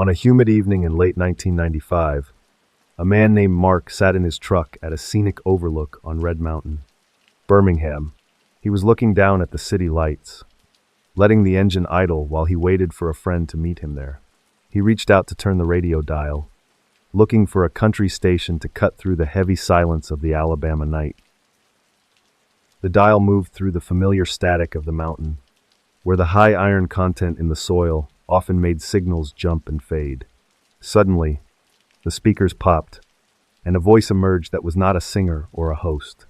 On a humid evening in late 1995, a man named Mark sat in his truck at a scenic overlook on Red Mountain, Birmingham. He was looking down at the city lights, letting the engine idle while he waited for a friend to meet him there. He reached out to turn the radio dial, looking for a country station to cut through the heavy silence of the Alabama night. The dial moved through the familiar static of the mountain, where the high iron content in the soil often made signals jump and fade. Suddenly, the speakers popped, and a voice emerged that was not a singer or a host.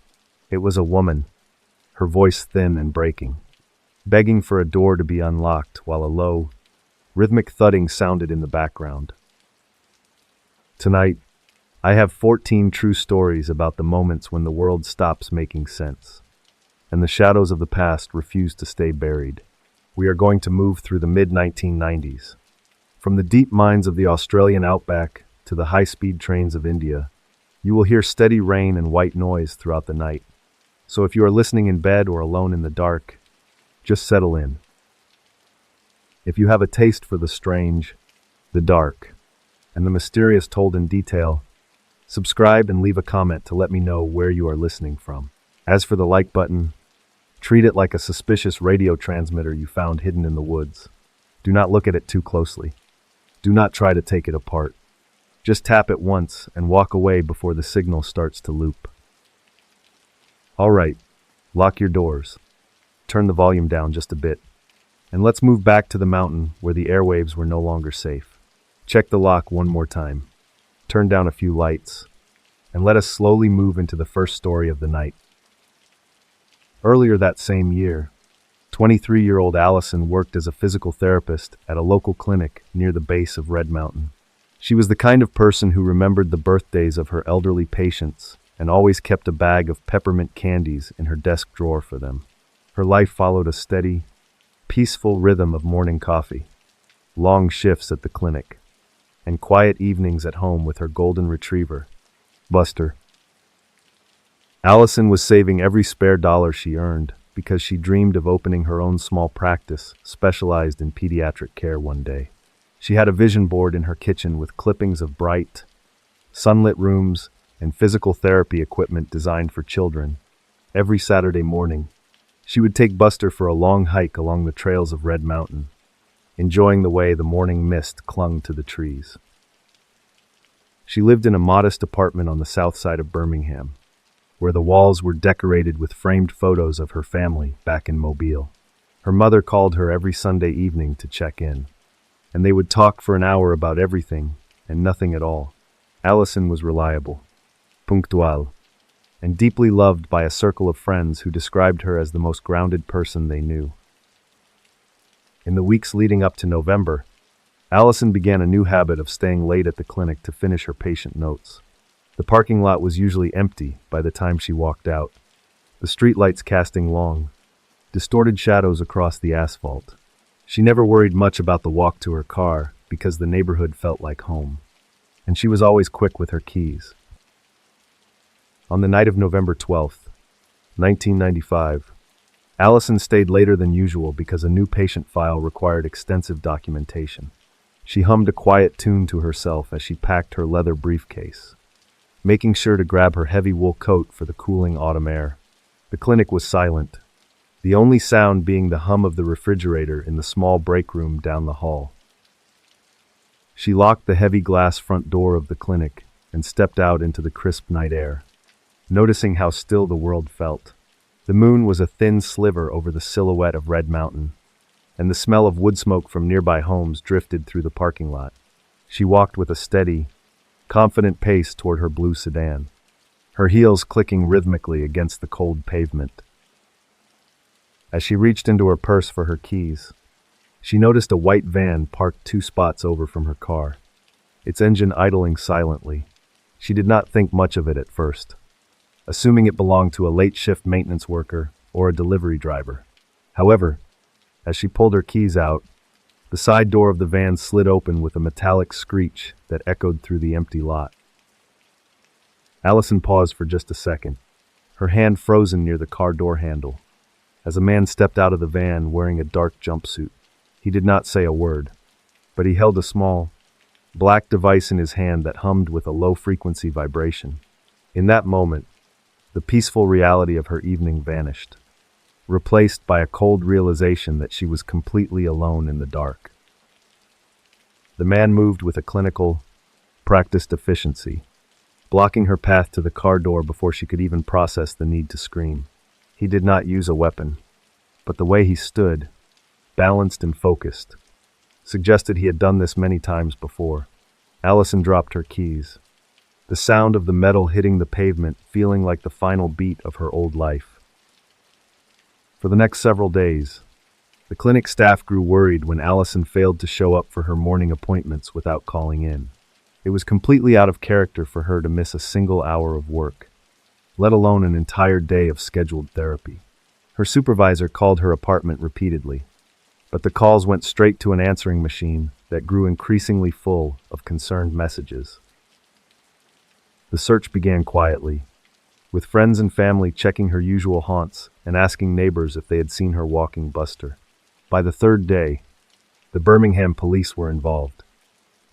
It was a woman, her voice thin and breaking, begging for a door to be unlocked while a low, rhythmic thudding sounded in the background. Tonight, I have 14 true stories about the moments when the world stops making sense, and the shadows of the past refuse to stay buried. We are going to move through the mid-1990s. From the deep mines of the Australian outback to the high-speed trains of India, you will hear steady rain and white noise throughout the night. So if you are listening in bed or alone in the dark, just settle in. If you have a taste for the strange, the dark, and the mysterious told in detail, subscribe and leave a comment to let me know where you are listening from. As for the like button, treat it like a suspicious radio transmitter you found hidden in the woods. Do not look at it too closely. Do not try to take it apart. Just tap it once and walk away before the signal starts to loop. All right, lock your doors. Turn the volume down just a bit. And let's move back to the mountain where the airwaves were no longer safe. Check the lock one more time. Turn down a few lights. And let us slowly move into the first story of the night. Earlier that same year, 23-year-old Allison worked as a physical therapist at a local clinic near the base of Red Mountain. She was the kind of person who remembered the birthdays of her elderly patients and always kept a bag of peppermint candies in her desk drawer for them. Her life followed a steady, peaceful rhythm of morning coffee, long shifts at the clinic, and quiet evenings at home with her golden retriever, Buster. Allison was saving every spare dollar she earned because she dreamed of opening her own small practice specialized in pediatric care one day. She had a vision board in her kitchen with clippings of bright, sunlit rooms and physical therapy equipment designed for children. Every Saturday morning, she would take Buster for a long hike along the trails of Red Mountain, enjoying the way the morning mist clung to the trees. She lived in a modest apartment on the south side of Birmingham, where the walls were decorated with framed photos of her family back in Mobile. Her mother called her every Sunday evening to check in, and they would talk for an hour about everything and nothing at all. Allison was reliable, punctual, and deeply loved by a circle of friends who described her as the most grounded person they knew. In the weeks leading up to November, Allison began a new habit of staying late at the clinic to finish her patient notes. The parking lot was usually empty by the time she walked out, the streetlights casting long, distorted shadows across the asphalt. She never worried much about the walk to her car because the neighborhood felt like home, and she was always quick with her keys. On the night of November 12th, 1995, Allison stayed later than usual because a new patient file required extensive documentation. She hummed a quiet tune to herself as she packed her leather briefcase, making sure to grab her heavy wool coat for the cooling autumn air. The clinic was silent, the only sound being the hum of the refrigerator in the small break room down the hall. She locked the heavy glass front door of the clinic and stepped out into the crisp night air, noticing how still the world felt. The moon was a thin sliver over the silhouette of Red Mountain, and the smell of wood smoke from nearby homes drifted through the parking lot. She walked with a steady, confident pace toward her blue sedan, her heels clicking rhythmically against the cold pavement. As she reached into her purse for her keys, she noticed a white van parked 2 spots over from her car, its engine idling silently. She did not think much of it at first, assuming it belonged to a late-shift maintenance worker or a delivery driver. However, as she pulled her keys out, the side door of the van slid open with a metallic screech that echoed through the empty lot. Allison paused for just a second, her hand frozen near the car door handle, as a man stepped out of the van wearing a dark jumpsuit. He did not say a word, but he held a small, black device in his hand that hummed with a low-frequency vibration. In that moment, the peaceful reality of her evening vanished, replaced by a cold realization that she was completely alone in the dark. The man moved with a clinical, practiced efficiency, blocking her path to the car door before she could even process the need to scream. He did not use a weapon, but the way he stood, balanced and focused, suggested he had done this many times before. Allison dropped her keys, the sound of the metal hitting the pavement feeling like the final beat of her old life. For the next several days, the clinic staff grew worried when Allison failed to show up for her morning appointments without calling in. It was completely out of character for her to miss a single hour of work, let alone an entire day of scheduled therapy. Her supervisor called her apartment repeatedly, but the calls went straight to an answering machine that grew increasingly full of concerned messages. The search began quietly, with friends and family checking her usual haunts and asking neighbors if they had seen her walking Buster. By the third day, the Birmingham police were involved,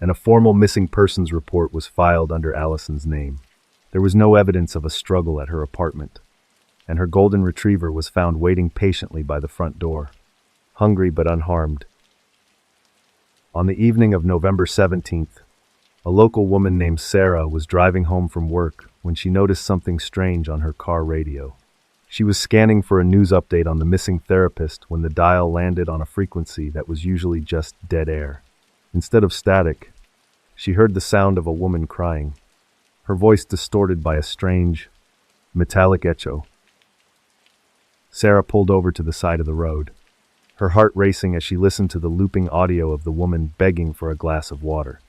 and a formal missing persons report was filed under Allison's name. There was no evidence of a struggle at her apartment, and her golden retriever was found waiting patiently by the front door, hungry but unharmed. On the evening of November 17th, a local woman named Sarah was driving home from work when she noticed something strange on her car radio. She was scanning for a news update on the missing therapist when the dial landed on a frequency that was usually just dead air. Instead of static, she heard the sound of a woman crying, her voice distorted by a strange, metallic echo. Sarah pulled over to the side of the road, her heart racing as she listened to the looping audio of the woman begging for a glass of water.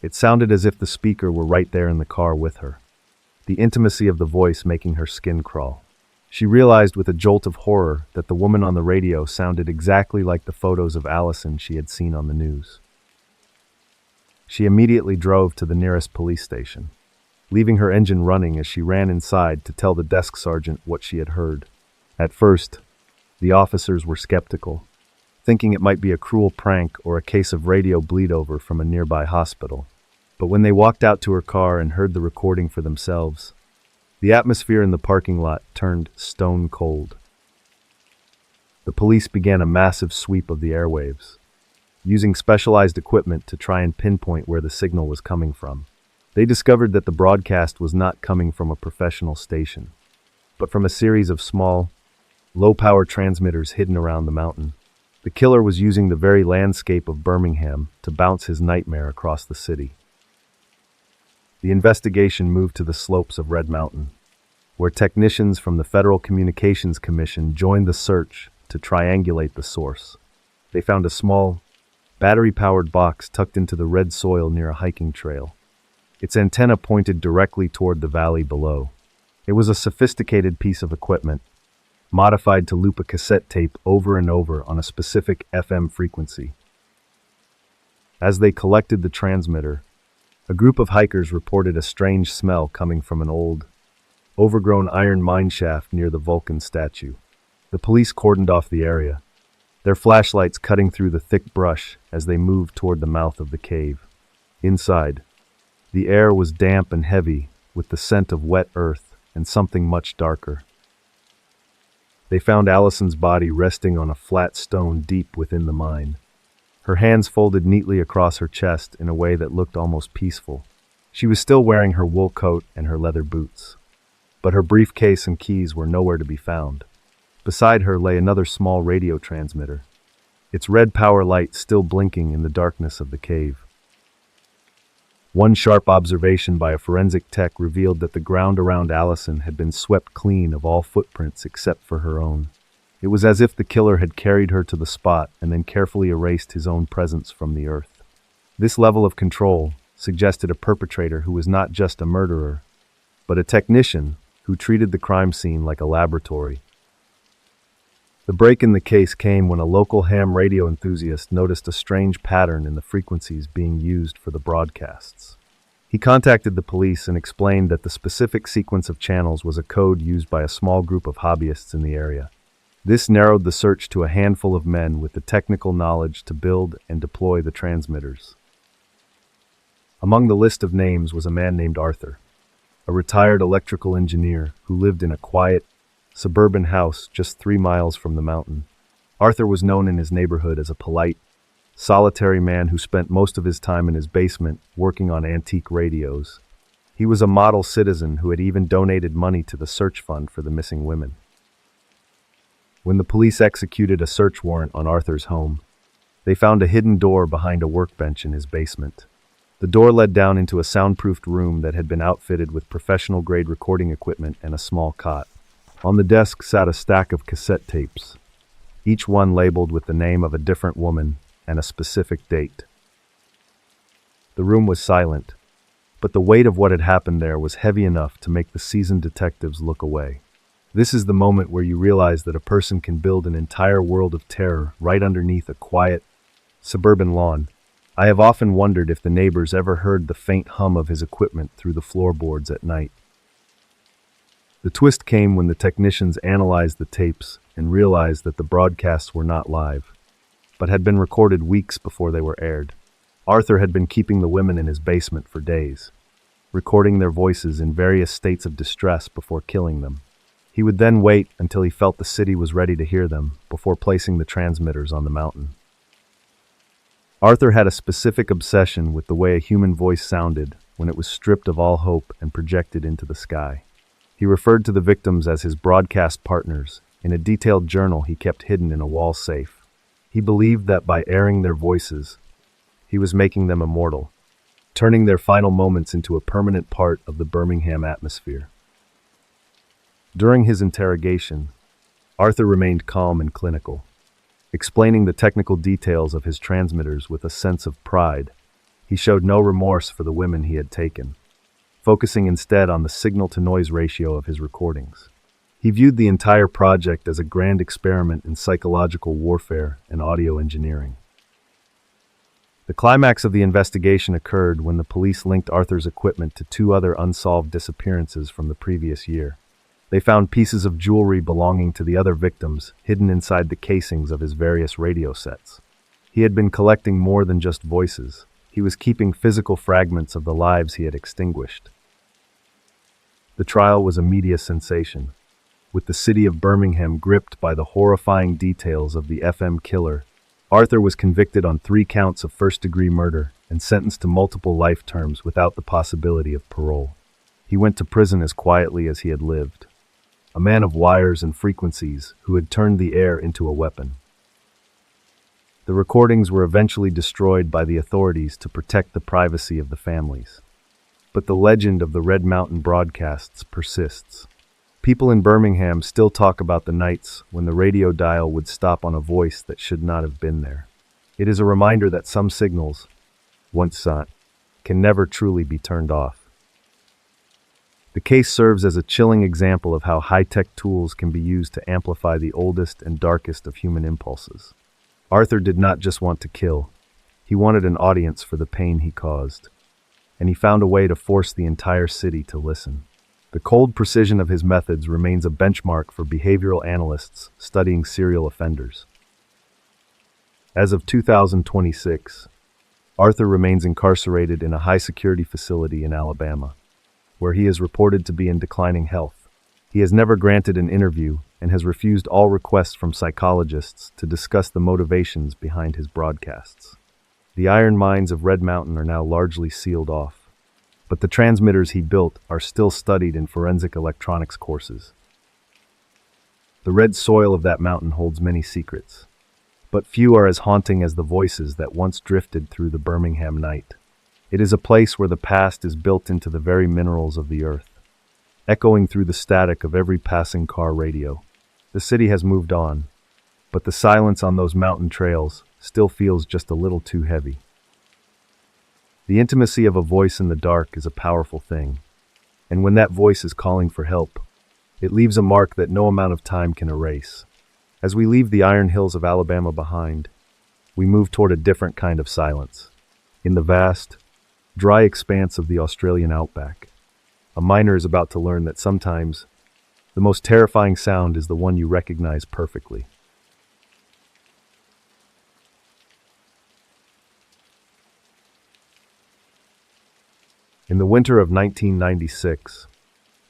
It sounded as if the speaker were right there in the car with her, the intimacy of the voice making her skin crawl. She realized with a jolt of horror that the woman on the radio sounded exactly like the photos of Allison she had seen on the news. She immediately drove to the nearest police station, leaving her engine running as she ran inside to tell the desk sergeant what she had heard. At first, the officers were skeptical, thinking it might be a cruel prank or a case of radio bleed-over from a nearby hospital. But when they walked out to her car and heard the recording for themselves, the atmosphere in the parking lot turned stone cold. The police began a massive sweep of the airwaves, using specialized equipment to try and pinpoint where the signal was coming from. They discovered that the broadcast was not coming from a professional station, but from a series of small, low-power transmitters hidden around the mountain. The killer was using the very landscape of Birmingham to bounce his nightmare across the city. The investigation moved to the slopes of Red Mountain, where technicians from the Federal Communications Commission joined the search to triangulate the source. They found a small, battery-powered box tucked into the red soil near a hiking trail. Its antenna pointed directly toward the valley below. It was a sophisticated piece of equipment, modified to loop a cassette tape over and over on a specific FM frequency. As they collected the transmitter, a group of hikers reported a strange smell coming from an old, overgrown iron mine shaft near the Vulcan statue. The police cordoned off the area, their flashlights cutting through the thick brush as they moved toward the mouth of the cave. Inside, the air was damp and heavy with the scent of wet earth and something much darker. They found Allison's body resting on a flat stone deep within the mine, her hands folded neatly across her chest in a way that looked almost peaceful. She was still wearing her wool coat and her leather boots, but her briefcase and keys were nowhere to be found. Beside her lay another small radio transmitter, its red power light still blinking in the darkness of the cave. One sharp observation by a forensic tech revealed that the ground around Allison had been swept clean of all footprints except for her own. It was as if the killer had carried her to the spot and then carefully erased his own presence from the earth. This level of control suggested a perpetrator who was not just a murderer, but a technician who treated the crime scene like a laboratory. The break in the case came when a local ham radio enthusiast noticed a strange pattern in the frequencies being used for the broadcasts. He contacted the police and explained that the specific sequence of channels was a code used by a small group of hobbyists in the area. This narrowed the search to a handful of men with the technical knowledge to build and deploy the transmitters. Among the list of names was a man named Arthur, a retired electrical engineer who lived in a quiet, suburban house just 3 miles from the mountain. Arthur was known in his neighborhood as a polite, solitary man who spent most of his time in his basement working on antique radios. He was a model citizen who had even donated money to the search fund for the missing women. When the police executed a search warrant on Arthur's home, they found a hidden door behind a workbench in his basement. The door led down into a soundproofed room that had been outfitted with professional-grade recording equipment and a small cot. On the desk sat a stack of cassette tapes, each one labeled with the name of a different woman and a specific date. The room was silent, but the weight of what had happened there was heavy enough to make the seasoned detectives look away. This is the moment where you realize that a person can build an entire world of terror right underneath a quiet, suburban lawn. I have often wondered if the neighbors ever heard the faint hum of his equipment through the floorboards at night. The twist came when the technicians analyzed the tapes and realized that the broadcasts were not live, but had been recorded weeks before they were aired. Arthur had been keeping the women in his basement for days, recording their voices in various states of distress before killing them. He would then wait until he felt the city was ready to hear them before placing the transmitters on the mountain. Arthur had a specific obsession with the way a human voice sounded when it was stripped of all hope and projected into the sky. He referred to the victims as his broadcast partners in a detailed journal he kept hidden in a wall safe. He believed that by airing their voices, he was making them immortal, turning their final moments into a permanent part of the Birmingham atmosphere. During his interrogation, Arthur remained calm and clinical, explaining the technical details of his transmitters with a sense of pride. He showed no remorse for the women he had taken, focusing instead on the signal-to-noise ratio of his recordings. He viewed the entire project as a grand experiment in psychological warfare and audio engineering. The climax of the investigation occurred when the police linked Arthur's equipment to 2 other unsolved disappearances from the previous year. They found pieces of jewelry belonging to the other victims hidden inside the casings of his various radio sets. He had been collecting more than just voices. He was keeping physical fragments of the lives he had extinguished. The trial was a media sensation, with the city of Birmingham gripped by the horrifying details of the FM killer. Arthur was convicted on 3 counts of first-degree murder and sentenced to multiple life terms without the possibility of parole. He went to prison as quietly as he had lived, a man of wires and frequencies who had turned the air into a weapon. The recordings were eventually destroyed by the authorities to protect the privacy of the families. But the legend of the Red Mountain broadcasts persists. People in Birmingham still talk about the nights when the radio dial would stop on a voice that should not have been there. It is a reminder that some signals, once sought, can never truly be turned off. The case serves as a chilling example of how high-tech tools can be used to amplify the oldest and darkest of human impulses. Arthur did not just want to kill. He wanted an audience for the pain he caused, and he found a way to force the entire city to listen. The cold precision of his methods remains a benchmark for behavioral analysts studying serial offenders. As of 2026, Arthur remains incarcerated in a high-security facility in Alabama, where he is reported to be in declining health. He has never granted an interview and has refused all requests from psychologists to discuss the motivations behind his broadcasts. The iron mines of Red Mountain are now largely sealed off, but the transmitters he built are still studied in forensic electronics courses. The red soil of that mountain holds many secrets, but few are as haunting as the voices that once drifted through the Birmingham night. It is a place where the past is built into the very minerals of the earth, echoing through the static of every passing car radio. The city has moved on, but the silence on those mountain trails still feels just a little too heavy. The intimacy of a voice in the dark is a powerful thing, and when that voice is calling for help, it leaves a mark that no amount of time can erase. As we leave the iron hills of Alabama behind, we move toward a different kind of silence. In the vast, dry expanse of the Australian outback, a miner is about to learn that sometimes the most terrifying sound is the one you recognize perfectly. In the winter of 1996,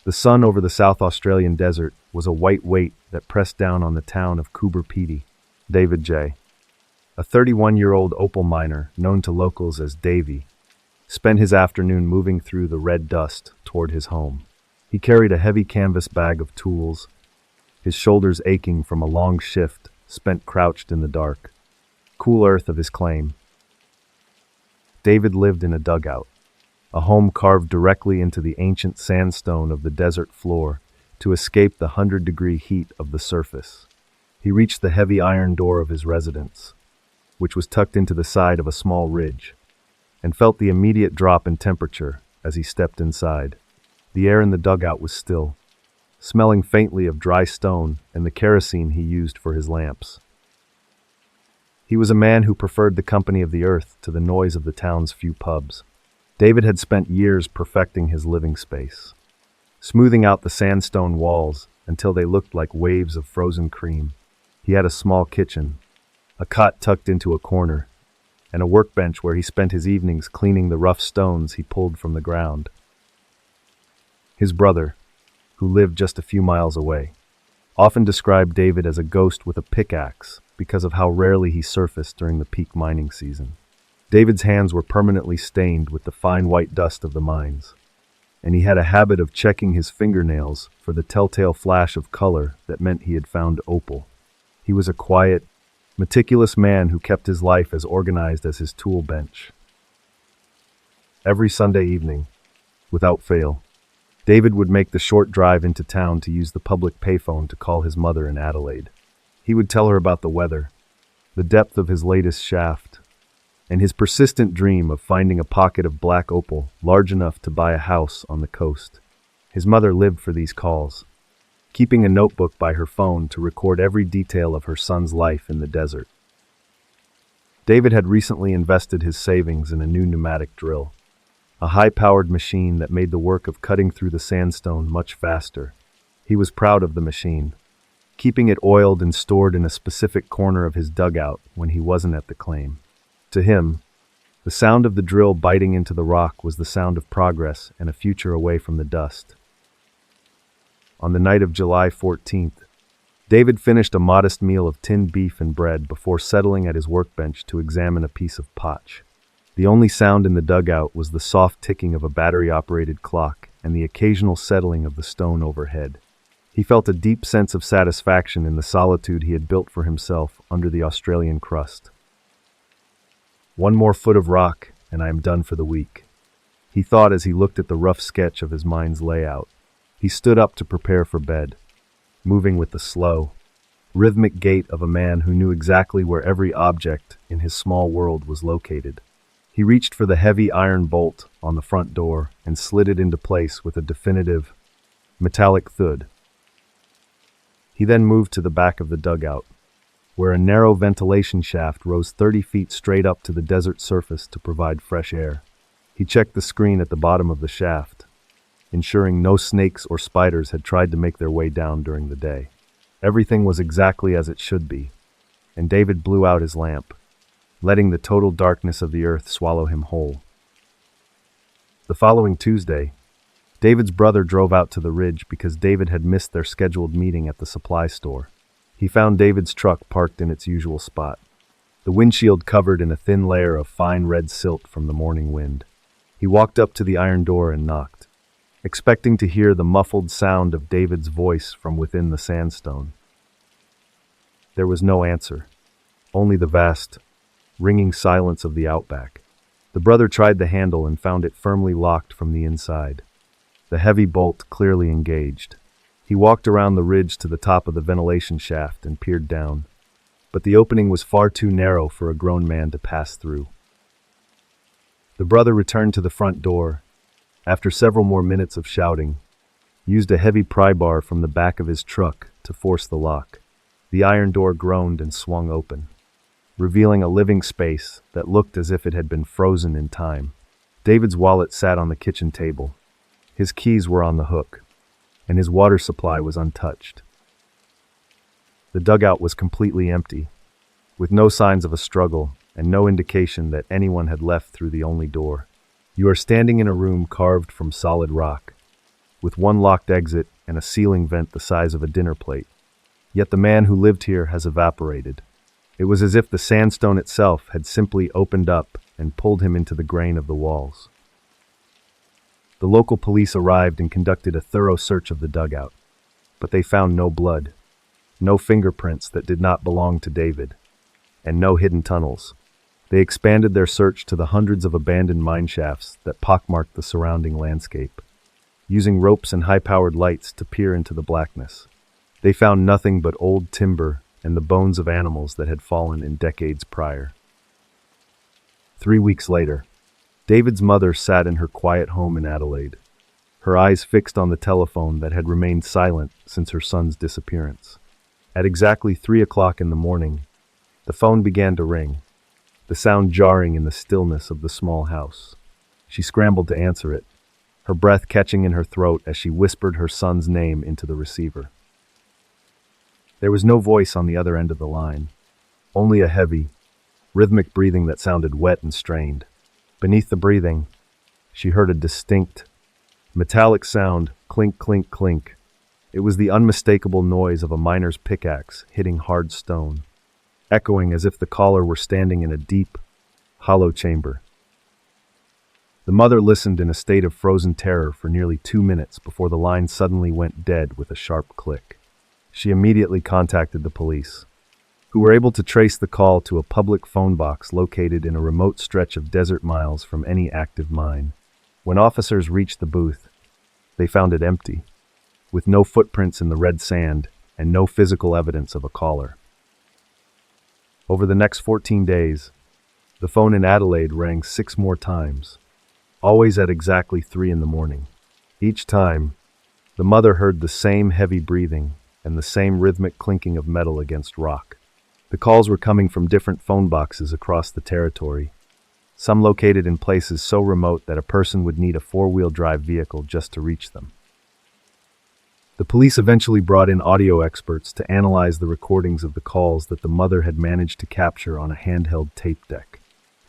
the sun over the South Australian desert was a white weight that pressed down on the town of Coober, Pedy. David J., a 31-year-old Opal miner known to locals as Davy, spent his afternoon moving through the red dust toward his home. He carried a heavy canvas bag of tools, his shoulders aching from a long shift spent crouched in the dark, cool earth of his claim. David lived in a dugout, a home carved directly into the ancient sandstone of the desert floor to escape the 100-degree heat of the surface. He reached the heavy iron door of his residence, which was tucked into the side of a small ridge, and felt the immediate drop in temperature as he stepped inside. The air in the dugout was still, smelling faintly of dry stone and the kerosene he used for his lamps. He was a man who preferred the company of the earth to the noise of the town's few pubs. David had spent years perfecting his living space, smoothing out the sandstone walls until they looked like waves of frozen cream. He had a small kitchen, a cot tucked into a corner, and a workbench where he spent his evenings cleaning the rough stones he pulled from the ground. His brother, who lived just a few miles away, often described David as a ghost with a pickaxe because of how rarely he surfaced during the peak mining season. David's hands were permanently stained with the fine white dust of the mines, and he had a habit of checking his fingernails for the telltale flash of color that meant he had found opal. He was a quiet, meticulous man who kept his life as organized as his tool bench. Every Sunday evening, without fail, David would make the short drive into town to use the public payphone to call his mother in Adelaide. He would tell her about the weather, the depth of his latest shaft, and his persistent dream of finding a pocket of black opal large enough to buy a house on the coast. His mother lived for these calls, keeping a notebook by her phone to record every detail of her son's life in the desert. David had recently invested his savings in a new pneumatic drill, a high-powered machine that made the work of cutting through the sandstone much faster. He was proud of the machine, keeping it oiled and stored in a specific corner of his dugout when he wasn't at the claim. To him, the sound of the drill biting into the rock was the sound of progress and a future away from the dust. On the night of July 14th, David finished a modest meal of tinned beef and bread before settling at his workbench to examine a piece of potch. The only sound in the dugout was the soft ticking of a battery-operated clock and the occasional settling of the stone overhead. He felt a deep sense of satisfaction in the solitude he had built for himself under the Australian crust. One more foot of rock, and I am done for the week, he thought as he looked at the rough sketch of his mind's layout. He stood up to prepare for bed, moving with the slow, rhythmic gait of a man who knew exactly where every object in his small world was located. He reached for the heavy iron bolt on the front door and slid it into place with a definitive, metallic thud. He then moved to the back of the dugout, where a narrow ventilation shaft rose 30 feet straight up to the desert surface to provide fresh air. He checked the screen at the bottom of the shaft, ensuring no snakes or spiders had tried to make their way down during the day. Everything was exactly as it should be, and David blew out his lamp, letting the total darkness of the earth swallow him whole. The following Tuesday, David's brother drove out to the ridge because David had missed their scheduled meeting at the supply store. He found David's truck parked in its usual spot, the windshield covered in a thin layer of fine red silt from the morning wind. He walked up to the iron door and knocked, expecting to hear the muffled sound of David's voice from within the sandstone. There was no answer, only the vast, ringing silence of the outback. The brother tried the handle and found it firmly locked from the inside, the heavy bolt clearly engaged. He walked around the ridge to the top of the ventilation shaft and peered down, but the opening was far too narrow for a grown man to pass through. The brother returned to the front door, after several more minutes of shouting, used a heavy pry bar from the back of his truck to force the lock. The iron door groaned and swung open, revealing a living space that looked as if it had been frozen in time. David's wallet sat on the kitchen table. His keys were on the hook, and his water supply was untouched. The dugout was completely empty, with no signs of a struggle and no indication that anyone had left through the only door. You are standing in a room carved from solid rock, with one locked exit and a ceiling vent the size of a dinner plate. Yet the man who lived here has evaporated. It was as if the sandstone itself had simply opened up and pulled him into the grain of the walls. The local police arrived and conducted a thorough search of the dugout, but they found no blood, no fingerprints that did not belong to David, and no hidden tunnels. They expanded their search to the hundreds of abandoned mine shafts that pockmarked the surrounding landscape, using ropes and high-powered lights to peer into the blackness. They found nothing but old timber and the bones of animals that had fallen in decades prior. 3 weeks later, David's mother sat in her quiet home in Adelaide, her eyes fixed on the telephone that had remained silent since her son's disappearance. At exactly 3 o'clock in the morning, the phone began to ring, the sound jarring in the stillness of the small house. She scrambled to answer it, her breath catching in her throat as she whispered her son's name into the receiver. There was no voice on the other end of the line, only a heavy, rhythmic breathing that sounded wet and strained. Beneath the breathing, she heard a distinct, metallic sound, clink, clink, clink. It was the unmistakable noise of a miner's pickaxe hitting hard stone, echoing as if the caller were standing in a deep, hollow chamber. The mother listened in a state of frozen terror for nearly 2 minutes before the line suddenly went dead with a sharp click. She immediately contacted the police, who were able to trace the call to a public phone box located in a remote stretch of desert miles from any active mine. When officers reached the booth, they found it empty, with no footprints in the red sand and no physical evidence of a caller. Over the next 14 days, the phone in Adelaide rang 6 more times, always at exactly 3 in the morning. Each time, the mother heard the same heavy breathing and the same rhythmic clinking of metal against rock. The calls were coming from different phone boxes across the territory, some located in places so remote that a person would need a 4-wheel drive vehicle just to reach them. The police eventually brought in audio experts to analyze the recordings of the calls that the mother had managed to capture on a handheld tape deck.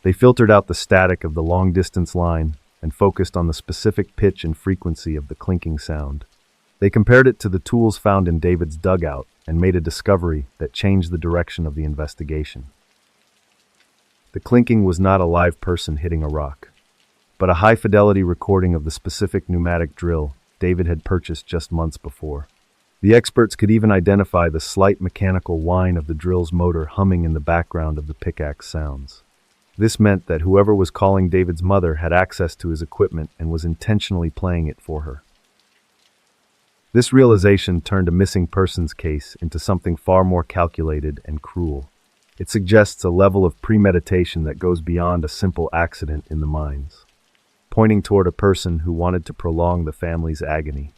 They filtered out the static of the long-distance line and focused on the specific pitch and frequency of the clinking sound. They compared it to the tools found in David's dugout and made a discovery that changed the direction of the investigation. The clinking was not a live person hitting a rock, but a high-fidelity recording of the specific pneumatic drill David had purchased just months before. The experts could even identify the slight mechanical whine of the drill's motor humming in the background of the pickaxe sounds. This meant that whoever was calling David's mother had access to his equipment and was intentionally playing it for her. This realization turned a missing persons case into something far more calculated and cruel. It suggests a level of premeditation that goes beyond a simple accident in the mines, pointing toward a person who wanted to prolong the family's agony.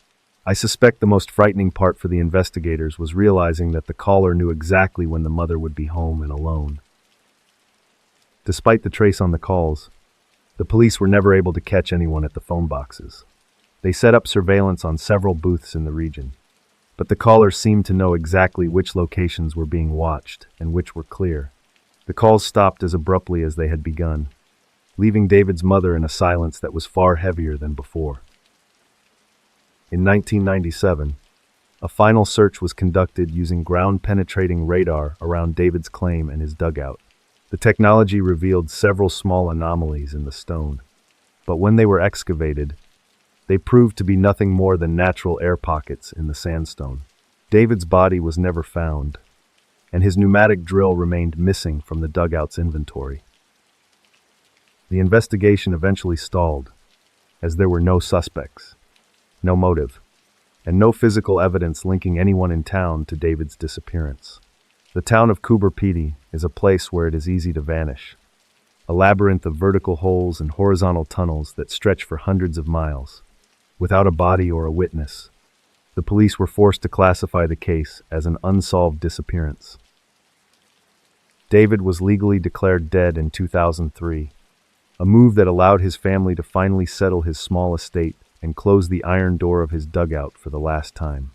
I suspect the most frightening part for the investigators was realizing that the caller knew exactly when the mother would be home and alone. Despite the trace on the calls, the police were never able to catch anyone at the phone boxes. They set up surveillance on several booths in the region, but the callers seemed to know exactly which locations were being watched and which were clear. The calls stopped as abruptly as they had begun, leaving David's mother in a silence that was far heavier than before. In 1997, a final search was conducted using ground-penetrating radar around David's claim and his dugout. The technology revealed several small anomalies in the stone, but when they were excavated, they proved to be nothing more than natural air pockets in the sandstone. David's body was never found, and his pneumatic drill remained missing from the dugout's inventory. The investigation eventually stalled, as there were no suspects, no motive, and no physical evidence linking anyone in town to David's disappearance. The town of Coober, Pedy, is a place where it is easy to vanish, a labyrinth of vertical holes and horizontal tunnels that stretch for hundreds of miles. Without a body or a witness, the police were forced to classify the case as an unsolved disappearance. David was legally declared dead in 2003, a move that allowed his family to finally settle his small estate and close the iron door of his dugout for the last time.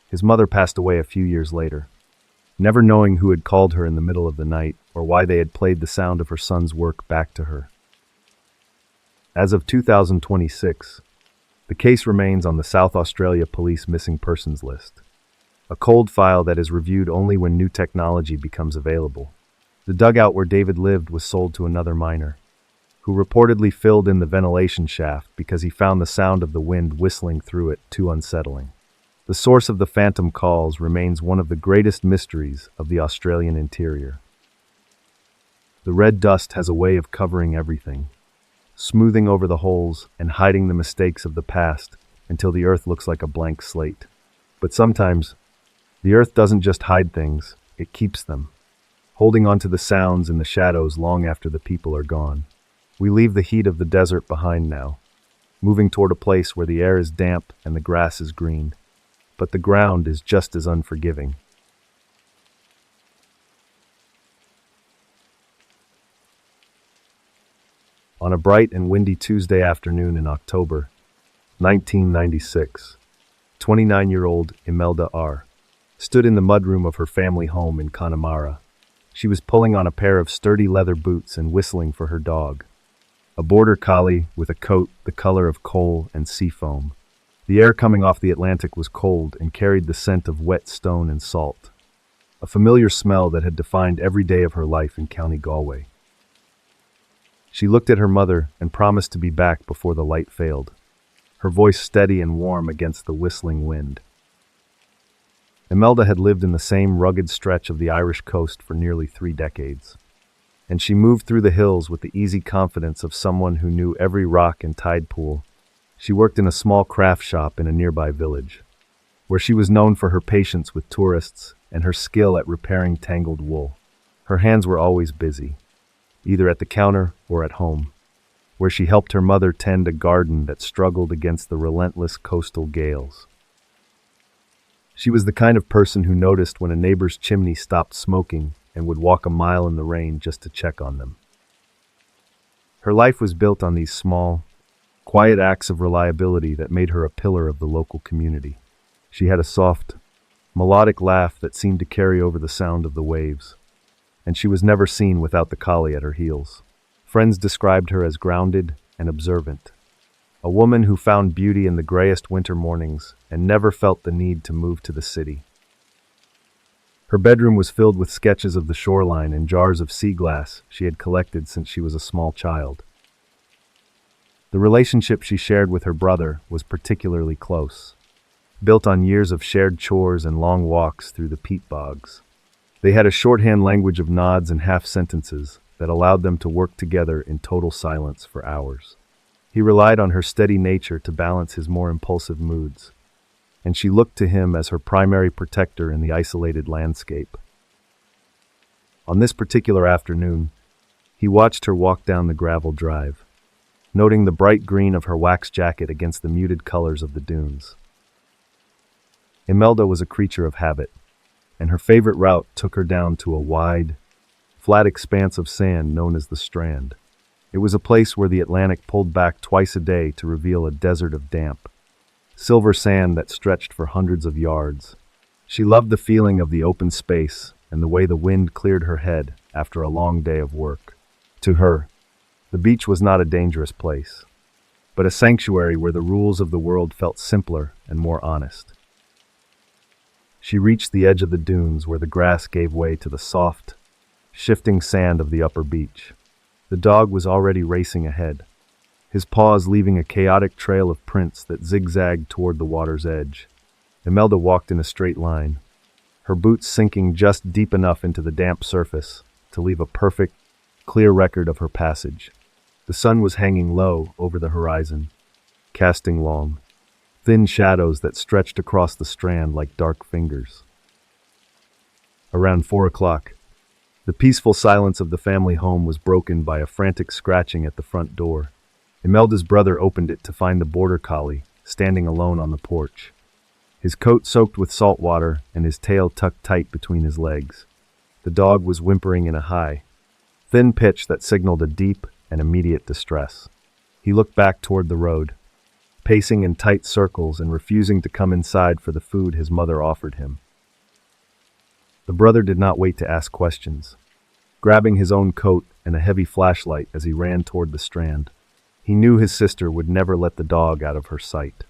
His mother passed away a few years later, never knowing who had called her in the middle of the night or why they had played the sound of her son's work back to her. As of 2026, the case remains on the South Australia Police Missing Persons List, a cold file that is reviewed only when new technology becomes available. The dugout where David lived was sold to another miner, who reportedly filled in the ventilation shaft because he found the sound of the wind whistling through it too unsettling. The source of the phantom calls remains one of the greatest mysteries of the Australian interior. The red dust has a way of covering everything, smoothing over the holes and hiding the mistakes of the past until the earth looks like a blank slate. But sometimes, the earth doesn't just hide things, it keeps them, holding on to the sounds in the shadows long after the people are gone. We leave the heat of the desert behind now, moving toward a place where the air is damp and the grass is green, but the ground is just as unforgiving. On a bright and windy Tuesday afternoon in October 1996, 29-year-old Imelda R. stood in the mudroom of her family home in Connemara. She was pulling on a pair of sturdy leather boots and whistling for her dog, a border collie with a coat the color of coal and sea foam. The air coming off the Atlantic was cold and carried the scent of wet stone and salt, a familiar smell that had defined every day of her life in County Galway. She looked at her mother and promised to be back before the light failed, her voice steady and warm against the whistling wind. Imelda had lived in the same rugged stretch of the Irish coast for nearly 3 decades, and she moved through the hills with the easy confidence of someone who knew every rock and tide pool. She worked in a small craft shop in a nearby village, where she was known for her patience with tourists and her skill at repairing tangled wool. Her hands were always busy, either at the counter or at home, where she helped her mother tend a garden that struggled against the relentless coastal gales. She was the kind of person who noticed when a neighbor's chimney stopped smoking and would walk a mile in the rain just to check on them. Her life was built on these small, quiet acts of reliability that made her a pillar of the local community. She had a soft, melodic laugh that seemed to carry over the sound of the waves, and she was never seen without the collie at her heels. Friends described her as grounded and observant, a woman who found beauty in the grayest winter mornings and never felt the need to move to the city. Her bedroom was filled with sketches of the shoreline and jars of sea glass she had collected since she was a small child. The relationship she shared with her brother was particularly close, built on years of shared chores and long walks through the peat bogs. They had a shorthand language of nods and half-sentences that allowed them to work together in total silence for hours. He relied on her steady nature to balance his more impulsive moods, and she looked to him as her primary protector in the isolated landscape. On this particular afternoon, he watched her walk down the gravel drive, noting the bright green of her wax jacket against the muted colors of the dunes. Imelda was a creature of habit, and her favorite route took her down to a wide, flat expanse of sand known as the Strand. It was a place where the Atlantic pulled back twice a day to reveal a desert of damp, silver sand that stretched for hundreds of yards. She loved the feeling of the open space and the way the wind cleared her head after a long day of work. To her, the beach was not a dangerous place, but a sanctuary where the rules of the world felt simpler and more honest. She reached the edge of the dunes where the grass gave way to the soft, shifting sand of the upper beach. The dog was already racing ahead, his paws leaving a chaotic trail of prints that zigzagged toward the water's edge. Imelda walked in a straight line, her boots sinking just deep enough into the damp surface to leave a perfect, clear record of her passage. The sun was hanging low over the horizon, casting long, thin shadows that stretched across the strand like dark fingers. Around 4 o'clock, the peaceful silence of the family home was broken by a frantic scratching at the front door. Imelda's brother opened it to find the border collie standing alone on the porch, his coat soaked with salt water and his tail tucked tight between his legs. The dog was whimpering in a high, thin pitch that signaled a deep and immediate distress. He looked back toward the road, pacing in tight circles and refusing to come inside for the food his mother offered him. The brother did not wait to ask questions. Grabbing his own coat and a heavy flashlight as he ran toward the strand, He knew his sister would never let the dog out of her sight,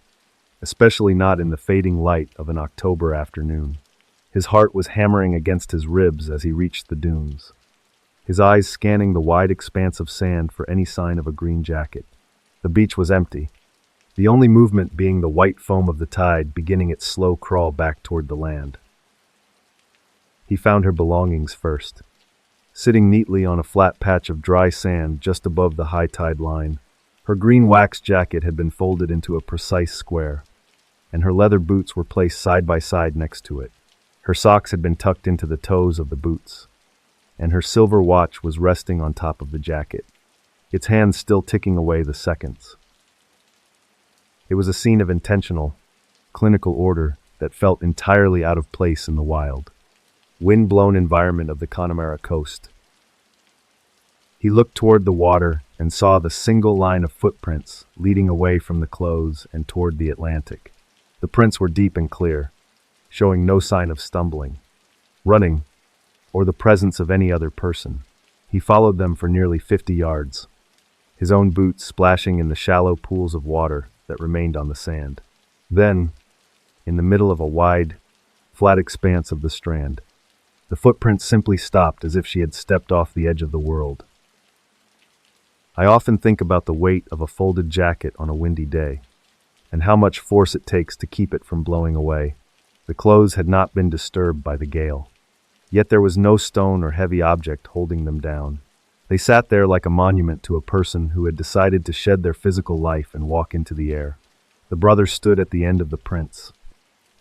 especially not in the fading light of an October afternoon. His heart was hammering against his ribs as he reached the dunes, his eyes scanning the wide expanse of sand for any sign of a green jacket. The beach was empty, the only movement being the white foam of the tide beginning its slow crawl back toward the land. He found her belongings first, sitting neatly on a flat patch of dry sand just above the high tide line. Her green wax jacket had been folded into a precise square, and her leather boots were placed side by side next to it. Her socks had been tucked into the toes of the boots, and her silver watch was resting on top of the jacket, its hands still ticking away the seconds. It was a scene of intentional, clinical order that felt entirely out of place in the wild, wind-blown environment of the Connemara coast. He looked toward the water and saw the single line of footprints leading away from the clothes and toward the Atlantic. The prints were deep and clear, showing no sign of stumbling, running, or the presence of any other person. He followed them for nearly 50 yards, his own boots splashing in the shallow pools of water that remained on the sand. Then, in the middle of a wide, flat expanse of the strand, the footprints simply stopped as if she had stepped off the edge of the world. I often think about the weight of a folded jacket on a windy day, and how much force it takes to keep it from blowing away. The clothes had not been disturbed by the gale, yet there was no stone or heavy object holding them down. They sat there like a monument to a person who had decided to shed their physical life and walk into the air. The brothers stood at the end of the prints,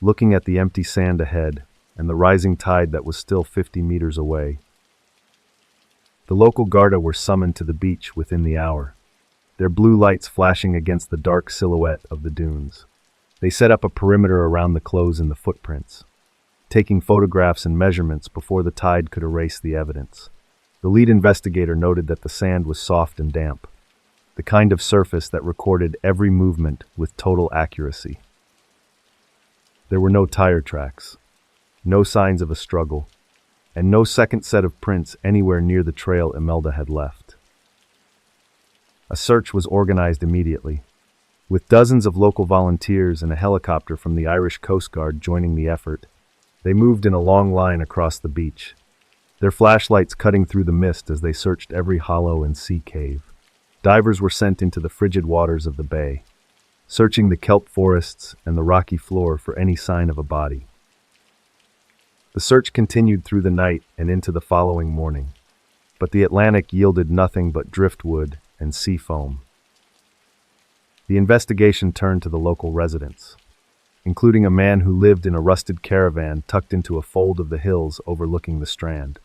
looking at the empty sand ahead and the rising tide that was still 50 meters away. The local Garda were summoned to the beach within the hour, their blue lights flashing against the dark silhouette of the dunes. They set up a perimeter around the clothes and the footprints, taking photographs and measurements before the tide could erase the evidence. The lead investigator noted that the sand was soft and damp, the kind of surface that recorded every movement with total accuracy. There were no tire tracks, no signs of a struggle, and no second set of prints anywhere near the trail Imelda had left. A search was organized immediately, with dozens of local volunteers and a helicopter from the Irish Coast Guard joining the effort. They moved in a long line across the beach, their flashlights cutting through the mist as they searched every hollow and sea cave. Divers were sent into the frigid waters of the bay, searching the kelp forests and the rocky floor for any sign of a body. The search continued through the night and into the following morning, but the Atlantic yielded nothing but driftwood and sea foam. The investigation turned to the local residents, including a man who lived in a rusted caravan tucked into a fold of the hills overlooking the strand.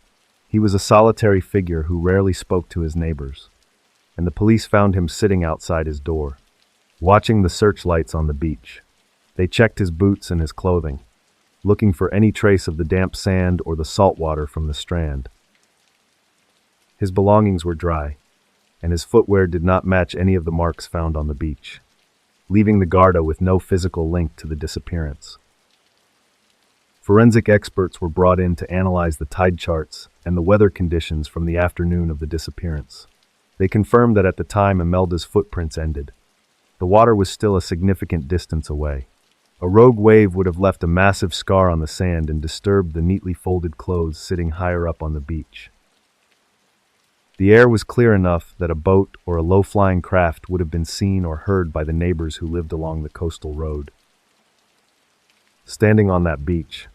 He was a solitary figure who rarely spoke to his neighbors, and the police found him sitting outside his door, watching the searchlights on the beach. They checked his boots and his clothing, looking for any trace of the damp sand or the salt water from the strand. His belongings were dry, and his footwear did not match any of the marks found on the beach, leaving the Garda with no physical link to the disappearance. Forensic experts were brought in to analyze the tide charts and the weather conditions from the afternoon of the disappearance. They confirmed that at the time Imelda's footprints ended, the water was still a significant distance away. A rogue wave would have left a massive scar on the sand and disturbed the neatly folded clothes sitting higher up on the beach. The air was clear enough that a boat or a low-flying craft would have been seen or heard by the neighbors who lived along the coastal road. Standing on that beach,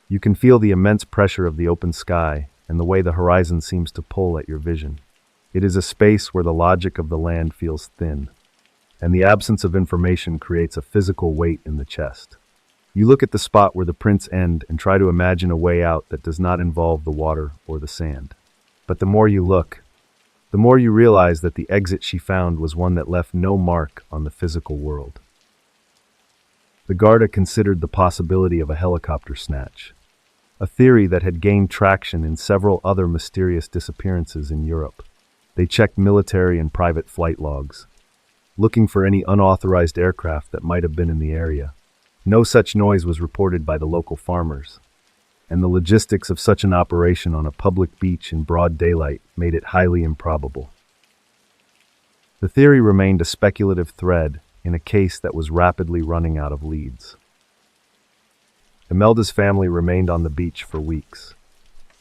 you can feel the immense pressure of the open sky and the way the horizon seems to pull at your vision. It is a space where the logic of the land feels thin, and the absence of information creates a physical weight in the chest. You look at the spot where the prints end and try to imagine a way out that does not involve the water or the sand. But the more you look, the more you realize that the exit she found was one that left no mark on the physical world. The Garda considered the possibility of a helicopter snatch, a theory that had gained traction in several other mysterious disappearances in Europe. They checked military and private flight logs, looking for any unauthorized aircraft that might have been in the area. No such noise was reported by the local farmers, and the logistics of such an operation on a public beach in broad daylight made it highly improbable. The theory remained a speculative thread in a case that was rapidly running out of leads. Imelda's family remained on the beach for weeks,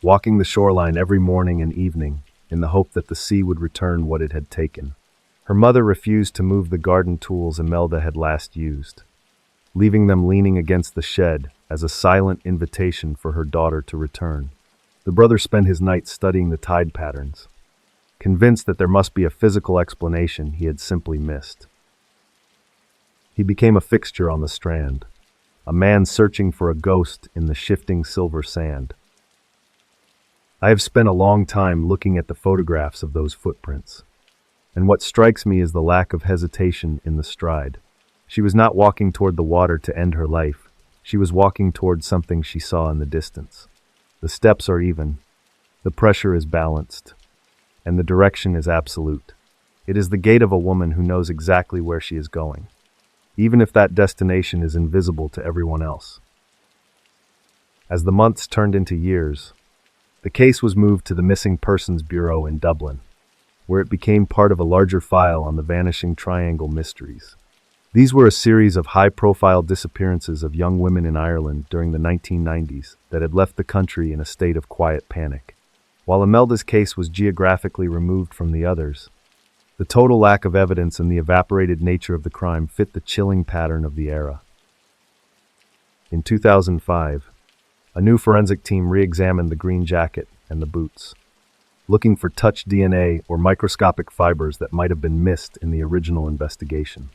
walking the shoreline every morning and evening in the hope that the sea would return what it had taken. Her mother refused to move the garden tools Imelda had last used, leaving them leaning against the shed as a silent invitation for her daughter to return. The brother spent his nights studying the tide patterns, convinced that there must be a physical explanation he had simply missed. He became a fixture on the strand, a man searching for a ghost in the shifting silver sand. I have spent a long time looking at the photographs of those footprints, and what strikes me is the lack of hesitation in the stride. She was not walking toward the water to end her life. She was walking toward something she saw in the distance. The steps are even, the pressure is balanced, and the direction is absolute. It is the gait of a woman who knows exactly where she is going, even if that destination is invisible to everyone else. As the months turned into years, the case was moved to the Missing Persons Bureau in Dublin, where it became part of a larger file on the Vanishing Triangle mysteries. These were a series of high-profile disappearances of young women in Ireland during the 1990s that had left the country in a state of quiet panic. While Imelda's case was geographically removed from the others, the total lack of evidence and the evaporated nature of the crime fit the chilling pattern of the era. In 2005, a new forensic team re-examined the green jacket and the boots, looking for touch DNA or microscopic fibers that might have been missed in the original investigation.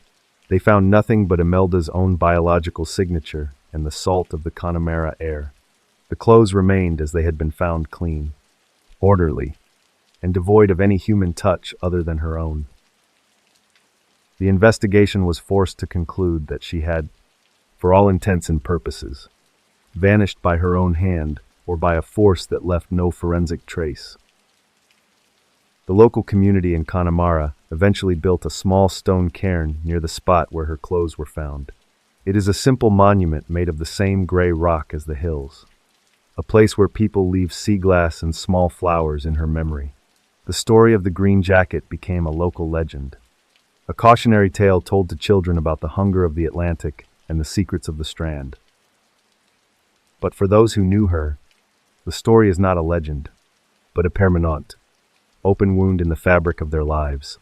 They found nothing but Imelda's own biological signature and the salt of the Connemara air. The clothes remained as they had been found, clean, orderly, and devoid of any human touch other than her own. The investigation was forced to conclude that she had, for all intents and purposes, vanished by her own hand or by a force that left no forensic trace. The local community in Connemara eventually built a small stone cairn near the spot where her clothes were found. It is a simple monument made of the same gray rock as the hills, a place where people leave sea glass and small flowers in her memory. The story of the green jacket became a local legend, a cautionary tale told to children about the hunger of the Atlantic and the secrets of the strand. But for those who knew her, the story is not a legend, but a permanent, open wound in the fabric of their lives.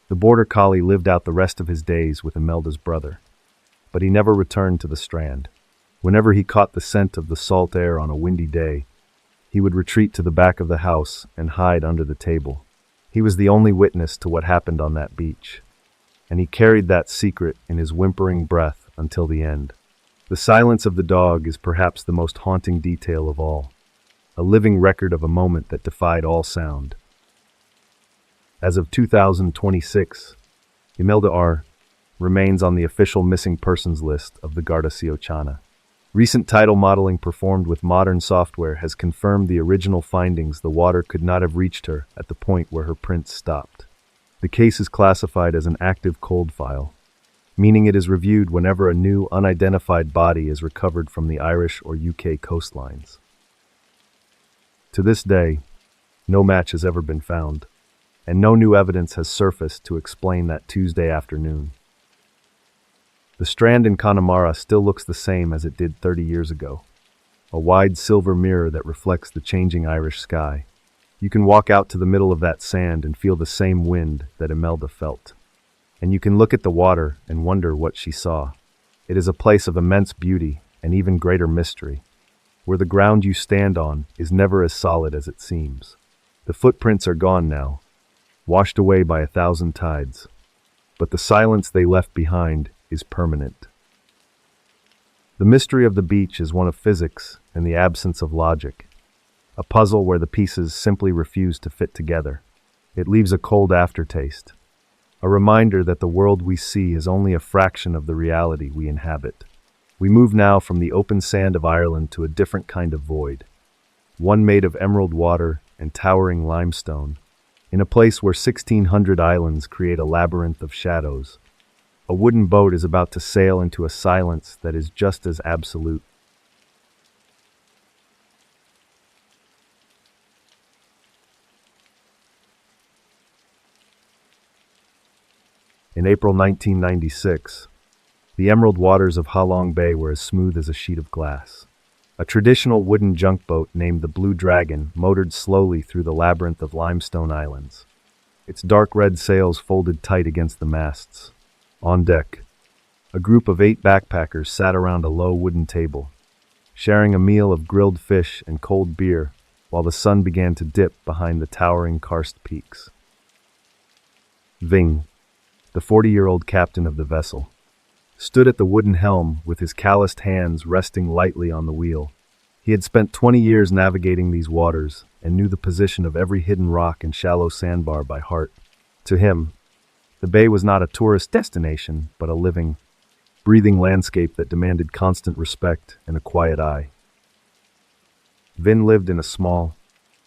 The border collie lived out the rest of his days with Imelda's brother, but he never returned to the strand. Whenever he caught the scent of the salt air on a windy day, he would retreat to the back of the house and hide under the table. He was the only witness to what happened on that beach, and he carried that secret in his whimpering breath until the end. The silence of the dog is perhaps the most haunting detail of all, a living record of a moment that defied all sound. As of 2026, Imelda R. remains on the official missing persons list of the Garda Síochána. Recent title modeling performed with modern software has confirmed the original findings. The water could not have reached her at the point where her prints stopped. The case is classified as an active cold file, meaning it is reviewed whenever a new unidentified body is recovered from the Irish or UK coastlines. To this day, no match has ever been found, and no new evidence has surfaced to explain that Tuesday afternoon. The strand in Connemara still looks the same as it did 30 years ago, a wide silver mirror that reflects the changing Irish sky. You can walk out to the middle of that sand and feel the same wind that Imelda felt. And you can look at the water and wonder what she saw. It is a place of immense beauty and even greater mystery, where the ground you stand on is never as solid as it seems. The footprints are gone now, washed away by 1,000 tides, but the silence they left behind is permanent. The mystery of the beach is one of physics and the absence of logic, a puzzle where the pieces simply refuse to fit together. It leaves a cold aftertaste, a reminder that the world we see is only a fraction of the reality we inhabit. We move now from the open sand of Ireland to a different kind of void, one made of emerald water and towering limestone, in a place where 1,600 islands create a labyrinth of shadows. A wooden boat is about to sail into a silence that is just as absolute. In April 1996, the emerald waters of Ha Long Bay were as smooth as a sheet of glass. A traditional wooden junk boat named the Blue Dragon motored slowly through the labyrinth of limestone islands. Its dark red sails folded tight against the masts. On deck, a group of 8 backpackers sat around a low wooden table, sharing a meal of grilled fish and cold beer while the sun began to dip behind the towering karst peaks. Ving, the 40-year-old captain of the vessel, stood at the wooden helm with his calloused hands resting lightly on the wheel. He had spent 20 years navigating these waters and knew the position of every hidden rock and shallow sandbar by heart. To him, the bay was not a tourist destination, but a living, breathing landscape that demanded constant respect and a quiet eye. Vin lived in a small,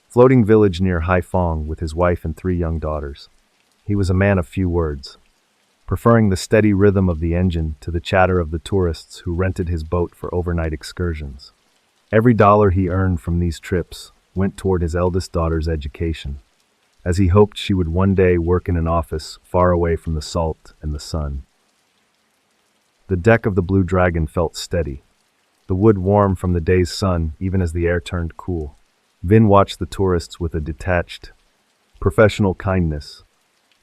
floating village near Haiphong with his wife and 3 young daughters. He was a man of few words, preferring the steady rhythm of the engine to the chatter of the tourists who rented his boat for overnight excursions. Every dollar he earned from these trips went toward his eldest daughter's education, as he hoped she would one day work in an office far away from the salt and the sun. The deck of the Blue Dragon felt steady, the wood warm from the day's sun even as the air turned cool. Vin watched the tourists with a detached, professional kindness,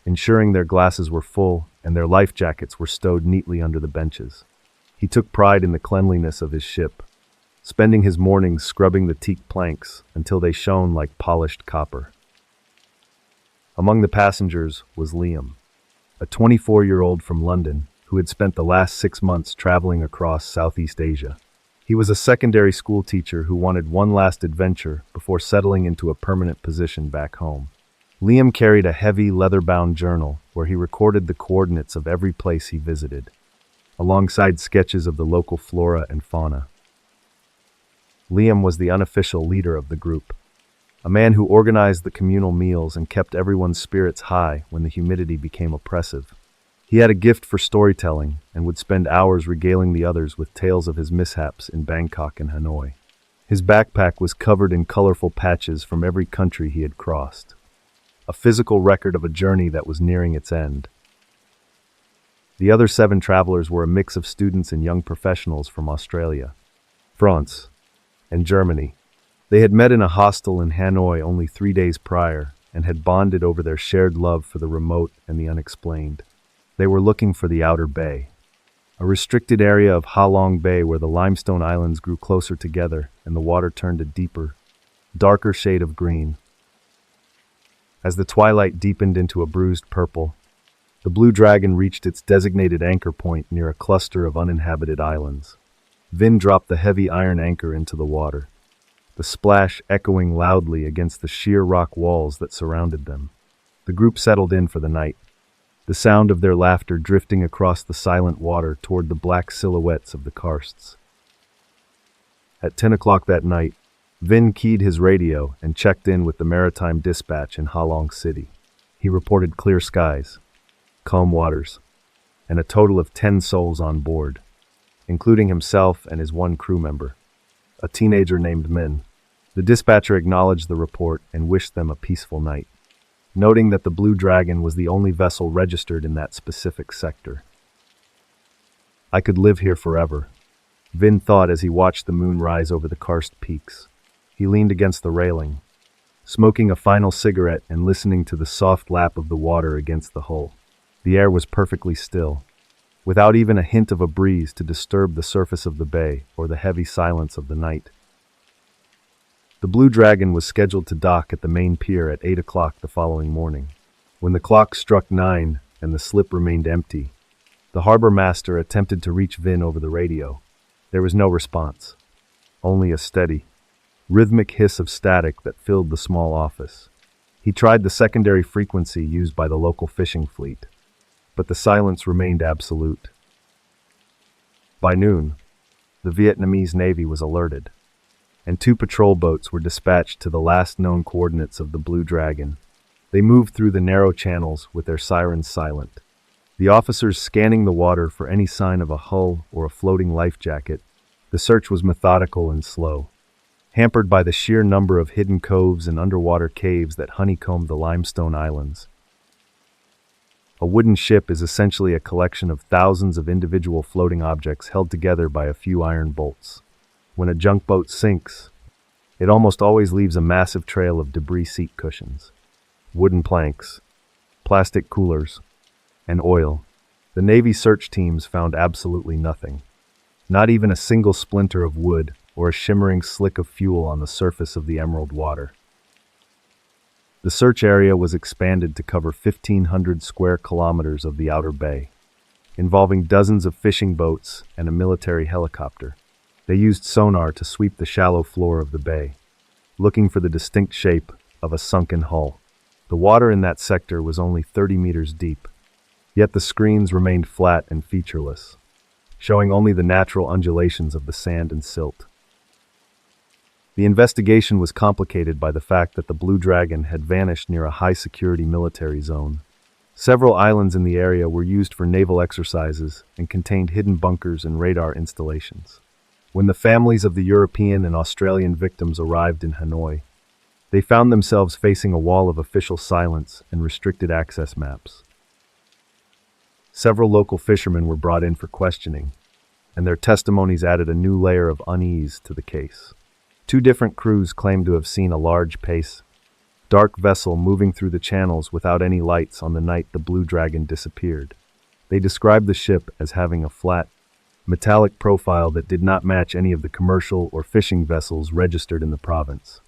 ensuring their glasses were full and their life jackets were stowed neatly under the benches. He took pride in the cleanliness of his ship, spending his mornings scrubbing the teak planks until they shone like polished copper. Among the passengers was Liam, a 24-year-old from London who had spent the last 6 months traveling across Southeast Asia. He was a secondary school teacher who wanted one last adventure before settling into a permanent position back home. Liam carried a heavy, leather-bound journal where he recorded the coordinates of every place he visited, alongside sketches of the local flora and fauna. Liam was the unofficial leader of the group, a man who organized the communal meals and kept everyone's spirits high when the humidity became oppressive. He had a gift for storytelling and would spend hours regaling the others with tales of his mishaps in Bangkok and Hanoi. His backpack was covered in colorful patches from every country he had crossed, a physical record of a journey that was nearing its end. The other 7 travelers were a mix of students and young professionals from Australia, France, and Germany. They had met in a hostel in Hanoi only 3 days prior and had bonded over their shared love for the remote and the unexplained. They were looking for the Outer Bay, a restricted area of Ha Long Bay where the limestone islands grew closer together and the water turned a deeper, darker shade of green. As the twilight deepened into a bruised purple, the Blue Dragon reached its designated anchor point near a cluster of uninhabited islands. Vin dropped the heavy iron anchor into the water, the splash echoing loudly against the sheer rock walls that surrounded them. The group settled in for the night, the sound of their laughter drifting across the silent water toward the black silhouettes of the karsts. At 10 o'clock that night, Vin keyed his radio and checked in with the maritime dispatch in Ha Long City. He reported clear skies, calm waters, and a total of 10 souls on board, including himself and his 1 crew member, a teenager named Min. The dispatcher acknowledged the report and wished them a peaceful night, noting that the Blue Dragon was the only vessel registered in that specific sector. I could live here forever, Vin thought as he watched the moon rise over the karst peaks. He leaned against the railing, smoking a final cigarette and listening to the soft lap of the water against the hull. The air was perfectly still, without even a hint of a breeze to disturb the surface of the bay or the heavy silence of the night. The Blue Dragon was scheduled to dock at the main pier at 8 o'clock the following morning. When the clock struck 9 and the slip remained empty, the harbor master attempted to reach Vin over the radio. There was no response, only a steady, rhythmic hiss of static that filled the small office. He tried the secondary frequency used by the local fishing fleet, but the silence remained absolute. By noon, the Vietnamese Navy was alerted, and 2 patrol boats were dispatched to the last known coordinates of the Blue Dragon. They moved through the narrow channels with their sirens silent, the officers scanning the water for any sign of a hull or a floating life jacket. The search was methodical and slow, hampered by the sheer number of hidden coves and underwater caves that honeycombed the limestone islands. A wooden ship is essentially a collection of thousands of individual floating objects held together by a few iron bolts. When a junk boat sinks, it almost always leaves a massive trail of debris: seat cushions, wooden planks, plastic coolers, and oil. The Navy search teams found absolutely nothing. Not even a single splinter of wood or a shimmering slick of fuel on the surface of the emerald water. The search area was expanded to cover 1,500 square kilometers of the outer bay, involving dozens of fishing boats and a military helicopter. They used sonar to sweep the shallow floor of the bay, looking for the distinct shape of a sunken hull. The water in that sector was only 30 meters deep, yet the screens remained flat and featureless, showing only the natural undulations of the sand and silt. The investigation was complicated by the fact that the Blue Dragon had vanished near a high-security military zone. Several islands in the area were used for naval exercises and contained hidden bunkers and radar installations. When the families of the European and Australian victims arrived in Hanoi, they found themselves facing a wall of official silence and restricted access maps. Several local fishermen were brought in for questioning, and their testimonies added a new layer of unease to the case. 2 different crews claimed to have seen a large, dark vessel moving through the channels without any lights on the night the Blue Dragon disappeared. They described the ship as having a flat, metallic profile that did not match any of the commercial or fishing vessels registered in the province.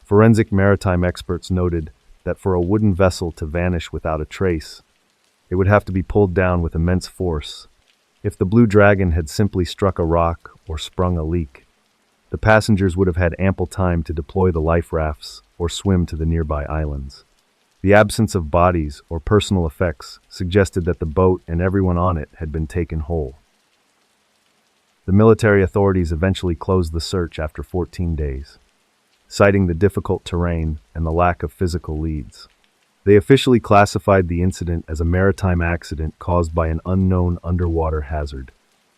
Forensic maritime experts noted that for a wooden vessel to vanish without a trace, it would have to be pulled down with immense force. If the Blue Dragon had simply struck a rock or sprung a leak, the passengers would have had ample time to deploy the life rafts or swim to the nearby islands. The absence of bodies or personal effects suggested that the boat and everyone on it had been taken whole. The military authorities eventually closed the search after 14 days, citing the difficult terrain and the lack of physical leads. They officially classified the incident as a maritime accident caused by an unknown underwater hazard.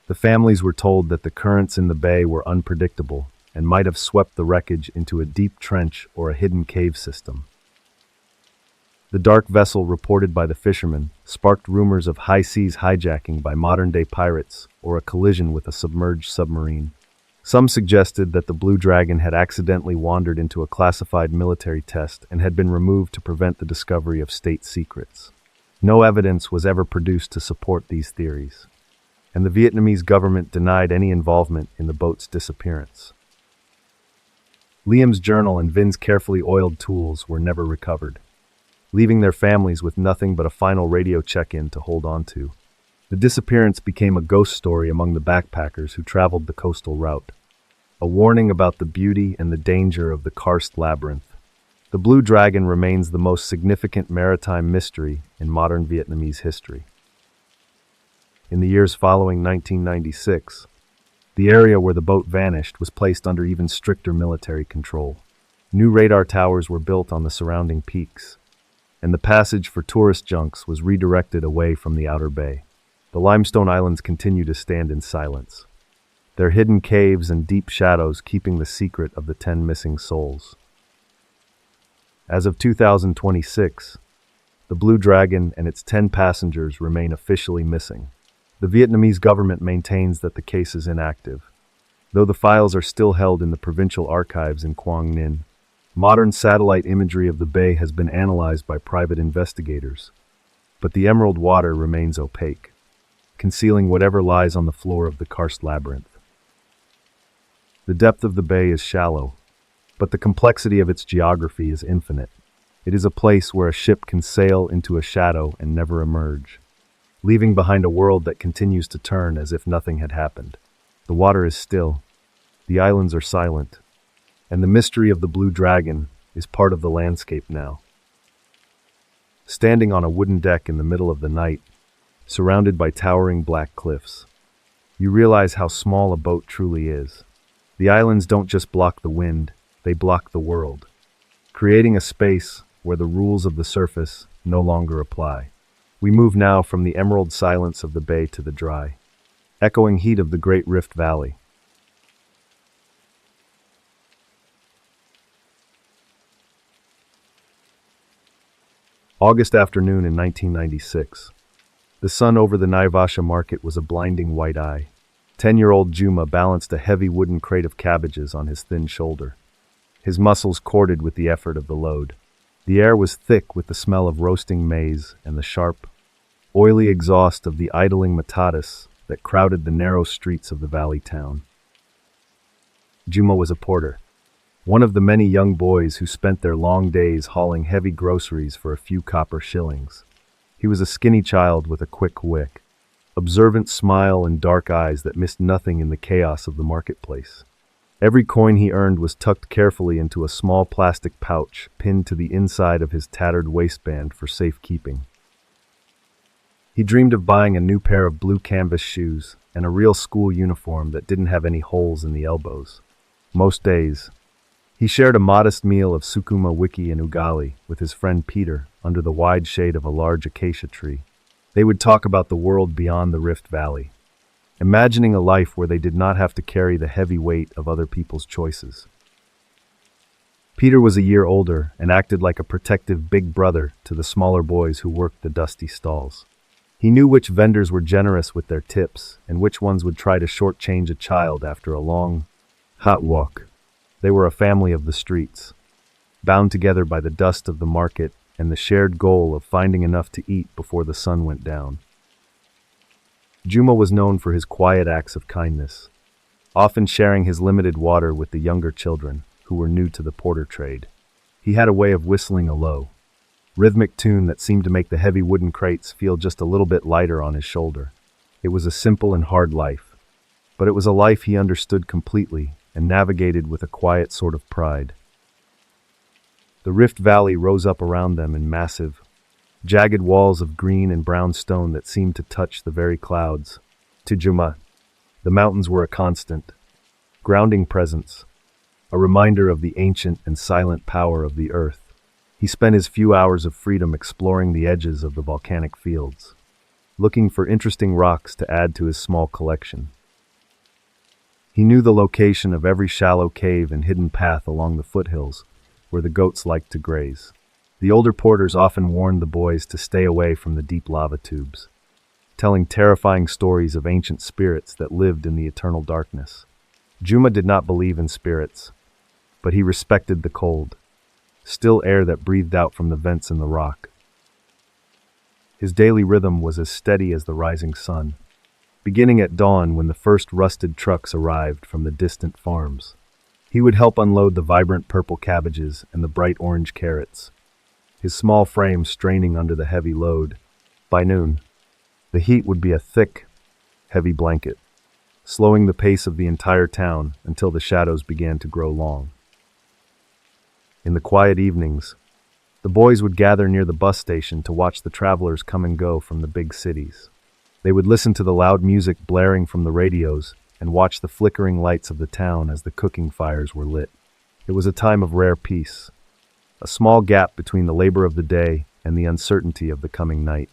The families were told that the currents in the bay were unpredictable and might have swept the wreckage into a deep trench or a hidden cave system. The dark vessel reported by the fishermen sparked rumors of high seas hijacking by modern-day pirates or a collision with a submerged submarine. Some suggested that the Blue Dragon had accidentally wandered into a classified military test and had been removed to prevent the discovery of state secrets. No evidence was ever produced to support these theories, and the Vietnamese government denied any involvement in the boat's disappearance. Liam's journal and Vin's carefully oiled tools were never recovered, leaving their families with nothing but a final radio check-in to hold on to. The disappearance became a ghost story among the backpackers who traveled the coastal route, a warning about the beauty and the danger of the karst labyrinth. The Blue Dragon remains the most significant maritime mystery in modern Vietnamese history. In the years following 1996, the area where the boat vanished was placed under even stricter military control. New radar towers were built on the surrounding peaks, and the passage for tourist junks was redirected away from the outer bay. The limestone islands continue to stand in silence, their hidden caves and deep shadows keeping the secret of the 10 missing souls. As of 2026, the Blue Dragon and its 10 passengers remain officially missing. The Vietnamese government maintains that the case is inactive, though the files are still held in the provincial archives in Quang Ninh. Modern satellite imagery of the bay has been analyzed by private investigators, but the emerald water remains opaque, concealing whatever lies on the floor of the karst labyrinth. The depth of the bay is shallow, but the complexity of its geography is infinite. It is a place where a ship can sail into a shadow and never emerge, leaving behind a world that continues to turn as if nothing had happened. The water is still, the islands are silent, and the mystery of the Blue Dragon is part of the landscape now. Standing on a wooden deck in the middle of the night, surrounded by towering black cliffs, you realize how small a boat truly is. The islands don't just block the wind, they block the world, creating a space where the rules of the surface no longer apply. We move now from the emerald silence of the bay to the dry, echoing heat of the Great Rift Valley. August afternoon in 1996. The sun over the Naivasha market was a blinding white eye. 10-year-old Juma balanced a heavy wooden crate of cabbages on his thin shoulder. His muscles corded with the effort of the load. The air was thick with the smell of roasting maize and the sharp, oily exhaust of the idling matatas that crowded the narrow streets of the valley town. Juma was a porter, one of the many young boys who spent their long days hauling heavy groceries for a few copper shillings. He was a skinny child with a quick wit, observant smile and dark eyes that missed nothing in the chaos of the marketplace. Every coin he earned was tucked carefully into a small plastic pouch pinned to the inside of his tattered waistband for safekeeping. He dreamed of buying a new pair of blue canvas shoes and a real school uniform that didn't have any holes in the elbows. Most days, he shared a modest meal of sukuma wiki and ugali with his friend Peter under the wide shade of a large acacia tree. They would talk about the world beyond the Rift Valley, imagining a life where they did not have to carry the heavy weight of other people's choices. Peter was a year older and acted like a protective big brother to the smaller boys who worked the dusty stalls. He knew which vendors were generous with their tips and which ones would try to shortchange a child after a long, hot walk. They were a family of the streets, bound together by the dust of the market and the shared goal of finding enough to eat before the sun went down. Juma was known for his quiet acts of kindness, often sharing his limited water with the younger children who were new to the porter trade. He had a way of whistling a low, rhythmic tune that seemed to make the heavy wooden crates feel just a little bit lighter on his shoulder. It was a simple and hard life, but it was a life he understood completely and navigated with a quiet sort of pride. The Rift Valley rose up around them in massive, jagged walls of green and brown stone that seemed to touch the very clouds. To Juma, the mountains were a constant, grounding presence, a reminder of the ancient and silent power of the earth. He spent his few hours of freedom exploring the edges of the volcanic fields, looking for interesting rocks to add to his small collection. He knew the location of every shallow cave and hidden path along the foothills where the goats liked to graze. The older porters often warned the boys to stay away from the deep lava tubes, telling terrifying stories of ancient spirits that lived in the eternal darkness. Juma did not believe in spirits, but he respected the cold, still air that breathed out from the vents in the rock. His daily rhythm was as steady as the rising sun, beginning at dawn when the first rusted trucks arrived from the distant farms. He would help unload the vibrant purple cabbages and the bright orange carrots, his small frame straining under the heavy load. By noon, the heat would be a thick, heavy blanket, slowing the pace of the entire town until the shadows began to grow long. In the quiet evenings, the boys would gather near the bus station to watch the travelers come and go from the big cities. They would listen to the loud music blaring from the radios and watch the flickering lights of the town as the cooking fires were lit. It was a time of rare peace, a small gap between the labor of the day and the uncertainty of the coming night.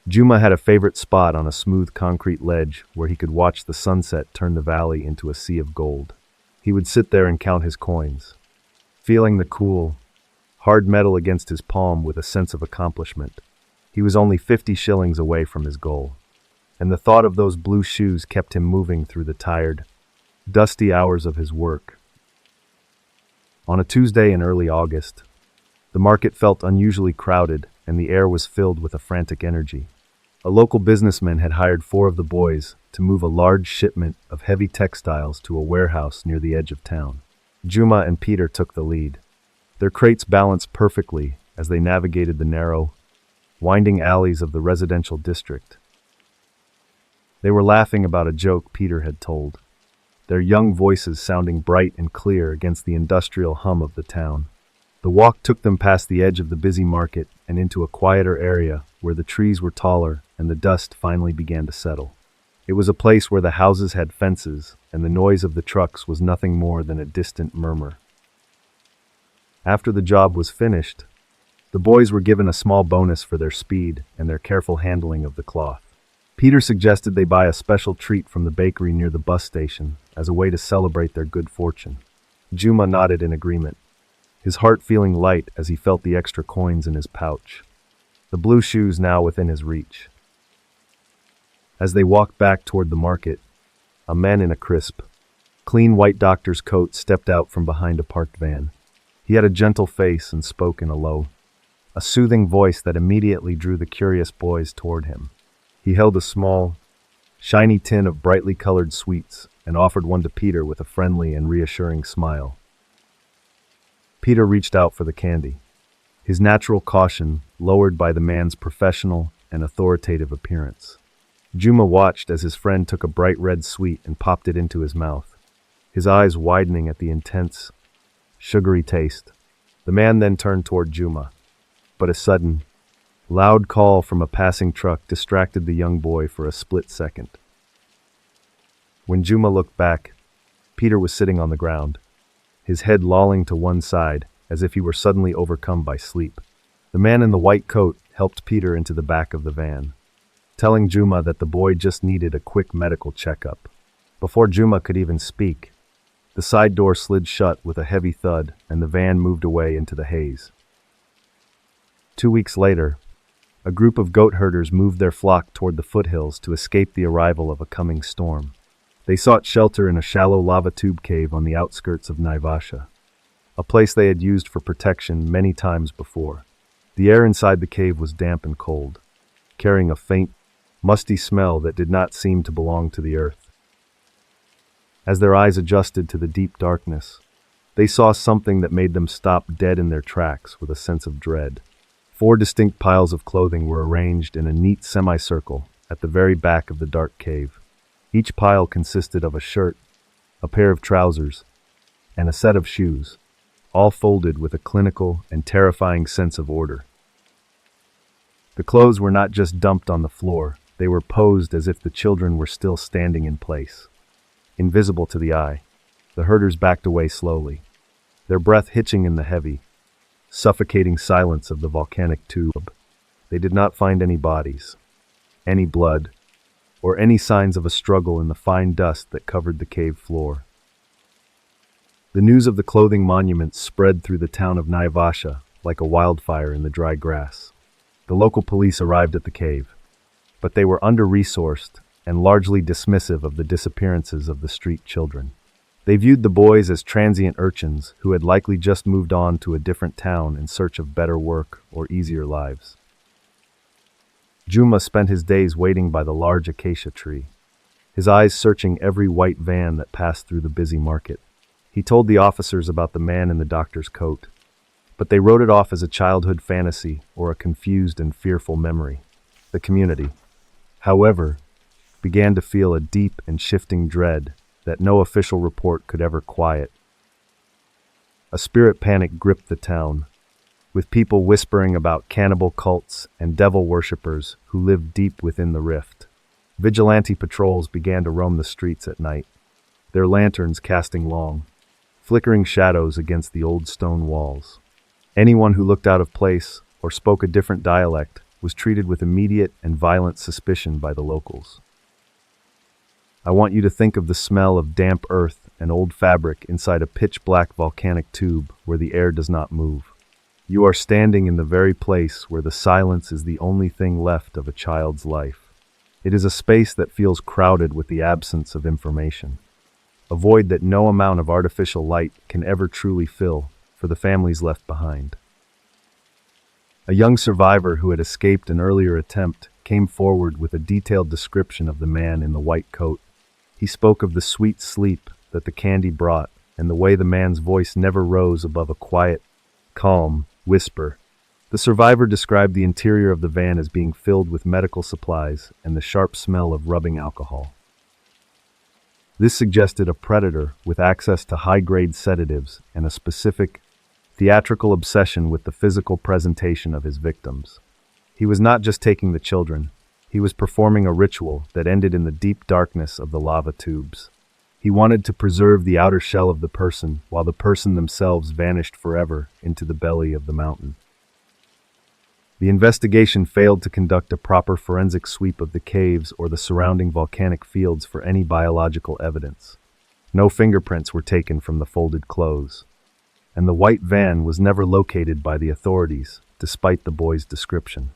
Juma had a favorite spot on a smooth concrete ledge where he could watch the sunset turn the valley into a sea of gold. He would sit there and count his coins, feeling the cool, hard metal against his palm with a sense of accomplishment. He was only 50 shillings away from his goal, and the thought of those blue shoes kept him moving through the tired, dusty hours of his work. On a Tuesday in early August, the market felt unusually crowded and the air was filled with a frantic energy. A local businessman had hired 4 of the boys to move a large shipment of heavy textiles to a warehouse near the edge of town. Juma and Peter took the lead. Their crates balanced perfectly as they navigated the narrow, winding alleys of the residential district. They were laughing about a joke Peter had told, their young voices sounding bright and clear against the industrial hum of the town. The walk took them past the edge of the busy market and into a quieter area where the trees were taller and the dust finally began to settle. It was a place where the houses had fences and the noise of the trucks was nothing more than a distant murmur. After the job was finished, the boys were given a small bonus for their speed and their careful handling of the cloth. Peter suggested they buy a special treat from the bakery near the bus station as a way to celebrate their good fortune. Juma nodded in agreement. his heart feeling light as he felt the extra coins in his pouch, the blue shoes now within his reach. As they walked back toward the market, a man in a crisp, clean white doctor's coat stepped out from behind a parked van. He had a gentle face and spoke in a soothing voice that immediately drew the curious boys toward him. He held a small, shiny tin of brightly colored sweets and offered one to Peter with a friendly and reassuring smile. Peter reached out for the candy, his natural caution lowered by the man's professional and authoritative appearance. Juma watched as his friend took a bright red sweet and popped it into his mouth, his eyes widening at the intense, sugary taste. The man then turned toward Juma, but a sudden, loud call from a passing truck distracted the young boy for a split second. When Juma looked back, Peter was sitting on the ground, his head lolling to one side as if he were suddenly overcome by sleep. The man in the white coat helped Peter into the back of the van, telling Juma that the boy just needed a quick medical checkup. Before Juma could even speak, the side door slid shut with a heavy thud and the van moved away into the haze. 2 weeks later, a group of goat herders moved their flock toward the foothills to escape the arrival of a coming storm. They sought shelter in a shallow lava tube cave on the outskirts of Naivasha, a place they had used for protection many times before. The air inside the cave was damp and cold, carrying a faint, musty smell that did not seem to belong to the earth. As their eyes adjusted to the deep darkness, they saw something that made them stop dead in their tracks with a sense of dread. 4 distinct piles of clothing were arranged in a neat semicircle at the very back of the dark cave. Each pile consisted of a shirt, a pair of trousers, and a set of shoes, all folded with a clinical and terrifying sense of order. The clothes were not just dumped on the floor, they were posed as if the children were still standing in place. Invisible to the eye, the herders backed away slowly, their breath hitching in the heavy, suffocating silence of the volcanic tube. They did not find any bodies, any blood, or any signs of a struggle in the fine dust that covered the cave floor. The news of the clothing monuments spread through the town of Naivasha like a wildfire in the dry grass. The local police arrived at the cave, but they were under-resourced and largely dismissive of the disappearances of the street children. They viewed the boys as transient urchins who had likely just moved on to a different town in search of better work or easier lives. Juma spent his days waiting by the large acacia tree, his eyes searching every white van that passed through the busy market. He told the officers about the man in the doctor's coat, but they wrote it off as a childhood fantasy or a confused and fearful memory. The community, however, began to feel a deep and shifting dread that no official report could ever quiet. A spirit panic gripped the town, with people whispering about cannibal cults and devil worshippers who lived deep within the rift. Vigilante patrols began to roam the streets at night, their lanterns casting long, flickering shadows against the old stone walls. Anyone who looked out of place or spoke a different dialect was treated with immediate and violent suspicion by the locals. I want you to think of the smell of damp earth and old fabric inside a pitch-black volcanic tube where the air does not move. You are standing in the very place where the silence is the only thing left of a child's life. It is a space that feels crowded with the absence of information, a void that no amount of artificial light can ever truly fill for the families left behind. A young survivor who had escaped an earlier attempt came forward with a detailed description of the man in the white coat. He spoke of the sweet sleep that the candy brought and the way the man's voice never rose above a quiet, calm whisper. The survivor described the interior of the van as being filled with medical supplies and the sharp smell of rubbing alcohol. This suggested a predator with access to high-grade sedatives and a specific, theatrical obsession with the physical presentation of his victims. He was not just taking the children, he was performing a ritual that ended in the deep darkness of the lava tubes. He wanted to preserve the outer shell of the person while the person themselves vanished forever into the belly of the mountain. The investigation failed to conduct a proper forensic sweep of the caves or the surrounding volcanic fields for any biological evidence. No fingerprints were taken from the folded clothes. and the white van was never located by the authorities, despite the boy's description.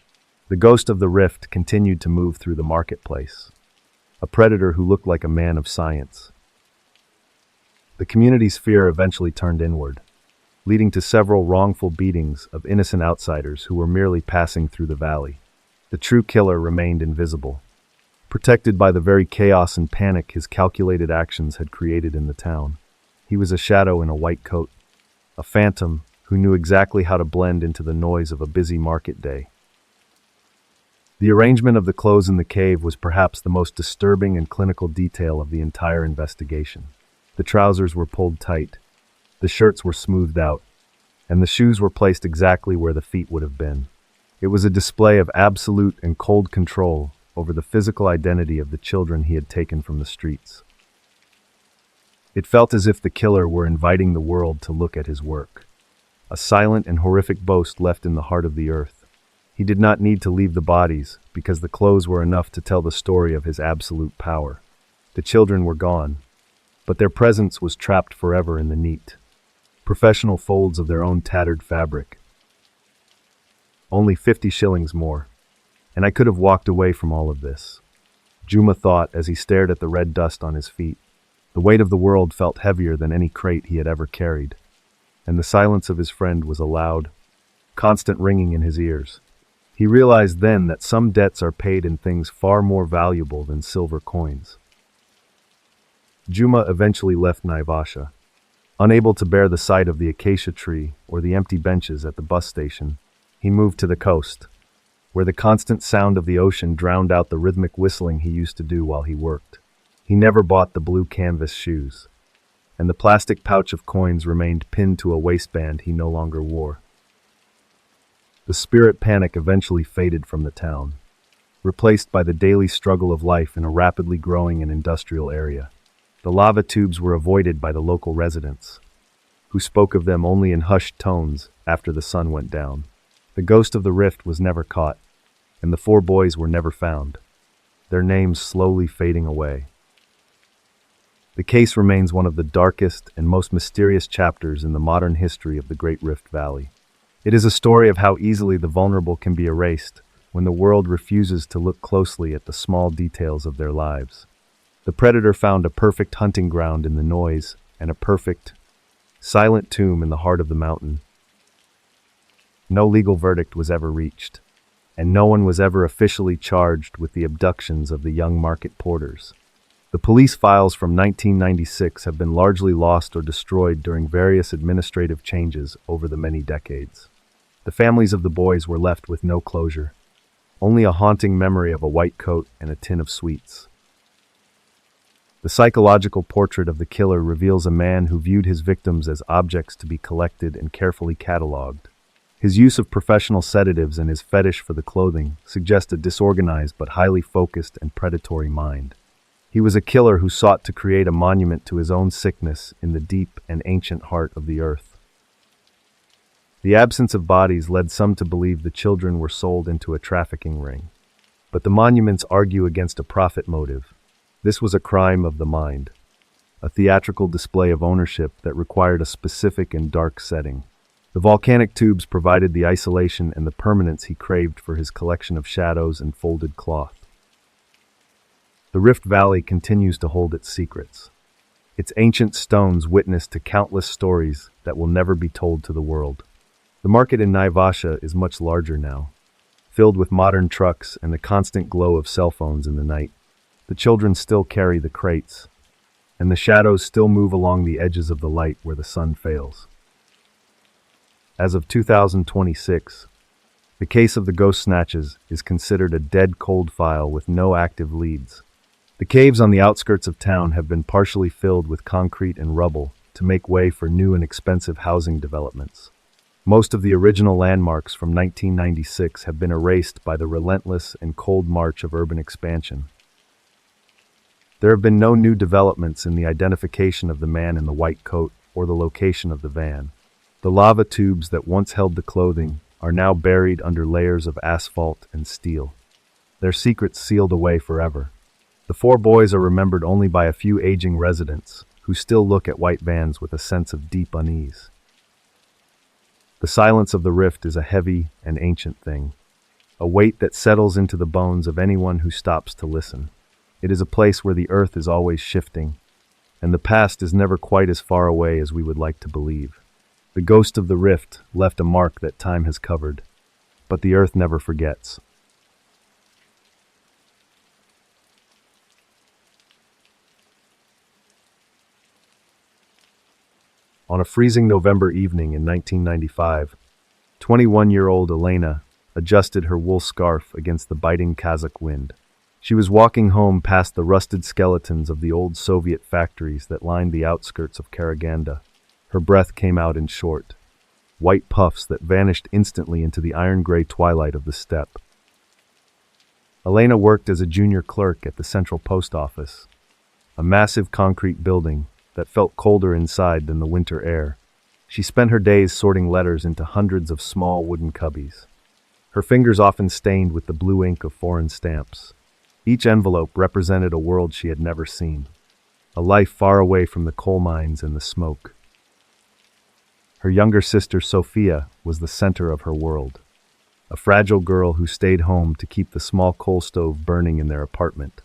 The ghost of the rift continued to move through the marketplace, a predator who looked like a man of science. The community's fear eventually turned inward, leading to several wrongful beatings of innocent outsiders who were merely passing through the valley. The true killer remained invisible, protected by the very chaos and panic his calculated actions had created in the town. He was a shadow in a white coat, a phantom who knew exactly how to blend into the noise of a busy market day. The arrangement of the clothes in the cave was perhaps the most disturbing and clinical detail of the entire investigation. The trousers were pulled tight, the shirts were smoothed out, and the shoes were placed exactly where the feet would have been. It was a display of absolute and cold control over the physical identity of the children he had taken from the streets. It felt as if the killer were inviting the world to look at his work, a silent and horrific boast left in the heart of the earth. He did not need to leave the bodies, because the clothes were enough to tell the story of his absolute power. The children were gone, but their presence was trapped forever in the neat, professional folds of their own tattered fabric. Only 50 shillings more, and I could have walked away from all of this, Juma thought as he stared at the red dust on his feet. The weight of the world felt heavier than any crate he had ever carried, and the silence of his friend was a loud, constant ringing in his ears. He realized then that some debts are paid in things far more valuable than silver coins. Juma eventually left Naivasha. Unable to bear the sight of the acacia tree or the empty benches at the bus station, he moved to the coast, where the constant sound of the ocean drowned out the rhythmic whistling he used to do while he worked. He never bought the blue canvas shoes, and the plastic pouch of coins remained pinned to a waistband he no longer wore. The spirit panic eventually faded from the town, replaced by the daily struggle of life in a rapidly growing and industrial area. The lava tubes were avoided by the local residents, who spoke of them only in hushed tones after the sun went down. The ghost of the rift was never caught, and the 4 boys were never found, their names slowly fading away. The case remains one of the darkest and most mysterious chapters in the modern history of the Great Rift Valley. It is a story of how easily the vulnerable can be erased when the world refuses to look closely at the small details of their lives. The predator found a perfect hunting ground in the noise and a perfect, silent tomb in the heart of the mountain. No legal verdict was ever reached, and no one was ever officially charged with the abductions of the young market porters. The police files from 1996 have been largely lost or destroyed during various administrative changes over the many decades. The families of the boys were left with no closure, only a haunting memory of a white coat and a tin of sweets. The psychological portrait of the killer reveals a man who viewed his victims as objects to be collected and carefully catalogued. His use of professional sedatives and his fetish for the clothing suggest a disorganized but highly focused and predatory mind. He was a killer who sought to create a monument to his own sickness in the deep and ancient heart of the earth. The absence of bodies led some to believe the children were sold into a trafficking ring, but the monuments argue against a profit motive. This was a crime of the mind, a theatrical display of ownership that required a specific and dark setting. The volcanic tubes provided the isolation and the permanence he craved for his collection of shadows and folded cloth. The Rift Valley continues to hold its secrets. Its ancient stones witness to countless stories that will never be told to the world. The market in Naivasha is much larger now, filled with modern trucks and the constant glow of cell phones in the night. The children still carry the crates, and the shadows still move along the edges of the light where the sun fails. As of 2026, the case of the ghost Snatches is considered a dead cold file with no active leads. The caves on the outskirts of town have been partially filled with concrete and rubble to make way for new and expensive housing developments. Most of the original landmarks from 1996 have been erased by the relentless and cold march of urban expansion. There have been no new developments in the identification of the man in the white coat or the location of the van. The lava tubes that once held the clothing are now buried under layers of asphalt and steel, their secrets sealed away forever. The 4 boys are remembered only by a few aging residents who still look at white vans with a sense of deep unease. The silence of the rift is a heavy and ancient thing, a weight that settles into the bones of anyone who stops to listen. It is a place where the earth is always shifting, and the past is never quite as far away as we would like to believe. The ghost of the rift left a mark that time has covered, but the earth never forgets. On a freezing November evening in 1995, 21-year-old Elena adjusted her wool scarf against the biting Kazakh wind. She was walking home past the rusted skeletons of the old Soviet factories that lined the outskirts of Karaganda. Her breath came out in short, white puffs that vanished instantly into the iron-gray twilight of the steppe. Elena worked as a junior clerk at the Central Post Office, a massive concrete building that felt colder inside than the winter air. She spent her days sorting letters into hundreds of small wooden cubbies, her fingers often stained with the blue ink of foreign stamps. Each envelope represented a world she had never seen, a life far away from the coal mines and the smoke. Her younger sister, Sophia, was the center of her world, a fragile girl who stayed home to keep the small coal stove burning in their apartment.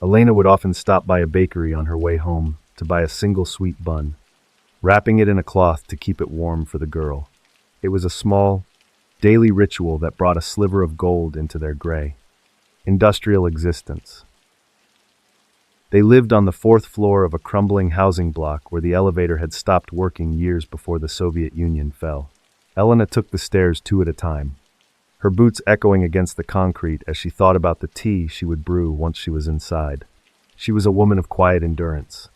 Elena would often stop by a bakery on her way home to buy a single sweet bun, wrapping it in a cloth to keep it warm for the girl. It was a small, daily ritual that brought a sliver of gold into their gray, industrial existence. They lived on the fourth floor of a crumbling housing block where the elevator had stopped working years before the Soviet Union fell. Elena took the stairs two at a time, her boots echoing against the concrete as she thought about the tea she would brew once she was inside. She was a woman of quiet endurance,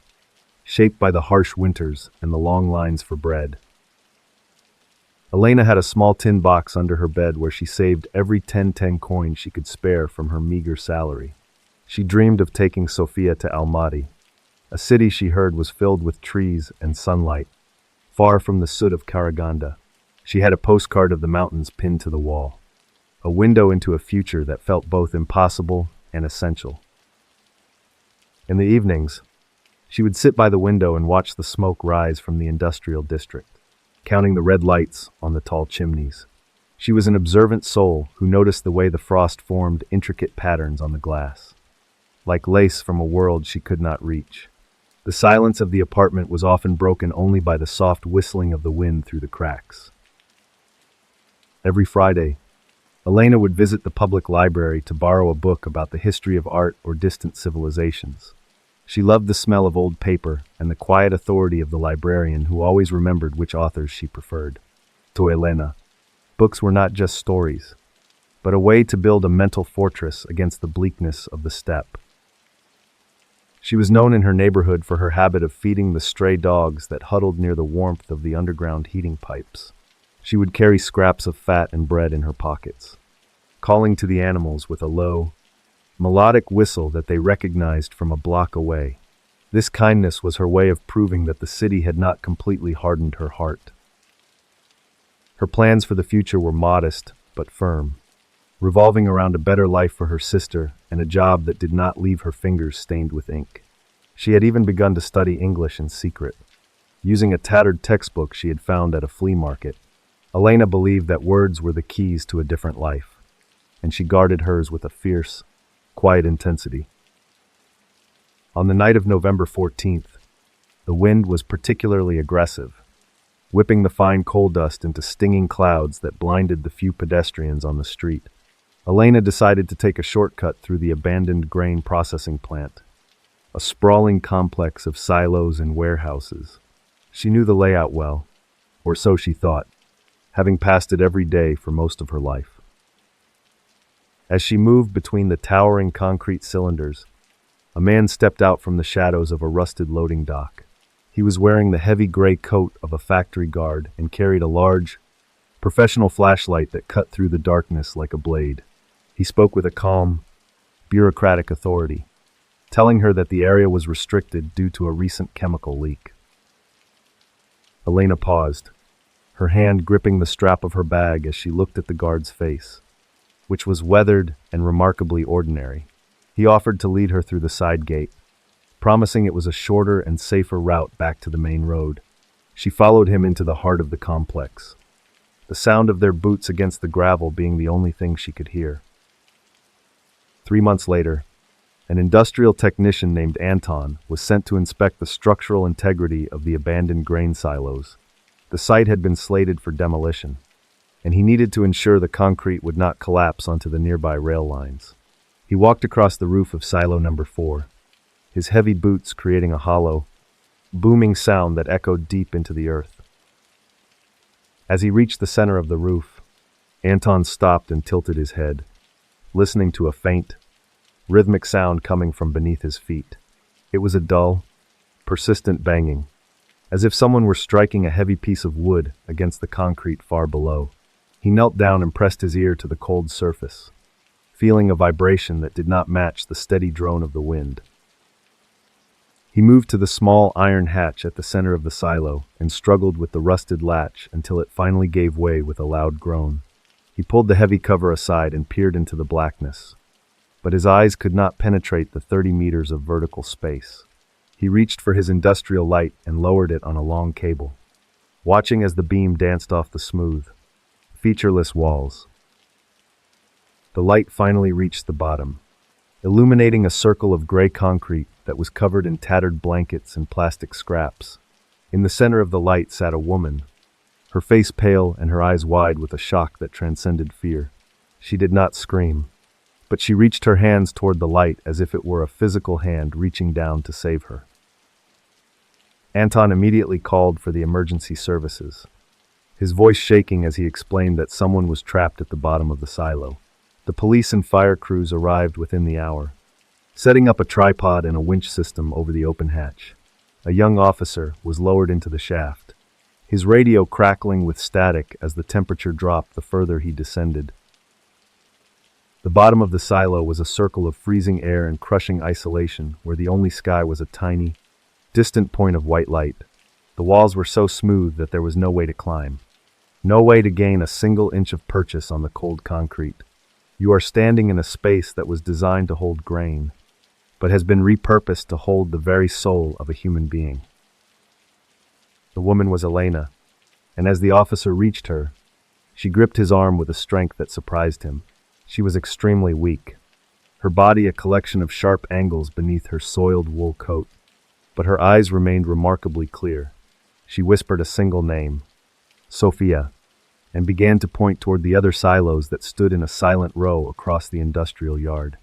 shaped by the harsh winters and the long lines for bread. Elena had a small tin box under her bed where she saved every 10 coin she could spare from her meager salary. She dreamed of taking Sophia to Almaty, a city she heard was filled with trees and sunlight, far from the soot of Karaganda. She had a postcard of the mountains pinned to the wall, a window into a future that felt both impossible and essential. In the evenings, she would sit by the window and watch the smoke rise from the industrial district, counting the red lights on the tall chimneys. She was an observant soul who noticed the way the frost formed intricate patterns on the glass, like lace from a world she could not reach. The silence of the apartment was often broken only by the soft whistling of the wind through the cracks. Every Friday, Elena would visit the public library to borrow a book about the history of art or distant civilizations. She loved the smell of old paper and the quiet authority of the librarian who always remembered which authors she preferred. To Elena, books were not just stories, but a way to build a mental fortress against the bleakness of the steppe. She was known in her neighborhood for her habit of feeding the stray dogs that huddled near the warmth of the underground heating pipes. She would carry scraps of fat and bread in her pockets, calling to the animals with a low, melodic whistle that they recognized from a block away. This kindness was her way of proving that the city had not completely hardened her heart. Her plans for the future were modest but firm, revolving around a better life for her sister and a job that did not leave her fingers stained with ink. She had even begun to study English in secret, using a tattered textbook she had found at a flea market. Elena believed that words were the keys to a different life, and she guarded hers with a fierce, quiet intensity. On the night of November 14th, the wind was particularly aggressive, whipping the fine coal dust into stinging clouds that blinded the few pedestrians on the street. Elena decided to take a shortcut through the abandoned grain processing plant, a sprawling complex of silos and warehouses. She knew the layout well, or so she thought, having passed it every day for most of her life. As she moved between the towering concrete cylinders, a man stepped out from the shadows of a rusted loading dock. He was wearing the heavy gray coat of a factory guard and carried a large, professional flashlight that cut through the darkness like a blade. He spoke with a calm, bureaucratic authority, telling her that the area was restricted due to a recent chemical leak. Elena paused, her hand gripping the strap of her bag as she looked at the guard's face, which was weathered and remarkably ordinary. He offered to lead her through the side gate, promising it was a shorter and safer route back to the main road. She followed him into the heart of the complex. the sound of their boots against the gravel being the only thing she could hear. 3 months later, an industrial technician named Anton was sent to inspect the structural integrity of the abandoned grain silos. The site had been slated for demolition, and he needed to ensure the concrete would not collapse onto the nearby rail lines. He walked across the roof of silo number 4, his heavy boots creating a hollow, booming sound that echoed deep into the earth. As he reached the center of the roof, Anton stopped and tilted his head, listening to a faint, rhythmic sound coming from beneath his feet. It was a dull, persistent banging, as if someone were striking a heavy piece of wood against the concrete far below. He knelt down and pressed his ear to the cold surface, feeling a vibration that did not match the steady drone of the wind. He moved to the small iron hatch at the center of the silo and struggled with the rusted latch until it finally gave way with a loud groan. He pulled the heavy cover aside and peered into the blackness, but his eyes could not penetrate the 30 meters of vertical space. He reached for his industrial light and lowered it on a long cable, watching as the beam danced off the smooth, featureless walls. The light finally reached the bottom, illuminating a circle of gray concrete that was covered in tattered blankets and plastic scraps. In the center of the light sat a woman, her face pale and her eyes wide with a shock that transcended fear. She did not scream, but she reached her hands toward the light as if it were a physical hand reaching down to save her. Anton immediately called for the emergency services, his voice shaking as he explained that someone was trapped at the bottom of the silo. The police and fire crews arrived within the hour, setting up a tripod and a winch system over the open hatch. A young officer was lowered into the shaft, his radio crackling with static as the temperature dropped the further he descended. The bottom of the silo was a circle of freezing air and crushing isolation where the only sky was a tiny, distant point of white light. The walls were so smooth that there was no way to climb, no way to gain a single inch of purchase on the cold concrete. You are standing in a space that was designed to hold grain, but has been repurposed to hold the very soul of a human being. The woman was Elena, and as the officer reached her, she gripped his arm with a strength that surprised him. She was extremely weak, her body a collection of sharp angles beneath her soiled wool coat, but her eyes remained remarkably clear. She whispered a single name, Sophia, and began to point toward the other silos that stood in a silent row across the industrial yard.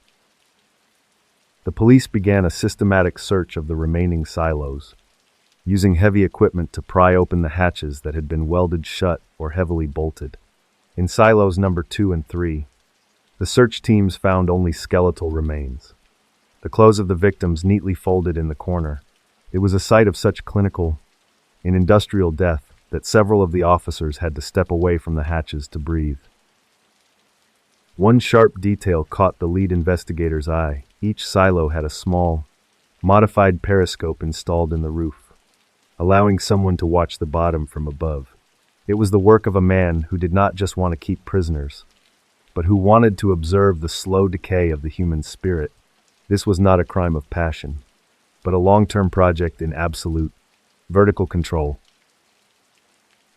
The police began a systematic search of the remaining silos, using heavy equipment to pry open the hatches that had been welded shut or heavily bolted. In silos number 2 and 3, the search teams found only skeletal remains, the clothes of the victims neatly folded in the corner. It was a sight of such clinical and industrial death that several of the officers had to step away from the hatches to breathe. One sharp detail caught the lead investigator's eye. Each silo had a small, modified periscope installed in the roof, allowing someone to watch the bottom from above. It was the work of a man who did not just want to keep prisoners, but who wanted to observe the slow decay of the human spirit. This was not a crime of passion, but a long-term project in absolute, vertical control.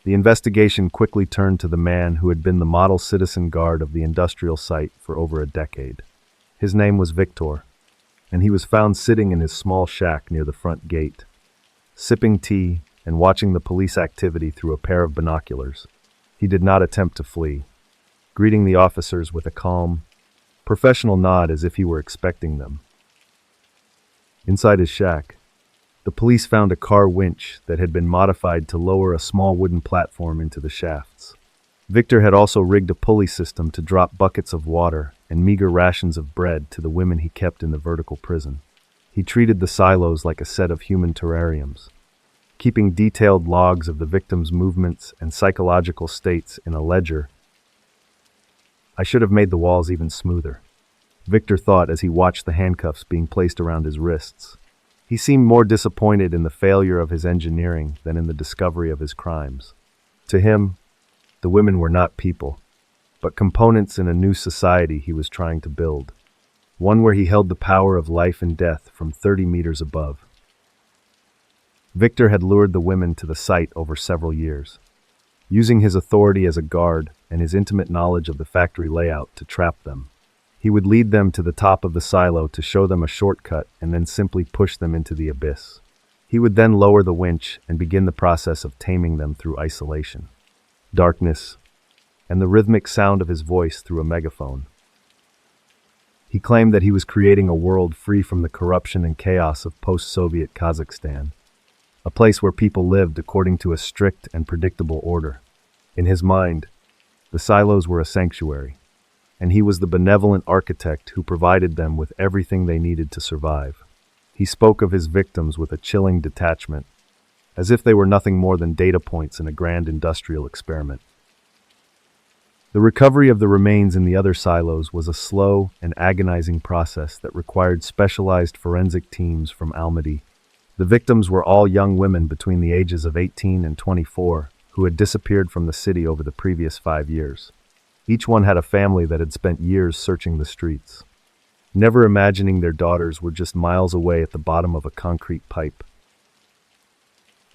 The investigation quickly turned to the man who had been the model citizen guard of the industrial site for over a decade. His name was Victor, and he was found sitting in his small shack near the front gate, sipping tea and watching the police activity through a pair of binoculars. He did not attempt to flee, greeting the officers with a calm, professional nod as if he were expecting them. Inside his shack, the police found a car winch that had been modified to lower a small wooden platform into the shafts. Victor had also rigged a pulley system to drop buckets of water and meager rations of bread to the women he kept in the vertical prison. He treated the silos like a set of human terrariums, keeping detailed logs of the victims' movements and psychological states in a ledger. I should have made the walls even smoother, Victor thought as he watched the handcuffs being placed around his wrists. He seemed more disappointed in the failure of his engineering than in the discovery of his crimes. To him, the women were not people, but components in a new society he was trying to build, one where he held the power of life and death from 30 meters above. Victor had lured the women to the site over several years, using his authority as a guard and his intimate knowledge of the factory layout to trap them. He would lead them to the top of the silo to show them a shortcut and then simply push them into the abyss. He would then lower the winch and begin the process of taming them through isolation, darkness, and the rhythmic sound of his voice through a megaphone. He claimed that he was creating a world free from the corruption and chaos of post-Soviet Kazakhstan, a place where people lived according to a strict and predictable order. In his mind, the silos were a sanctuary, and he was the benevolent architect who provided them with everything they needed to survive. He spoke of his victims with a chilling detachment, as if they were nothing more than data points in a grand industrial experiment. The recovery of the remains in the other silos was a slow and agonizing process that required specialized forensic teams from Almaty. The victims were all young women between the ages of 18 and 24 who had disappeared from the city over the previous 5 years. Each one had a family that had spent years searching the streets, never imagining their daughters were just miles away at the bottom of a concrete pipe.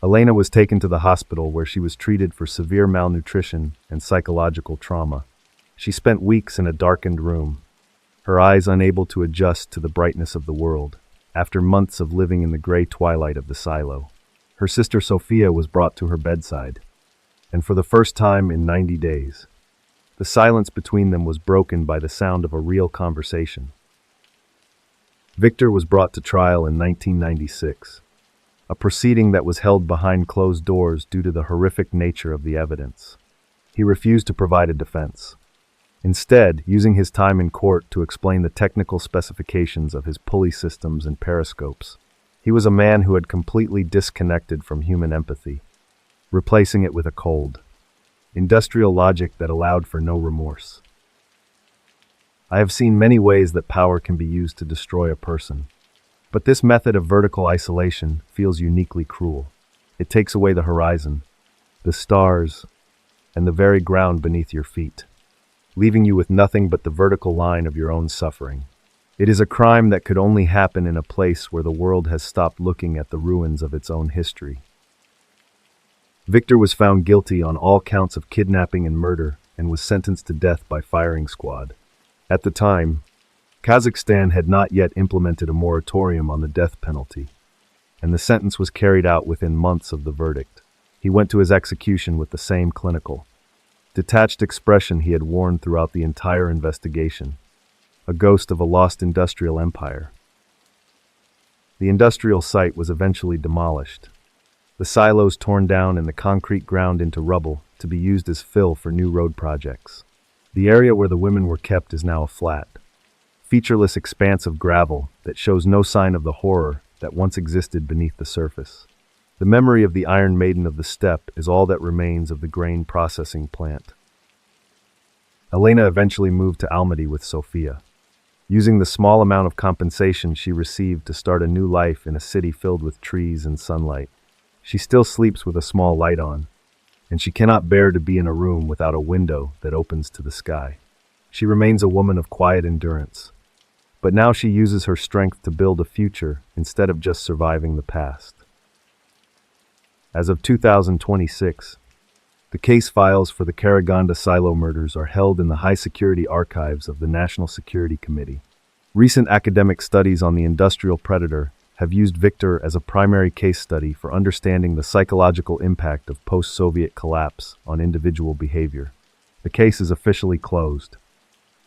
Elena was taken to the hospital where she was treated for severe malnutrition and psychological trauma. She spent weeks in a darkened room, her eyes unable to adjust to the brightness of the world, after months of living in the gray twilight of the silo. Her sister Sophia was brought to her bedside, and for the first time in 90 days, the silence between them was broken by the sound of a real conversation. Victor was brought to trial in 1996, a proceeding that was held behind closed doors due to the horrific nature of the evidence. He refused to provide a defense, instead using his time in court to explain the technical specifications of his pulley systems and periscopes. He was a man who had completely disconnected from human empathy, replacing it with a cold, industrial logic that allowed for no remorse. I have seen many ways that power can be used to destroy a person, but this method of vertical isolation feels uniquely cruel. It takes away the horizon, the stars, and the very ground beneath your feet, leaving you with nothing but the vertical line of your own suffering. It is a crime that could only happen in a place where the world has stopped looking at the ruins of its own history. Victor was found guilty on all counts of kidnapping and murder and was sentenced to death by firing squad. At the time, Kazakhstan had not yet implemented a moratorium on the death penalty, and the sentence was carried out within months of the verdict. He went to his execution with the same clinical, detached expression he had worn throughout the entire investigation, a ghost of a lost industrial empire. The industrial site was eventually demolished, the silos torn down and the concrete ground into rubble to be used as fill for new road projects. The area where the women were kept is now a flat, featureless expanse of gravel that shows no sign of the horror that once existed beneath the surface. The memory of the Iron Maiden of the steppe is all that remains of the grain processing plant. Elena eventually moved to Almaty with Sophia, using the small amount of compensation she received to start a new life in a city filled with trees and sunlight. She still sleeps with a small light on, and she cannot bear to be in a room without a window that opens to the sky. She remains a woman of quiet endurance, but now she uses her strength to build a future instead of just surviving the past. As of 2026, the case files for the Karaganda silo murders are held in the high-security archives of the National Security Committee. Recent academic studies on the industrial predator have used Victor as a primary case study for understanding the psychological impact of post-Soviet collapse on individual behavior. The case is officially closed,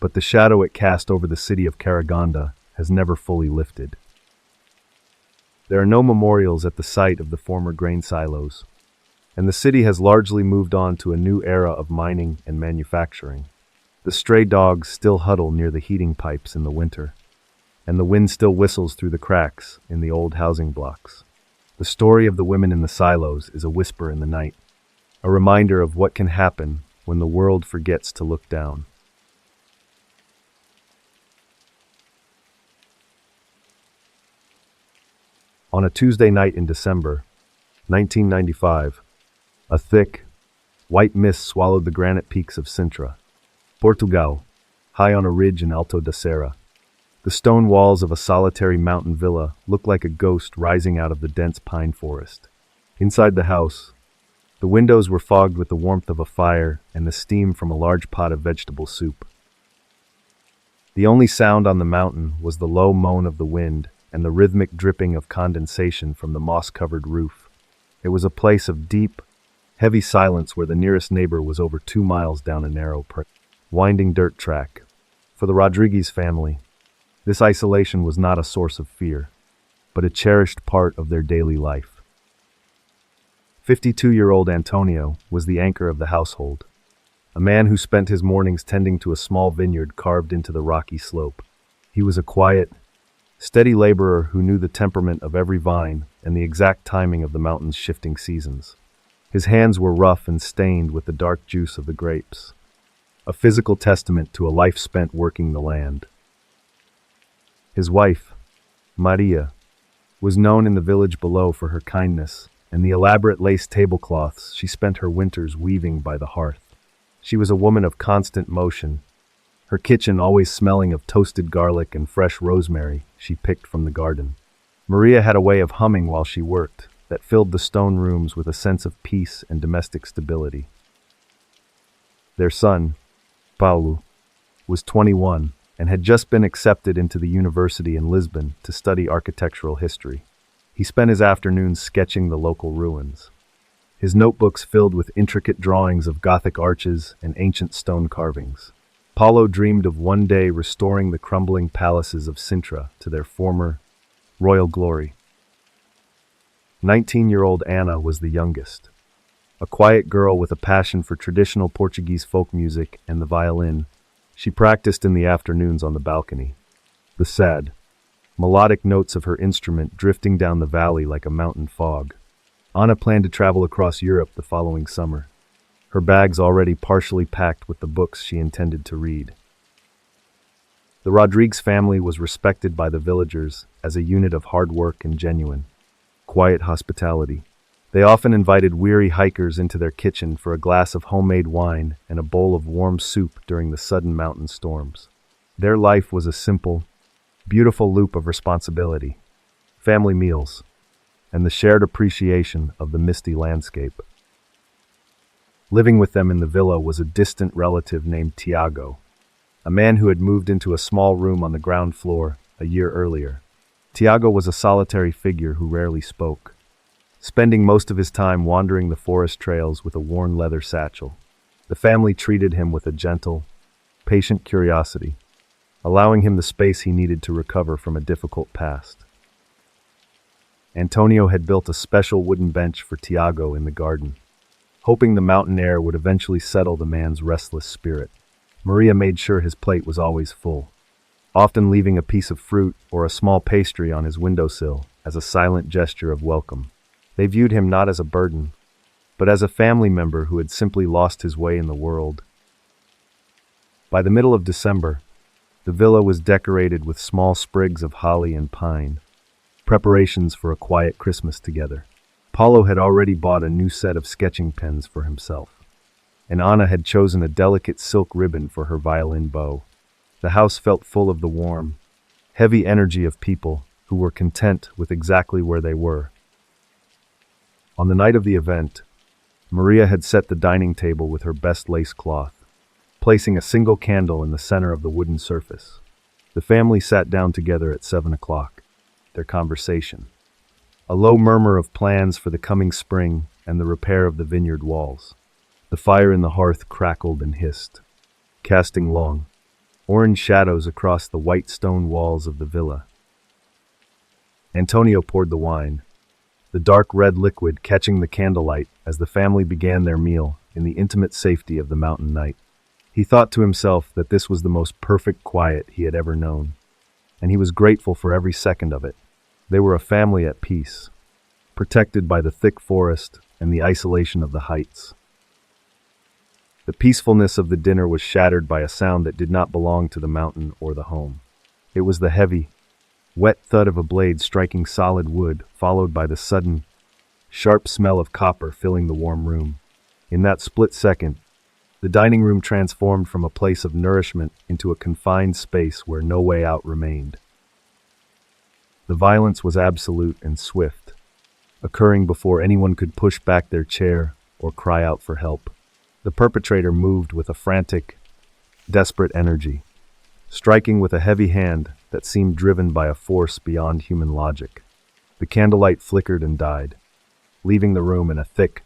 but the shadow it cast over the city of Karaganda has never fully lifted. There are no memorials at the site of the former grain silos, and the city has largely moved on to a new era of mining and manufacturing. The stray dogs still huddle near the heating pipes in the winter, and the wind still whistles through the cracks in the old housing blocks. The story of the women in the silos is a whisper in the night, a reminder of what can happen when the world forgets to look down. On a Tuesday night in December 1995, a thick, white mist swallowed the granite peaks of Sintra, Portugal, high on a ridge in Alto da Serra. The stone walls of a solitary mountain villa looked like a ghost rising out of the dense pine forest. Inside the house, The windows were fogged with the warmth of a fire and the steam from a large pot of vegetable soup. The only sound on the mountain was the low moan of the wind and the rhythmic dripping of condensation from the moss-covered roof. It was a place of deep, heavy silence where the nearest neighbor was over 2 miles down a narrow, winding dirt track. For the Rodriguez family, this isolation was not a source of fear, but a cherished part of their daily life. 52-year-old Antonio was the anchor of the household, a man who spent his mornings tending to a small vineyard carved into the rocky slope. He was a quiet, steady laborer who knew the temperament of every vine and the exact timing of the mountain's shifting seasons. His hands were rough and stained with the dark juice of the grapes, a physical testament to a life spent working the land. His wife, Maria, was known in the village below for her kindness and the elaborate lace tablecloths she spent her winters weaving by the hearth. She was a woman of constant motion, her kitchen always smelling of toasted garlic and fresh rosemary she picked from the garden. Maria had a way of humming while she worked that filled the stone rooms with a sense of peace and domestic stability. Their son, Paulo, was 21 and had just been accepted into the university in Lisbon to study architectural history. He spent his afternoons sketching the local ruins, his notebooks filled with intricate drawings of Gothic arches and ancient stone carvings. Paulo dreamed of one day restoring the crumbling palaces of Sintra to their former royal glory. 19-year-old Anna was the youngest, a quiet girl with a passion for traditional Portuguese folk music and the violin. She practiced in the afternoons on the balcony, the sad, melodic notes of her instrument drifting down the valley like a mountain fog. Anna planned to travel across Europe the following summer, her bags already partially packed with the books she intended to read. The Rodriguez family was respected by the villagers as a unit of hard work and genuine, quiet hospitality. They often invited weary hikers into their kitchen for a glass of homemade wine and a bowl of warm soup during the sudden mountain storms. Their life was a simple, beautiful loop of responsibility, family meals, and the shared appreciation of the misty landscape. Living with them in the villa was a distant relative named Tiago, a man who had moved into a small room on the ground floor a year earlier. Tiago was a solitary figure who rarely spoke, spending most of his time wandering the forest trails with a worn leather satchel. The family treated him with a gentle, patient curiosity, allowing him the space he needed to recover from a difficult past. Antonio had built a special wooden bench for Tiago in the garden, hoping the mountain air would eventually settle the man's restless spirit. Maria made sure his plate was always full, often leaving a piece of fruit or a small pastry on his windowsill as a silent gesture of welcome. They viewed him not as a burden, but as a family member who had simply lost his way in the world. By the middle of December, the villa was decorated with small sprigs of holly and pine, preparations for a quiet Christmas together. Paulo had already bought a new set of sketching pens for himself, and Anna had chosen a delicate silk ribbon for her violin bow. The house felt full of the warm, heavy energy of people who were content with exactly where they were. On the night of the event, Maria had set the dining table with her best lace cloth, placing a single candle in the center of the wooden surface. The family sat down together at 7 o'clock. Their conversation, a low murmur of plans for the coming spring and the repair of the vineyard walls. The fire in the hearth crackled and hissed, casting long, orange shadows across the white stone walls of the villa. Antonio poured the wine, the dark red liquid catching the candlelight as the family began their meal in the intimate safety of the mountain night. He thought to himself that this was the most perfect quiet he had ever known, and he was grateful for every second of it. They were a family at peace, protected by the thick forest and the isolation of the heights. The peacefulness of the dinner was shattered by a sound that did not belong to the mountain or the home. It was the heavy, wet thud of a blade striking solid wood, followed by the sudden, sharp smell of copper filling the warm room. In that split second, the dining room transformed from a place of nourishment into a confined space where no way out remained. The violence was absolute and swift, occurring before anyone could push back their chair or cry out for help. The perpetrator moved with a frantic, desperate energy, striking with a heavy hand that seemed driven by a force beyond human logic. The candlelight flickered and died, leaving the room in a thick,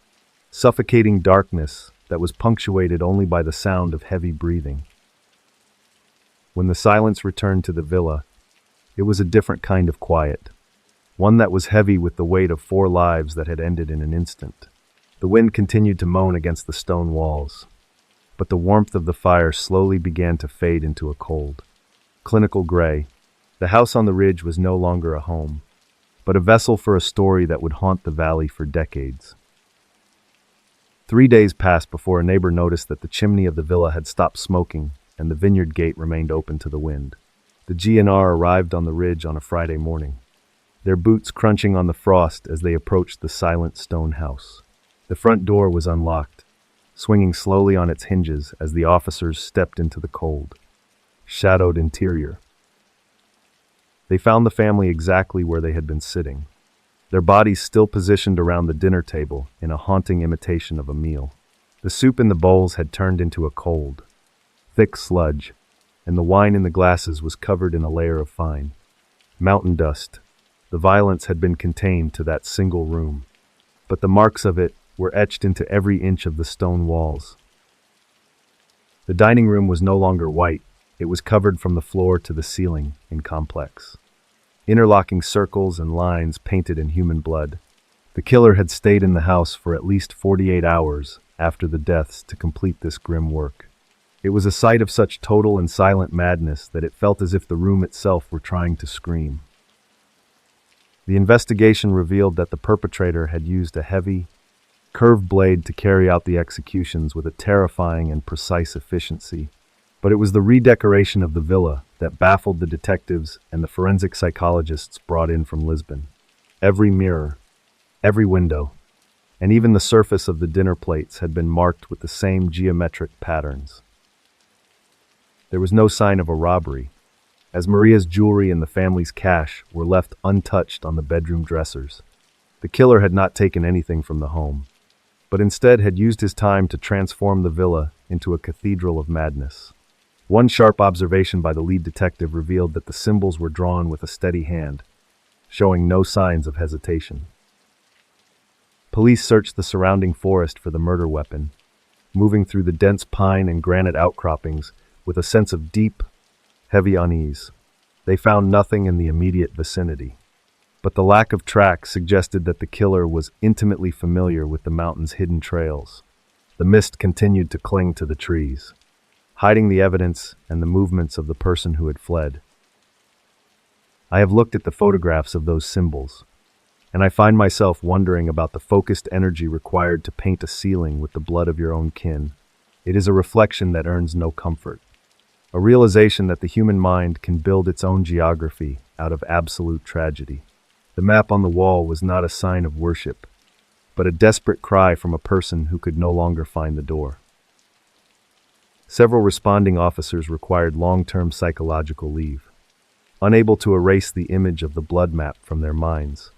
suffocating darkness that was punctuated only by the sound of heavy breathing. When the silence returned to the villa, it was a different kind of quiet, one that was heavy with the weight of 4 lives that had ended in an instant. The wind continued to moan against the stone walls, but the warmth of the fire slowly began to fade into a cold, clinical gray. The house on the ridge was no longer a home, but a vessel for a story that would haunt the valley for decades. 3 days passed before a neighbor noticed that the chimney of the villa had stopped smoking and the vineyard gate remained open to the wind. The GNR arrived on the ridge on a Friday morning, their boots crunching on the frost as they approached the silent stone house. The front door was unlocked, swinging slowly on its hinges as the officers stepped into the cold, shadowed interior. They found the family exactly where they had been sitting, their bodies still positioned around the dinner table in a haunting imitation of a meal. The soup in the bowls had turned into a cold, thick sludge, and the wine in the glasses was covered in a layer of fine mountain dust. The violence had been contained to that single room, but the marks of it were etched into every inch of the stone walls. The dining room was no longer white. It was covered from the floor to the ceiling in complex, interlocking circles and lines painted in human blood. The killer had stayed in the house for at least 48 hours after the deaths to complete this grim work. It was a sight of such total and silent madness that it felt as if the room itself were trying to scream. The investigation revealed that the perpetrator had used a heavy, curved blade to carry out the executions with a terrifying and precise efficiency. But it was the redecoration of the villa that baffled the detectives and the forensic psychologists brought in from Lisbon. Every mirror, every window, and even the surface of the dinner plates had been marked with the same geometric patterns. There was no sign of a robbery, as Maria's jewelry and the family's cash were left untouched on the bedroom dressers. The killer had not taken anything from the home, but instead had used his time to transform the villa into a cathedral of madness. One sharp observation by the lead detective revealed that the symbols were drawn with a steady hand, showing no signs of hesitation. Police searched the surrounding forest for the murder weapon, moving through the dense pine and granite outcroppings with a sense of deep, heavy unease. They found nothing in the immediate vicinity, but the lack of tracks suggested that the killer was intimately familiar with the mountain's hidden trails. The mist continued to cling to the trees, hiding the evidence and the movements of the person who had fled. I have looked at the photographs of those symbols, and I find myself wondering about the focused energy required to paint a ceiling with the blood of your own kin. It is a reflection that earns no comfort, a realization that the human mind can build its own geography out of absolute tragedy. The map on the wall was not a sign of worship, but a desperate cry from a person who could no longer find the door. Several responding officers required long-term psychological leave, unable to erase the image of the blood map from their minds.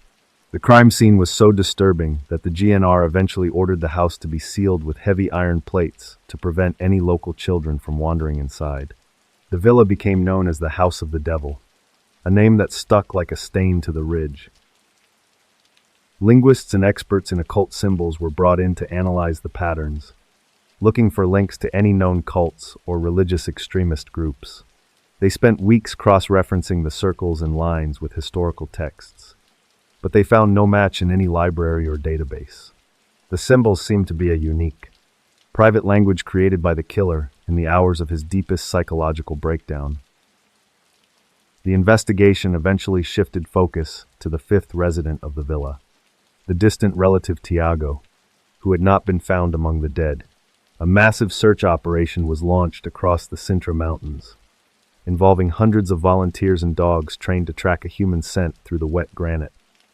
The crime scene was so disturbing that the GNR eventually ordered the house to be sealed with heavy iron plates to prevent any local children from wandering inside. The villa became known as the House of the Devil, a name that stuck like a stain to the ridge. Linguists and experts in occult symbols were brought in to analyze the patterns, looking for links to any known cults or religious extremist groups. They spent weeks cross-referencing the circles and lines with historical texts, but they found no match in any library or database. The symbols seemed to be a unique, private language created by the killer in the hours of his deepest psychological breakdown. The investigation eventually shifted focus to the 5th resident of the villa, the distant relative Tiago, who had not been found among the dead. A massive search operation was launched across the Sintra mountains, involving hundreds of volunteers and dogs trained to track a human scent through the wet granite.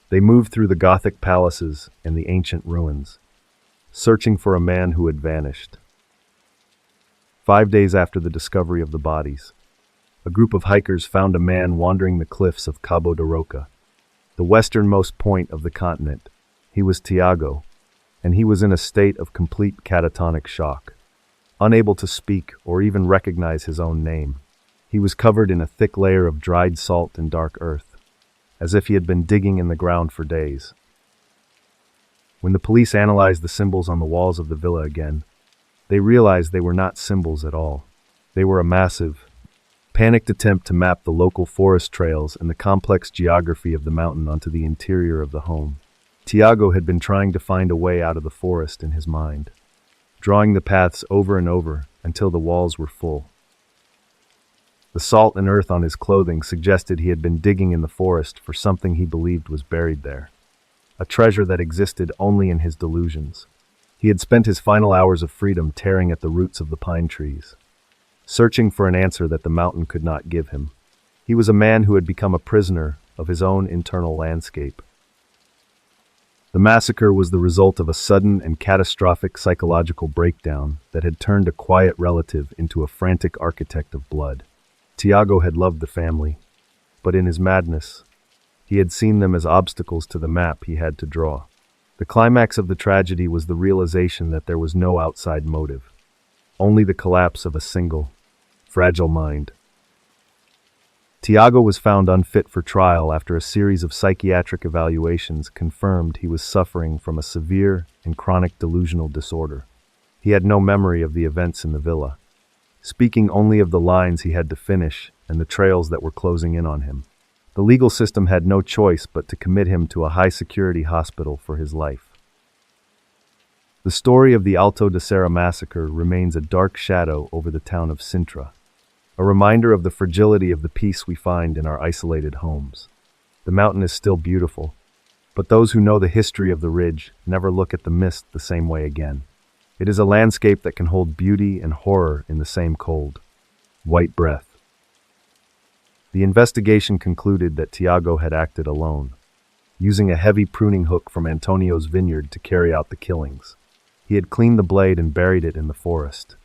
They moved through the Gothic palaces and the ancient ruins, searching for a man who had vanished. 5 days after the discovery of the bodies, a group of hikers found a man wandering the cliffs of Cabo de Roca, the westernmost point of the continent. He was Tiago, and he was in a state of complete catatonic shock. Unable to speak or even recognize his own name, he was covered in a thick layer of dried salt and dark earth, as if he had been digging in the ground for days. When the police analyzed the symbols on the walls of the villa again, they realized they were not symbols at all. They were a massive, panicked attempt to map the local forest trails and the complex geography of the mountain onto the interior of the home. Tiago had been trying to find a way out of the forest in his mind, drawing the paths over and over until the walls were full. The salt and earth on his clothing suggested he had been digging in the forest for something he believed was buried there, a treasure that existed only in his delusions. He had spent his final hours of freedom tearing at the roots of the pine trees, searching for an answer that the mountain could not give him. He was a man who had become a prisoner of his own internal landscape. The massacre was the result of a sudden and catastrophic psychological breakdown that had turned a quiet relative into a frantic architect of blood. Tiago had loved the family, but in his madness, he had seen them as obstacles to the map he had to draw. The climax of the tragedy was the realization that there was no outside motive, only the collapse of a single, fragile mind. Tiago was found unfit for trial after a series of psychiatric evaluations confirmed he was suffering from a severe and chronic delusional disorder. He had no memory of the events in the villa, speaking only of the lines he had to finish and the trails that were closing in on him. The legal system had no choice but to commit him to a high-security hospital for his life. The story of the Alto de Serra massacre remains a dark shadow over the town of Sintra, a reminder of the fragility of the peace we find in our isolated homes. The mountain is still beautiful, but those who know the history of the ridge never look at the mist the same way again. It is a landscape that can hold beauty and horror in the same cold, white breath. The investigation concluded that Tiago had acted alone, using a heavy pruning hook from Antonio's vineyard to carry out the killings. He had cleaned the blade and buried it in the forest,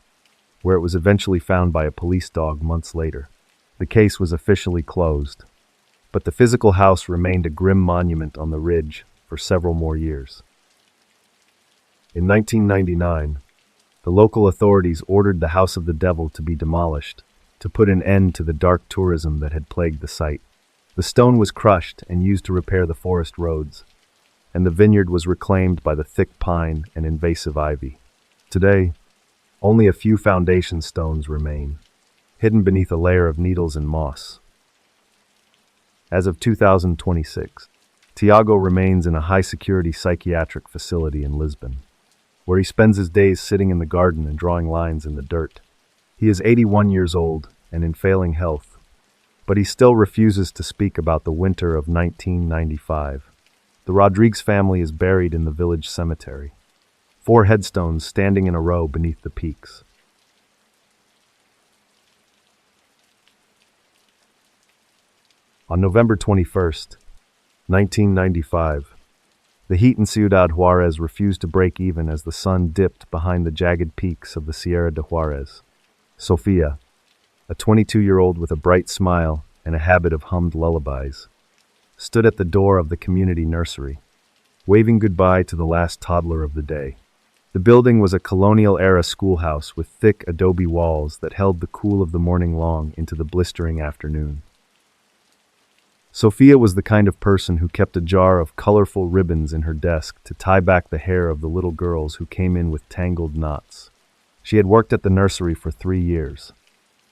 where it was eventually found by a police dog months later. The case was officially closed, but the physical house remained a grim monument on the ridge for several more years. In 1999, the local authorities ordered the House of the Devil to be demolished to put an end to the dark tourism that had plagued the site. The stone was crushed and used to repair the forest roads, and the vineyard was reclaimed by the thick pine and invasive ivy. Today, only a few foundation stones remain, hidden beneath a layer of needles and moss. As of 2026, Tiago remains in a high-security psychiatric facility in Lisbon, where he spends his days sitting in the garden and drawing lines in the dirt. He is 81 years old and in failing health, but he still refuses to speak about the winter of 1995. The Rodrigues family is buried in the village cemetery, 4 headstones standing in a row beneath the peaks. On November 21st, 1995, the heat in Ciudad Juárez refused to break even as the sun dipped behind the jagged peaks of the Sierra de Juárez. Sofia, a 22-year-old with a bright smile and a habit of hummed lullabies, stood at the door of the community nursery, waving goodbye to the last toddler of the day. The building was a colonial-era schoolhouse with thick adobe walls that held the cool of the morning long into the blistering afternoon. Sofia was the kind of person who kept a jar of colorful ribbons in her desk to tie back the hair of the little girls who came in with tangled knots. She had worked at the nursery for 3 years,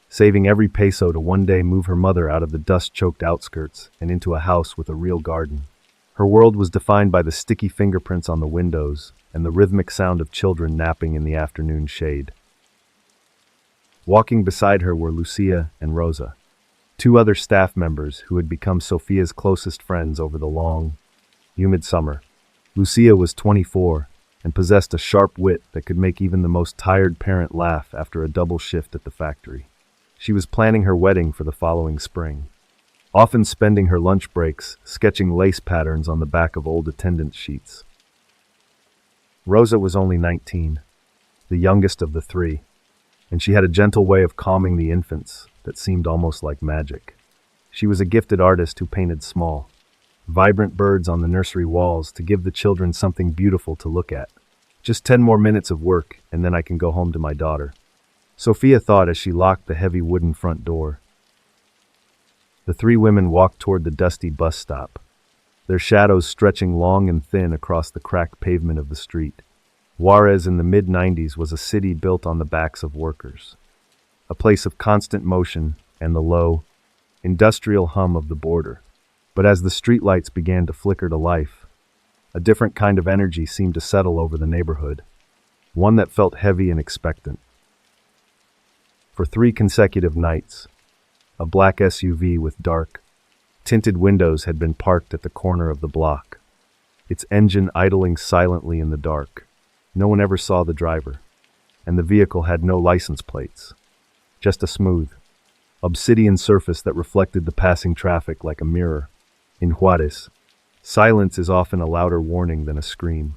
saving every peso to one day move her mother out of the dust-choked outskirts and into a house with a real garden. Her world was defined by the sticky fingerprints on the windows and the rhythmic sound of children napping in the afternoon shade. Walking beside her were Lucia and Rosa, 2 other staff members who had become Sofia's closest friends over the long, humid summer. Lucia was 24 and possessed a sharp wit that could make even the most tired parent laugh after a double shift at the factory. She was planning her wedding for the following spring, often spending her lunch breaks sketching lace patterns on the back of old attendance sheets. Rosa was only 19, the youngest of the 3, and she had a gentle way of calming the infants that seemed almost like magic. She was a gifted artist who painted small, vibrant birds on the nursery walls to give the children something beautiful to look at. Just 10 more minutes of work, and then I can go home to my daughter. Sophia thought as she locked the heavy wooden front door. The three women walked toward the dusty bus stop, their shadows stretching long and thin across the cracked pavement of the street. Juárez in the mid-90s was a city built on the backs of workers, a place of constant motion and the low, industrial hum of the border. But as the streetlights began to flicker to life, a different kind of energy seemed to settle over the neighborhood, one that felt heavy and expectant. For 3 consecutive nights, a black SUV with dark, tinted windows had been parked at the corner of the block, its engine idling silently in the dark. No one ever saw the driver, and the vehicle had no license plates, just a smooth, obsidian surface that reflected the passing traffic like a mirror. In Juárez, silence is often a louder warning than a scream,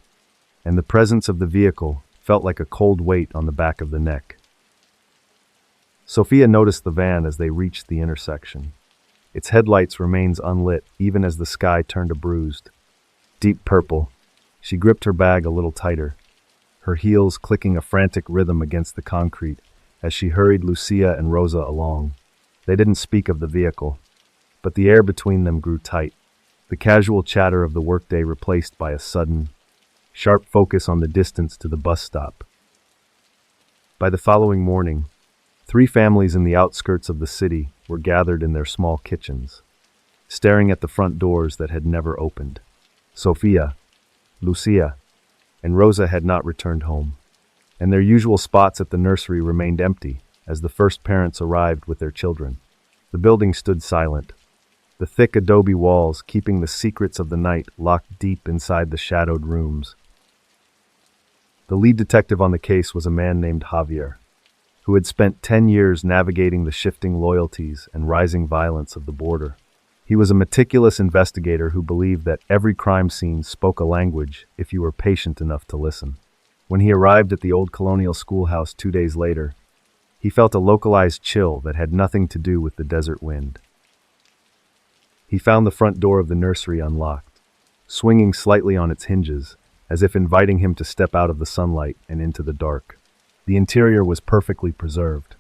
and the presence of the vehicle felt like a cold weight on the back of the neck. Sophia noticed the van as they reached the intersection. Its headlights remained unlit even as the sky turned a bruised, deep purple. She gripped her bag a little tighter, her heels clicking a frantic rhythm against the concrete as she hurried Lucia and Rosa along. They didn't speak of the vehicle, but the air between them grew tight, the casual chatter of the workday replaced by a sudden, sharp focus on the distance to the bus stop. By the following morning, 3 families in the outskirts of the city were gathered in their small kitchens, staring at the front doors that had never opened. Sophia, Lucia, and Rosa had not returned home, and their usual spots at the nursery remained empty as the first parents arrived with their children. The building stood silent, the thick adobe walls keeping the secrets of the night locked deep inside the shadowed rooms. The lead detective on the case was a man named Javier, who had spent 10 years navigating the shifting loyalties and rising violence of the border. He was a meticulous investigator who believed that every crime scene spoke a language if you were patient enough to listen. When he arrived at the old colonial schoolhouse 2 days later, he felt a localized chill that had nothing to do with the desert wind. He found the front door of the nursery unlocked, swinging slightly on its hinges, as if inviting him to step out of the sunlight and into the dark. The interior was perfectly preserved,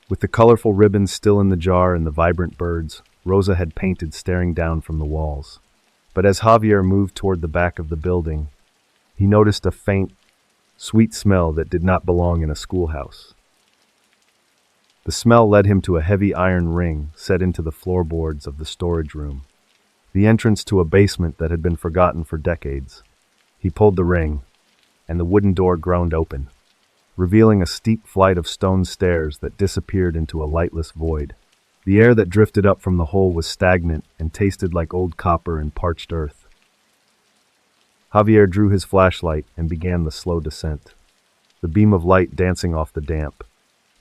with the colorful ribbons still in the jar and the vibrant birds Rosa had painted staring down from the walls. But as Javier moved toward the back of the building, he noticed a faint, sweet smell that did not belong in a schoolhouse. The smell led him to a heavy iron ring set into the floorboards of the storage room, the entrance to a basement that had been forgotten for decades. He pulled the ring, and the wooden door groaned open, revealing a steep flight of stone stairs that disappeared into a lightless void. The air that drifted up from the hole was stagnant and tasted like old copper and parched earth. Javier drew his flashlight and began the slow descent, the beam of light dancing off the damp,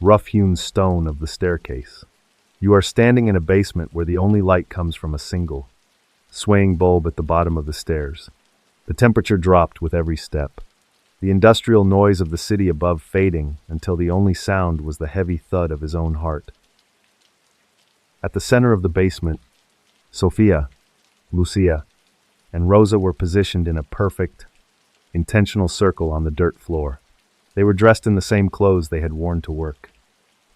rough-hewn stone of the staircase. You are standing in a basement where the only light comes from a single, swaying bulb at the bottom of the stairs. The temperature dropped with every step, the industrial noise of the city above fading until the only sound was the heavy thud of his own heart. At the center of the basement, Sophia, Lucia, and Rosa were positioned in a perfect, intentional circle on the dirt floor. They were dressed in the same clothes they had worn to work,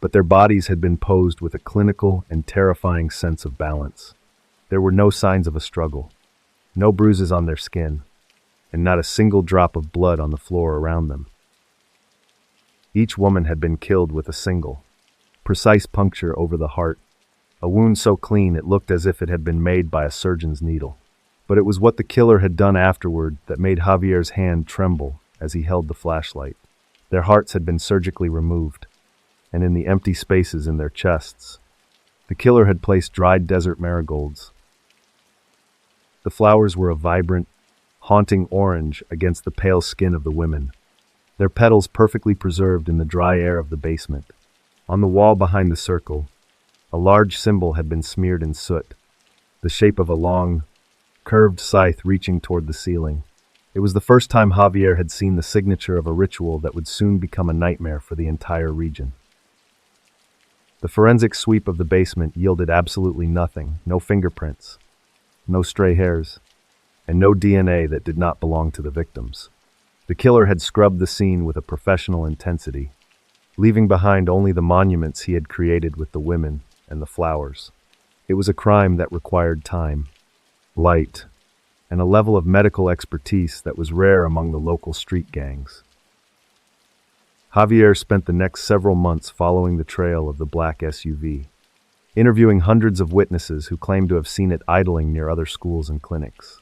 but their bodies had been posed with a clinical and terrifying sense of balance. There were no signs of a struggle, no bruises on their skin, and not a single drop of blood on the floor around them. Each woman had been killed with a single, precise puncture over the heart, a wound so clean it looked as if it had been made by a surgeon's needle. But it was what the killer had done afterward that made Javier's hand tremble as he held the flashlight. Their hearts had been surgically removed, and in the empty spaces in their chests, the killer had placed dried desert marigolds. The flowers were a vibrant, haunting orange against the pale skin of the women, their petals perfectly preserved in the dry air of the basement. On the wall behind the circle, a large symbol had been smeared in soot, the shape of a long, curved scythe reaching toward the ceiling. It was the first time Javier had seen the signature of a ritual that would soon become a nightmare for the entire region. The forensic sweep of the basement yielded absolutely nothing, no fingerprints, no stray hairs, and no DNA that did not belong to the victims. The killer had scrubbed the scene with a professional intensity, leaving behind only the monuments he had created with the women and the flowers. It was a crime that required time, light, and a level of medical expertise that was rare among the local street gangs. Javier spent the next several months following the trail of the black SUV, interviewing hundreds of witnesses who claimed to have seen it idling near other schools and clinics.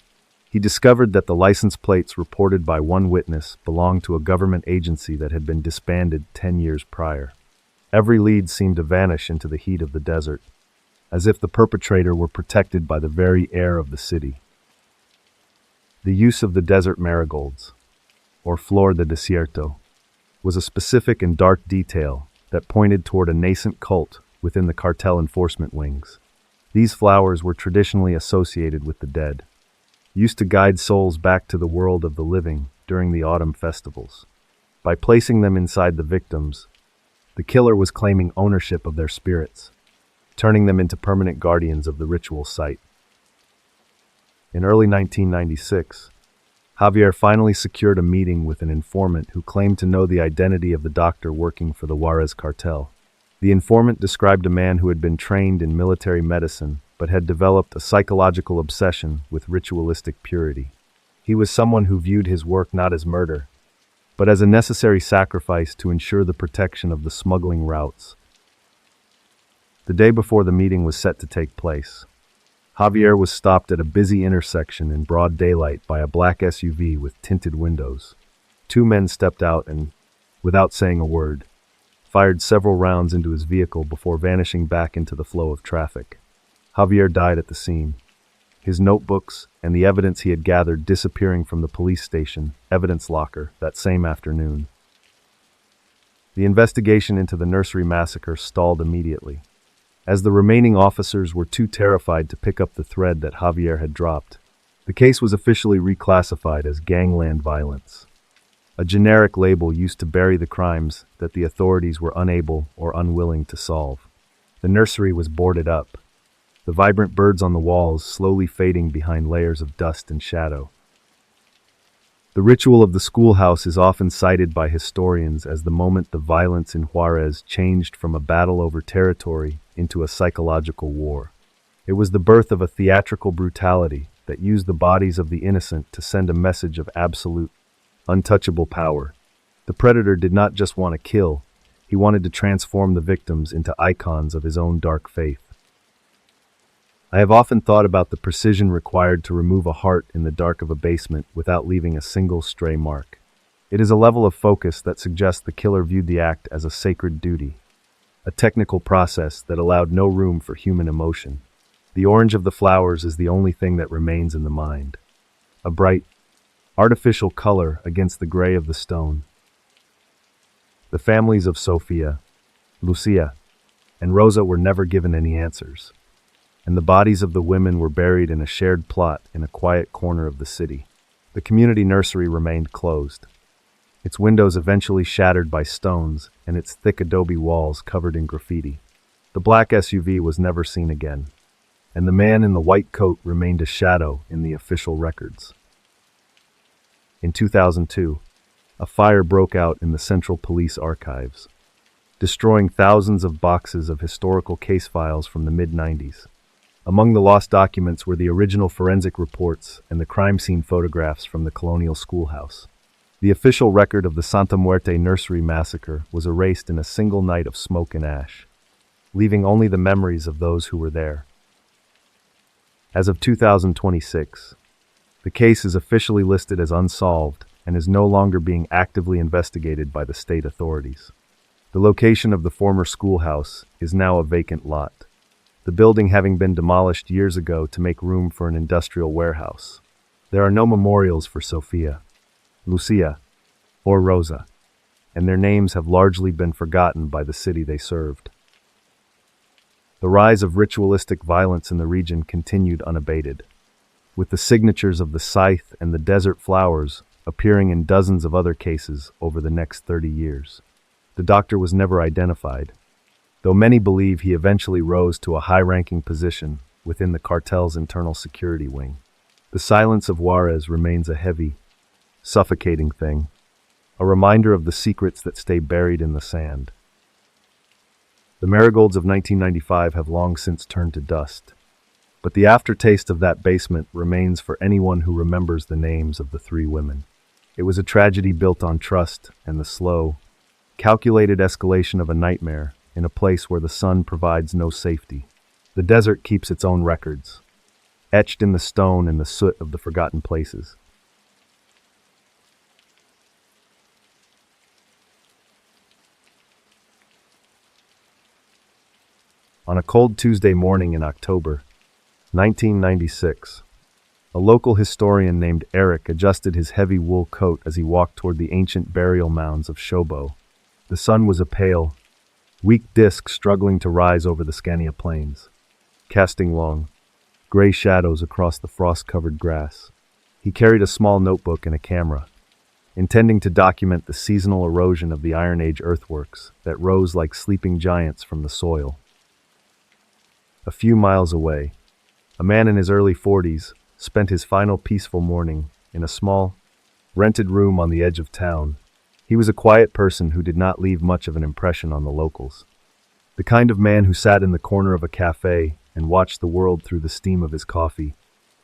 He discovered that the license plates reported by one witness belonged to a government agency that had been disbanded 10 years prior. Every lead seemed to vanish into the heat of the desert, as if the perpetrator were protected by the very air of the city. The use of the desert marigolds, or flor de desierto, was a specific and dark detail that pointed toward a nascent cult within the cartel enforcement wings. These flowers were traditionally associated with the dead, used to guide souls back to the world of the living during the autumn festivals. By placing them inside the victims, the killer was claiming ownership of their spirits, turning them into permanent guardians of the ritual site. In early 1996, Javier finally secured a meeting with an informant who claimed to know the identity of the doctor working for the Juárez cartel. The informant described a man who had been trained in military medicine but had developed a psychological obsession with ritualistic purity. He was someone who viewed his work not as murder, but as a necessary sacrifice to ensure the protection of the smuggling routes. The day before the meeting was set to take place, Javier was stopped at a busy intersection in broad daylight by a black SUV with tinted windows. Two men stepped out and, without saying a word, fired several rounds into his vehicle before vanishing back into the flow of traffic. Javier died at the scene, his notebooks and the evidence he had gathered disappearing from the police station evidence locker that same afternoon. The investigation into the Nursery massacre stalled immediately, as the remaining officers were too terrified to pick up the thread that Javier had dropped. The case was officially reclassified as gangland violence, a generic label used to bury the crimes that the authorities were unable or unwilling to solve. The nursery was boarded up, the vibrant birds on the walls slowly fading behind layers of dust and shadow. The ritual of the schoolhouse is often cited by historians as the moment the violence in Juárez changed from a battle over territory into a psychological war. It was the birth of a theatrical brutality that used the bodies of the innocent to send a message of absolute, untouchable power. The predator did not just want to kill, he wanted to transform the victims into icons of his own dark faith. I have often thought about the precision required to remove a heart in the dark of a basement without leaving a single stray mark. It is a level of focus that suggests the killer viewed the act as a sacred duty, a technical process that allowed no room for human emotion. The orange of the flowers is the only thing that remains in the mind, a bright, artificial color against the gray of the stone. The families of Sofia, Lucia, and Rosa were never given any answers, and the bodies of the women were buried in a shared plot in a quiet corner of the city. The community nursery remained closed, its windows eventually shattered by stones and its thick adobe walls covered in graffiti. The black SUV was never seen again, and the man in the white coat remained a shadow in the official records. In 2002, a fire broke out in the Central Police Archives, destroying thousands of boxes of historical case files from the mid-90s. Among the lost documents were the original forensic reports and the crime scene photographs from the colonial schoolhouse. The official record of the Santa Muerte Nursery massacre was erased in a single night of smoke and ash, leaving only the memories of those who were there. As of 2026, the case is officially listed as unsolved and is no longer being actively investigated by the state authorities. The location of the former schoolhouse is now a vacant lot, the building having been demolished years ago to make room for an industrial warehouse. There are no memorials for Sofia, Lucia, or Rosa, and their names have largely been forgotten by the city they served. The rise of ritualistic violence in the region continued unabated, with the signatures of the scythe and the desert flowers appearing in dozens of other cases over the next 30 years. The doctor was never identified, though many believe he eventually rose to a high-ranking position within the cartel's internal security wing. The silence of Juárez remains a heavy, suffocating thing, a reminder of the secrets that stay buried in the sand. The marigolds of 1995 have long since turned to dust, but the aftertaste of that basement remains for anyone who remembers the names of the three women. It was a tragedy built on trust and the slow, calculated escalation of a nightmare in a place where the sun provides no safety. The desert keeps its own records, etched in the stone and the soot of the forgotten places. On a cold Tuesday morning in October 1996, a local historian named Eric adjusted his heavy wool coat as he walked toward the ancient burial mounds of Sjöbo. The sun was a pale, weak disk struggling to rise over the Scania plains, casting long, gray shadows across the frost-covered grass. He carried a small notebook and a camera, intending to document the seasonal erosion of the Iron Age earthworks that rose like sleeping giants from the soil. A few miles away, a man in his early 40s spent his final peaceful morning in a small, rented room on the edge of town. He was a quiet person who did not leave much of an impression on the locals. The kind of man who sat in the corner of a cafe and watched the world through the steam of his coffee.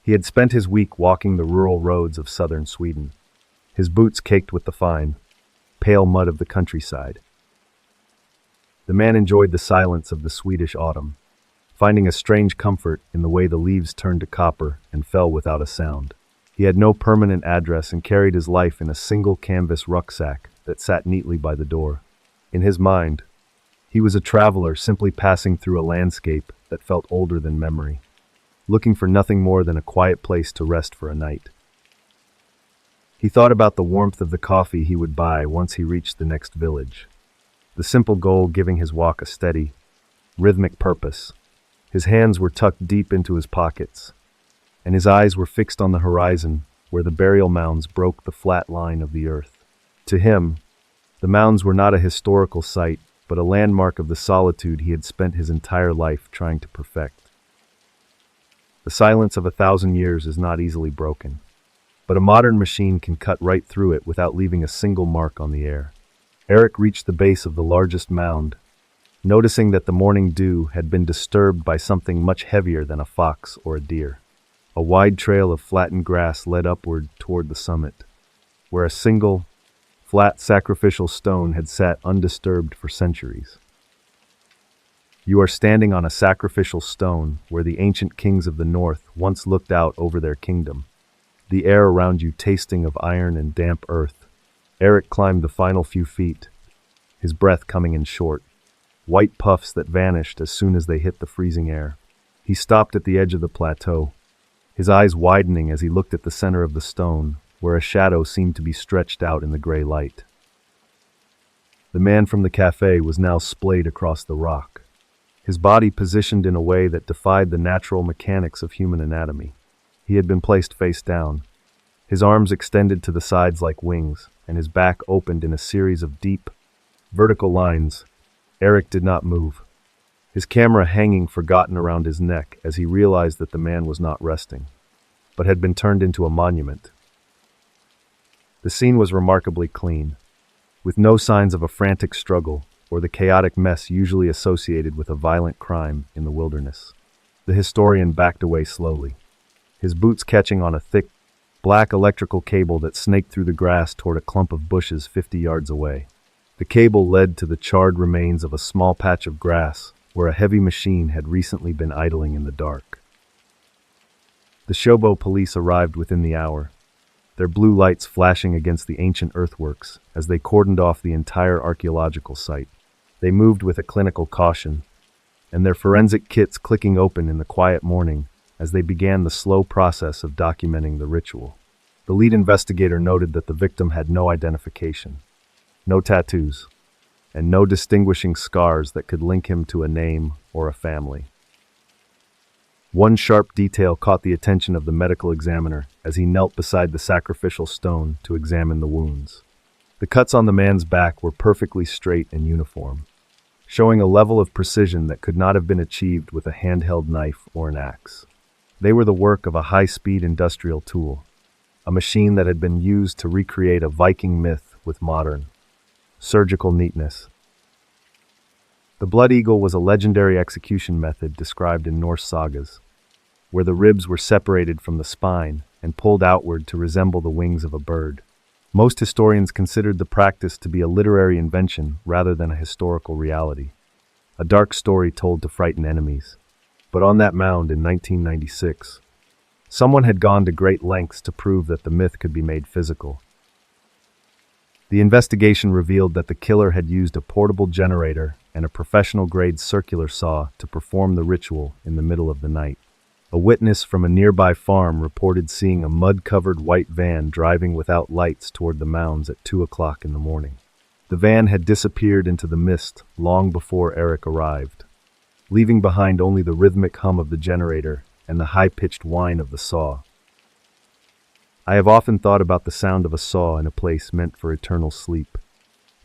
He had spent his week walking the rural roads of southern Sweden, his boots caked with the fine, pale mud of the countryside. The man enjoyed the silence of the Swedish autumn, finding a strange comfort in the way the leaves turned to copper and fell without a sound. He had no permanent address and carried his life in a single canvas rucksack that sat neatly by the door. In his mind, he was a traveler simply passing through a landscape that felt older than memory, looking for nothing more than a quiet place to rest for a night. He thought about the warmth of the coffee he would buy once he reached the next village, the simple goal giving his walk a steady, rhythmic purpose. His hands were tucked deep into his pockets, and his eyes were fixed on the horizon where the burial mounds broke the flat line of the earth. To him, the mounds were not a historical site, but a landmark of the solitude he had spent his entire life trying to perfect. The silence of 1,000 years is not easily broken, but a modern machine can cut right through it without leaving a single mark on the air. Eric reached the base of the largest mound, noticing that the morning dew had been disturbed by something much heavier than a fox or a deer. A wide trail of flattened grass led upward toward the summit, where a single, flat sacrificial stone had sat undisturbed for centuries. You are standing on a sacrificial stone where the ancient kings of the north once looked out over their kingdom, the air around you tasting of iron and damp earth. Eric climbed the final few feet, his breath coming in short, white puffs that vanished as soon as they hit the freezing air. He stopped at the edge of the plateau, his eyes widening as he looked at the center of the stone, where a shadow seemed to be stretched out in the gray light. The man from the cafe was now splayed across the rock, his body positioned in a way that defied the natural mechanics of human anatomy. He had been placed face down, his arms extended to the sides like wings, and his back opened in a series of deep, vertical lines. Eric did not move, his camera hanging forgotten around his neck as he realized that the man was not resting, but had been turned into a monument. The scene was remarkably clean, with no signs of a frantic struggle or the chaotic mess usually associated with a violent crime in the wilderness. The historian backed away slowly, his boots catching on a thick, black electrical cable that snaked through the grass toward a clump of bushes 50 yards away. The cable led to the charred remains of a small patch of grass where a heavy machine had recently been idling in the dark. The Sjöbo police arrived within the hour, their blue lights flashing against the ancient earthworks as they cordoned off the entire archaeological site. They moved with a clinical caution, and their forensic kits clicking open in the quiet morning as they began the slow process of documenting the ritual. The lead investigator noted that the victim had no identification, no tattoos, and no distinguishing scars that could link him to a name or a family. One sharp detail caught the attention of the medical examiner as he knelt beside the sacrificial stone to examine the wounds. The cuts on the man's back were perfectly straight and uniform, showing a level of precision that could not have been achieved with a handheld knife or an axe. They were the work of a high-speed industrial tool, a machine that had been used to recreate a Viking myth with modern, surgical neatness. The blood eagle was a legendary execution method described in Norse sagas, where the ribs were separated from the spine and pulled outward to resemble the wings of a bird. Most historians considered the practice to be a literary invention rather than a historical reality, a dark story told to frighten enemies. But on that mound in 1996, someone had gone to great lengths to prove that the myth could be made physical. The investigation revealed that the killer had used a portable generator and a professional-grade circular saw to perform the ritual in the middle of the night. A witness from a nearby farm reported seeing a mud-covered white van driving without lights toward the mounds at 2 o'clock in the morning. The van had disappeared into the mist long before Eric arrived, leaving behind only the rhythmic hum of the generator and the high-pitched whine of the saw. I have often thought about the sound of a saw in a place meant for eternal sleep,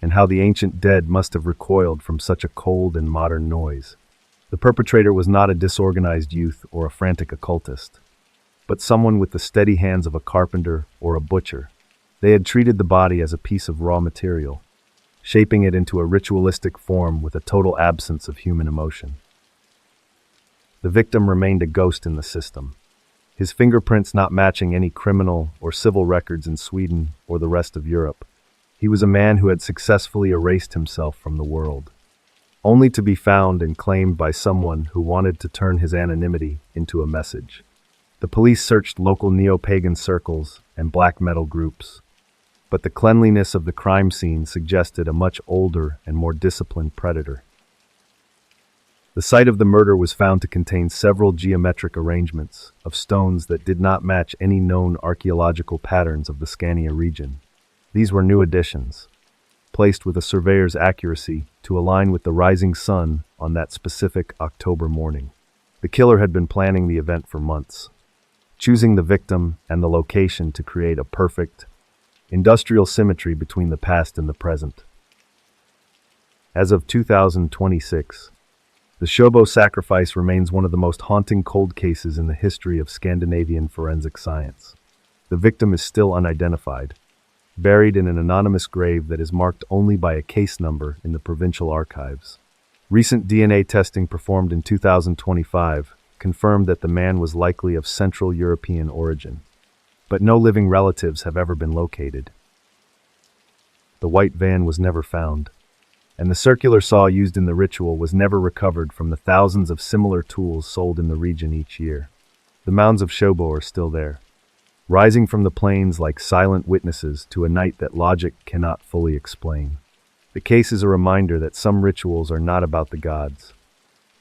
and how the ancient dead must have recoiled from such a cold and modern noise. The perpetrator was not a disorganized youth or a frantic occultist, but someone with the steady hands of a carpenter or a butcher. They had treated the body as a piece of raw material, shaping it into a ritualistic form with a total absence of human emotion. The victim remained a ghost in the system, his fingerprints not matching any criminal or civil records in Sweden or the rest of Europe. He was a man who had successfully erased himself from the world, only to be found and claimed by someone who wanted to turn his anonymity into a message. The police searched local neo-pagan circles and black metal groups, but the cleanliness of the crime scene suggested a much older and more disciplined predator. The site of the murder was found to contain several geometric arrangements of stones that did not match any known archaeological patterns of the Scania region. These were new additions, placed with a surveyor's accuracy to align with the rising sun on that specific October morning. The killer had been planning the event for months, choosing the victim and the location to create a perfect, industrial symmetry between the past and the present. As of 2026, the Sjöbo sacrifice remains one of the most haunting cold cases in the history of Scandinavian forensic science. The victim is still unidentified, buried in an anonymous grave that is marked only by a case number in the provincial archives. Recent DNA testing performed in 2025 confirmed that the man was likely of Central European origin, but no living relatives have ever been located. The white van was never found, and the circular saw used in the ritual was never recovered from the thousands of similar tools sold in the region each year. The mounds of Sjöbo are still there, rising from the plains like silent witnesses to a night that logic cannot fully explain. The case is a reminder that some rituals are not about the gods,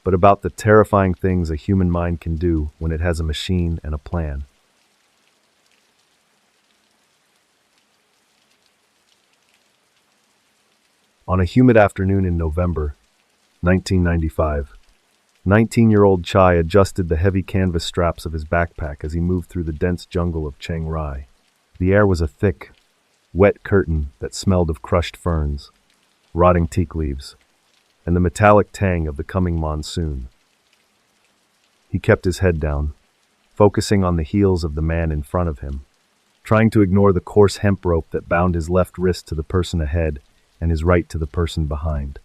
but about the terrifying things a human mind can do when it has a machine and a plan. On a humid afternoon in November 1995, 19-year-old Chai adjusted the heavy canvas straps of his backpack as he moved through the dense jungle of Chiang Rai. The air was a thick, wet curtain that smelled of crushed ferns, rotting teak leaves, and the metallic tang of the coming monsoon. He kept his head down, focusing on the heels of the man in front of him, trying to ignore the coarse hemp rope that bound his left wrist to the person ahead and his right to the person behind.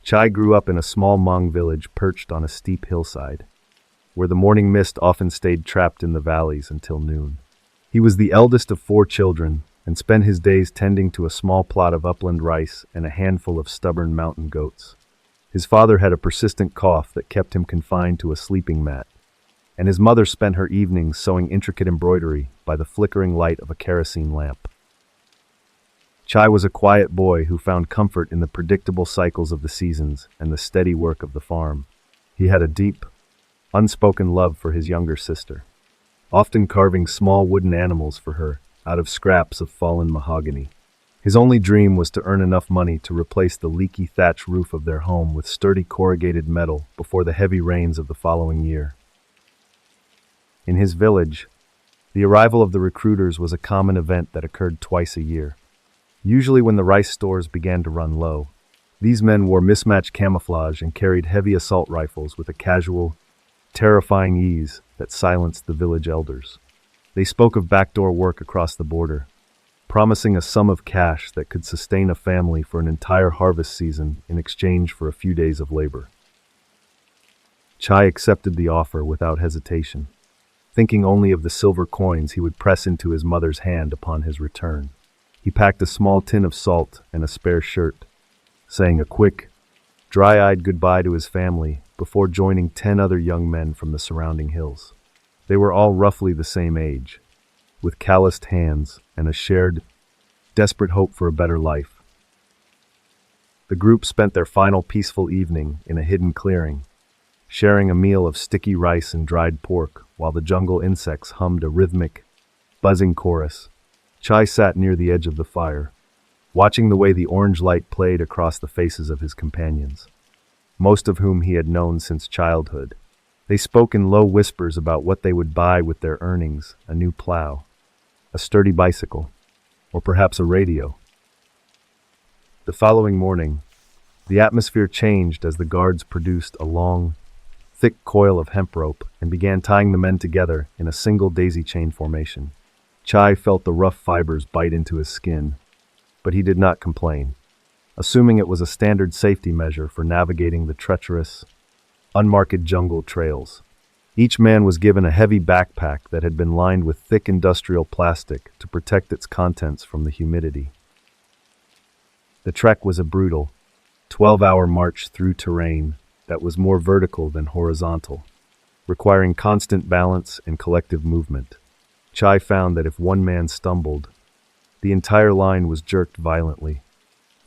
Chai grew up in a small Hmong village perched on a steep hillside, where the morning mist often stayed trapped in the valleys until noon. He was the eldest of 4 children and spent his days tending to a small plot of upland rice and a handful of stubborn mountain goats. His father had a persistent cough that kept him confined to a sleeping mat, and his mother spent her evenings sewing intricate embroidery by the flickering light of a kerosene lamp. Chai was a quiet boy who found comfort in the predictable cycles of the seasons and the steady work of the farm. He had a deep, unspoken love for his younger sister, often carving small wooden animals for her out of scraps of fallen mahogany. His only dream was to earn enough money to replace the leaky thatch roof of their home with sturdy corrugated metal before the heavy rains of the following year. In his village, the arrival of the recruiters was a common event that occurred twice a year. Usually when the rice stores began to run low, these men wore mismatched camouflage and carried heavy assault rifles with a casual, terrifying ease that silenced the village elders. They spoke of backdoor work across the border, promising a sum of cash that could sustain a family for an entire harvest season in exchange for a few days of labor. Chai accepted the offer without hesitation, thinking only of the silver coins he would press into his mother's hand upon his return. He packed a small tin of salt and a spare shirt, saying a quick, dry-eyed goodbye to his family before joining 10 other young men from the surrounding hills. They were all roughly the same age, with calloused hands and a shared, desperate hope for a better life. The group spent their final peaceful evening in a hidden clearing, sharing a meal of sticky rice and dried pork while the jungle insects hummed a rhythmic, buzzing chorus. Chai sat near the edge of the fire, watching the way the orange light played across the faces of his companions, most of whom he had known since childhood. They spoke in low whispers about what they would buy with their earnings: a new plow, a sturdy bicycle, or perhaps a radio. The following morning, the atmosphere changed as the guards produced a long, thick coil of hemp rope and began tying the men together in a single daisy chain formation. Chai felt the rough fibers bite into his skin, but he did not complain, assuming it was a standard safety measure for navigating the treacherous, unmarked jungle trails. Each man was given a heavy backpack that had been lined with thick industrial plastic to protect its contents from the humidity. The trek was a brutal, 12-hour march through terrain that was more vertical than horizontal, requiring constant balance and collective movement. Chai found that if one man stumbled, the entire line was jerked violently,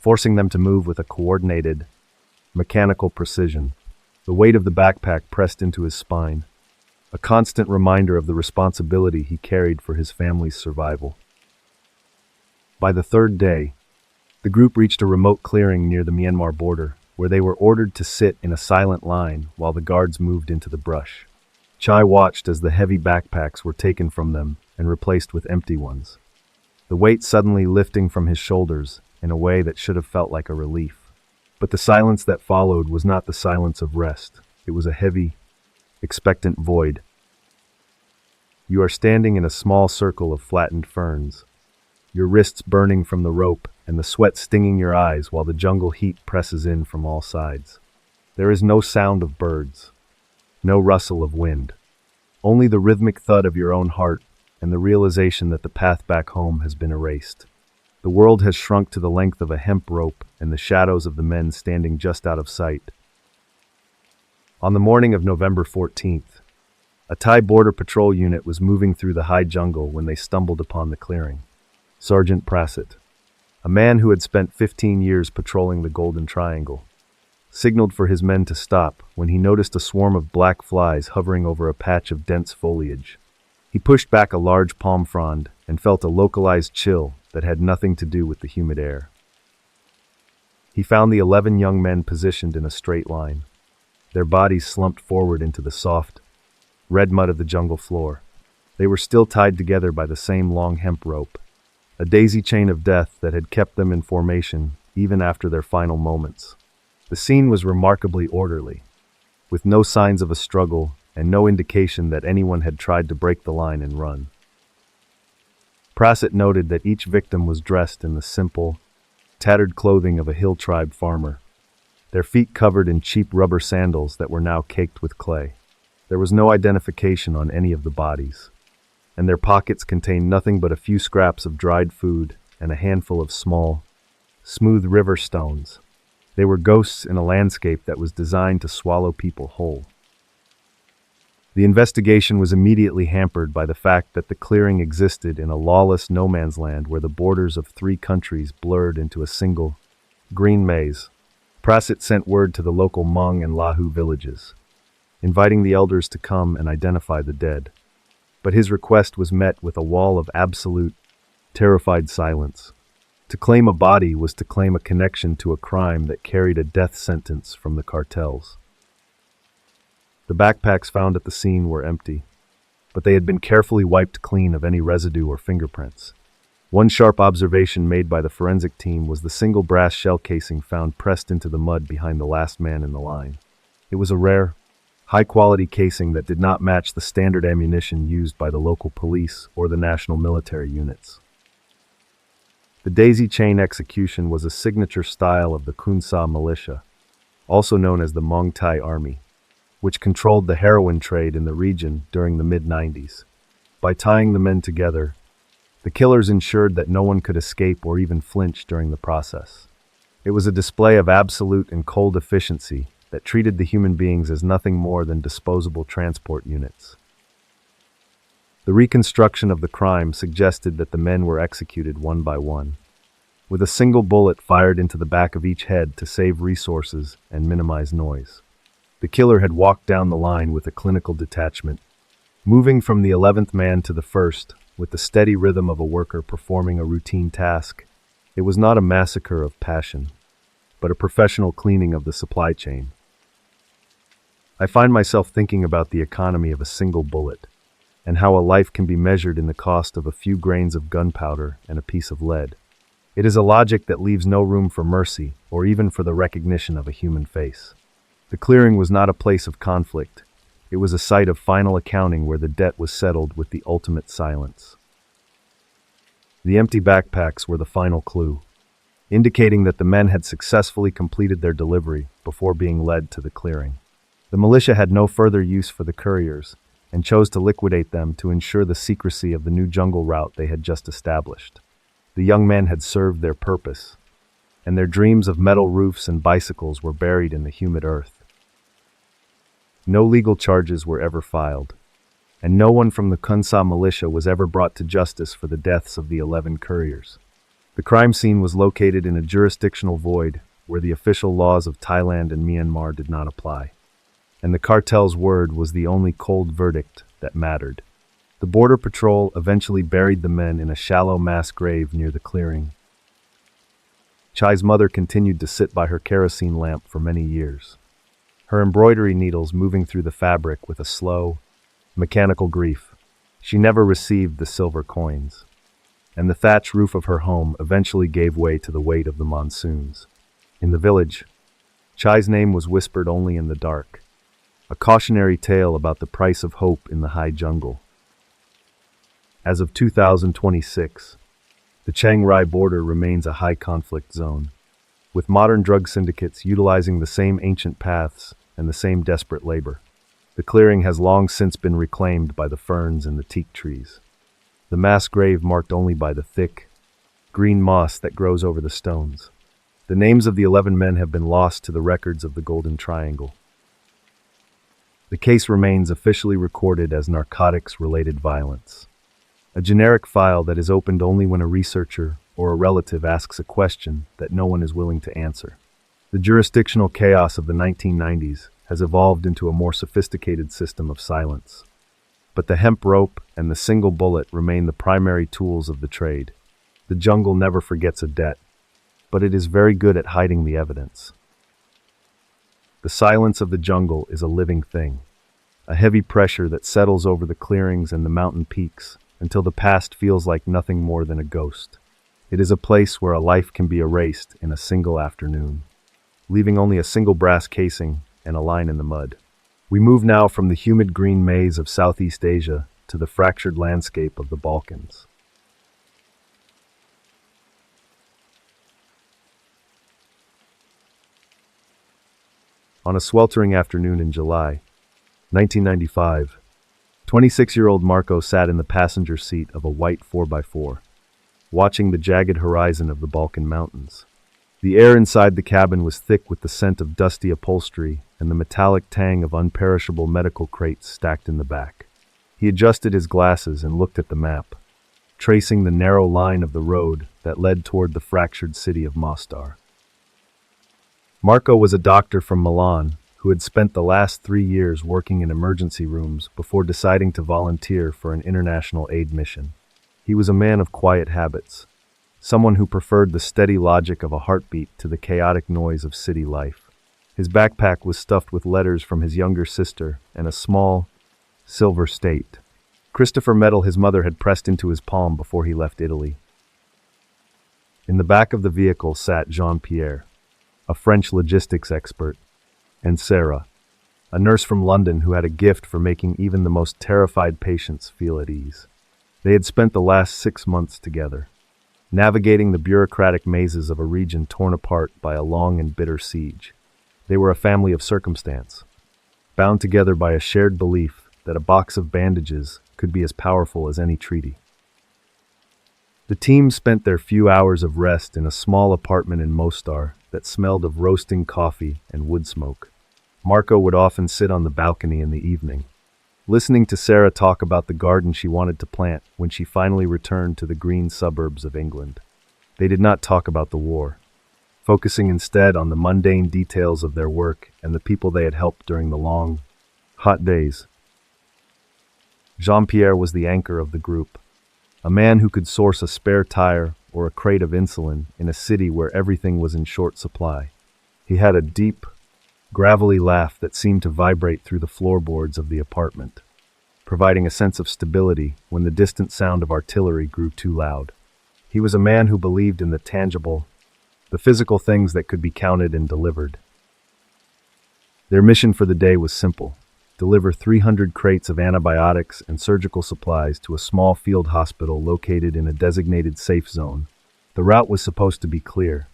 forcing them to move with a coordinated, mechanical precision. The weight of the backpack pressed into his spine, a constant reminder of the responsibility he carried for his family's survival. By the third day, the group reached a remote clearing near the Myanmar border, where they were ordered to sit in a silent line while the guards moved into the brush. Chai watched as the heavy backpacks were taken from them and replaced with empty ones, the weight suddenly lifting from his shoulders in a way that should have felt like a relief. But the silence that followed was not the silence of rest. It was a heavy, expectant void. You are standing in a small circle of flattened ferns, your wrists burning from the rope and the sweat stinging your eyes while the jungle heat presses in from all sides. There is no sound of birds, no rustle of wind, only the rhythmic thud of your own heart and the realization that the path back home has been erased. The world has shrunk to the length of a hemp rope and the shadows of the men standing just out of sight. On the morning of November 14th, a Thai border patrol unit was moving through the high jungle when they stumbled upon the clearing. Sergeant Prasit, a man who had spent 15 years patrolling the Golden Triangle, signaled for his men to stop when he noticed a swarm of black flies hovering over a patch of dense foliage. He pushed back a large palm frond and felt a localized chill that had nothing to do with the humid air. He found the 11 young men positioned in a straight line, their bodies slumped forward into the soft, red mud of the jungle floor. They were still tied together by the same long hemp rope, a daisy chain of death that had kept them in formation even after their final moments. The scene was remarkably orderly, with no signs of a struggle and no indication that anyone had tried to break the line and run. Prasit noted that each victim was dressed in the simple, tattered clothing of a hill tribe farmer, their feet covered in cheap rubber sandals that were now caked with clay. There was no identification on any of the bodies, and their pockets contained nothing but a few scraps of dried food and a handful of small, smooth river stones. They were ghosts in a landscape that was designed to swallow people whole. The investigation was immediately hampered by the fact that the clearing existed in a lawless no-man's land where the borders of 3 countries blurred into a single, green maze. Prasit sent word to the local Hmong and Lahu villages, inviting the elders to come and identify the dead. But his request was met with a wall of absolute, terrified silence. To claim a body was to claim a connection to a crime that carried a death sentence from the cartels. The backpacks found at the scene were empty, but they had been carefully wiped clean of any residue or fingerprints. One sharp observation made by the forensic team was the single brass shell casing found pressed into the mud behind the last man in the line. It was a rare, high-quality casing that did not match the standard ammunition used by the local police or the national military units. The daisy chain execution was a signature style of the Kunsa militia, also known as the Mong Thai Army, which controlled the heroin trade in the region during the mid-90s. By tying the men together, the killers ensured that no one could escape or even flinch during the process. It was a display of absolute and cold efficiency that treated the human beings as nothing more than disposable transport units. The reconstruction of the crime suggested that the men were executed one by one, with a single bullet fired into the back of each head to save resources and minimize noise. The killer had walked down the line with a clinical detachment, moving from the 11th man to the first, with the steady rhythm of a worker performing a routine task. It was not a massacre of passion, but a professional cleaning of the supply chain. I find myself thinking about the economy of a single bullet, and how a life can be measured in the cost of a few grains of gunpowder and a piece of lead. It is a logic that leaves no room for mercy or even for the recognition of a human face. The clearing was not a place of conflict. It was a site of final accounting where the debt was settled with the ultimate silence. The empty backpacks were the final clue, indicating that the men had successfully completed their delivery before being led to the clearing. The militia had no further use for the couriers and chose to liquidate them to ensure the secrecy of the new jungle route they had just established. The young men had served their purpose, and their dreams of metal roofs and bicycles were buried in the humid earth. No legal charges were ever filed, and no one from the Kunsa militia was ever brought to justice for the deaths of the 11 couriers. The crime scene was located in a jurisdictional void where the official laws of Thailand and Myanmar did not apply, and the cartel's word was the only cold verdict that mattered. The border patrol eventually buried the men in a shallow mass grave near the clearing. Chai's mother continued to sit by her kerosene lamp for many years, her embroidery needles moving through the fabric with a slow, mechanical grief. She never received the silver coins, and the thatch roof of her home eventually gave way to the weight of the monsoons. In the village, Chai's name was whispered only in the dark, a cautionary tale about the price of hope in the high jungle. As of 2026, the Chiang Rai border remains a high conflict zone, with modern drug syndicates utilizing the same ancient paths and the same desperate labor. The clearing has long since been reclaimed by the ferns and the teak trees, the mass grave marked only by the thick, green moss that grows over the stones. The names of the 11 men have been lost to the records of the Golden Triangle. The case remains officially recorded as narcotics-related violence, a generic file that is opened only when a researcher or a relative asks a question that no one is willing to answer. The jurisdictional chaos of the 1990s has evolved into a more sophisticated system of silence. But the hemp rope and the single bullet remain the primary tools of the trade. The jungle never forgets a debt, but it is very good at hiding the evidence. The silence of the jungle is a living thing, a heavy pressure that settles over the clearings and the mountain peaks until the past feels like nothing more than a ghost. It is a place where a life can be erased in a single afternoon, leaving only a single brass casing and a line in the mud. We move now from the humid green maze of Southeast Asia to the fractured landscape of the Balkans. On a sweltering afternoon in July 1995, 26-year-old Marco sat in the passenger seat of a white 4x4, watching the jagged horizon of the Balkan mountains. The air inside the cabin was thick with the scent of dusty upholstery and the metallic tang of unperishable medical crates stacked in the back. He adjusted his glasses and looked at the map, tracing the narrow line of the road that led toward the fractured city of Mostar. Marco was a doctor from Milan who had spent the last 3 years working in emergency rooms before deciding to volunteer for an international aid mission. He was a man of quiet habits, someone who preferred the steady logic of a heartbeat to the chaotic noise of city life. His backpack was stuffed with letters from his younger sister and a small, silver state. Christopher medal his mother had pressed into his palm before he left Italy. In the back of the vehicle sat Jean-Pierre, a French logistics expert, and Sarah, a nurse from London who had a gift for making even the most terrified patients feel at ease. They had spent the last 6 months together, navigating the bureaucratic mazes of a region torn apart by a long and bitter siege. They were a family of circumstance, bound together by a shared belief that a box of bandages could be as powerful as any treaty. The team spent their few hours of rest in a small apartment in Mostar that smelled of roasting coffee and wood smoke. Marco would often sit on the balcony in the evening, listening to Sarah talk about the garden she wanted to plant when she finally returned to the green suburbs of England. They did not talk about the war, focusing instead on the mundane details of their work and the people they had helped during the long, hot days. Jean-Pierre was the anchor of the group, a man who could source a spare tire or a crate of insulin in a city where everything was in short supply. He had a deep, gravelly laugh that seemed to vibrate through the floorboards of the apartment, providing a sense of stability when the distant sound of artillery grew too loud. He was a man who believed in the tangible, the physical things that could be counted and delivered. Their mission for the day was simple: deliver 300 crates of antibiotics and surgical supplies to a small field hospital located in a designated safe zone. The route was supposed to be clear,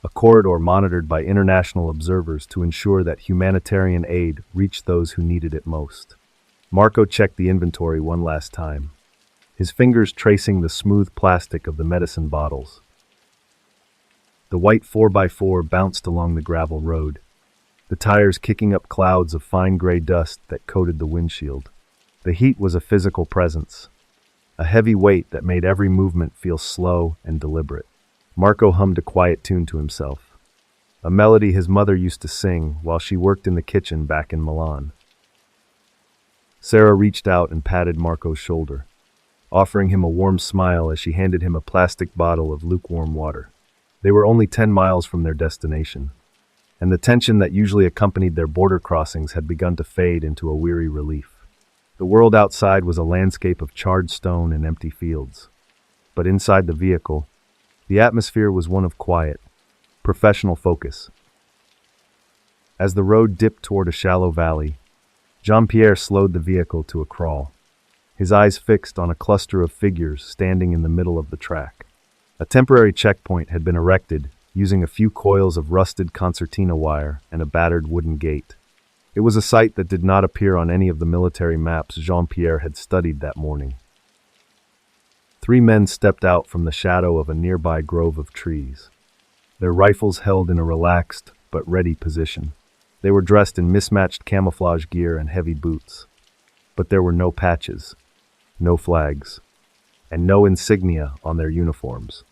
a corridor monitored by international observers to ensure that humanitarian aid reached those who needed it most. Marco checked the inventory one last time, his fingers tracing the smooth plastic of the medicine bottles. The white 4x4 bounced along the gravel road, the tires kicking up clouds of fine gray dust that coated the windshield. The heat was a physical presence, a heavy weight that made every movement feel slow and deliberate. Marco hummed a quiet tune to himself, a melody his mother used to sing while she worked in the kitchen back in Milan. Sarah reached out and patted Marco's shoulder, offering him a warm smile as she handed him a plastic bottle of lukewarm water. They were only 10 miles from their destination, and the tension that usually accompanied their border crossings had begun to fade into a weary relief. The world outside was a landscape of charred stone and empty fields, but inside the vehicle, the atmosphere was one of quiet, professional focus. As the road dipped toward a shallow valley, Jean-Pierre slowed the vehicle to a crawl, his eyes fixed on a cluster of figures standing in the middle of the track. A temporary checkpoint had been erected using a few coils of rusted concertina wire and a battered wooden gate. It was a sight that did not appear on any of the military maps Jean-Pierre had studied that morning. 3 men stepped out from the shadow of a nearby grove of trees, their rifles held in a relaxed but ready position. They were dressed in mismatched camouflage gear and heavy boots, but there were no patches, no flags, and no insignia on their uniforms.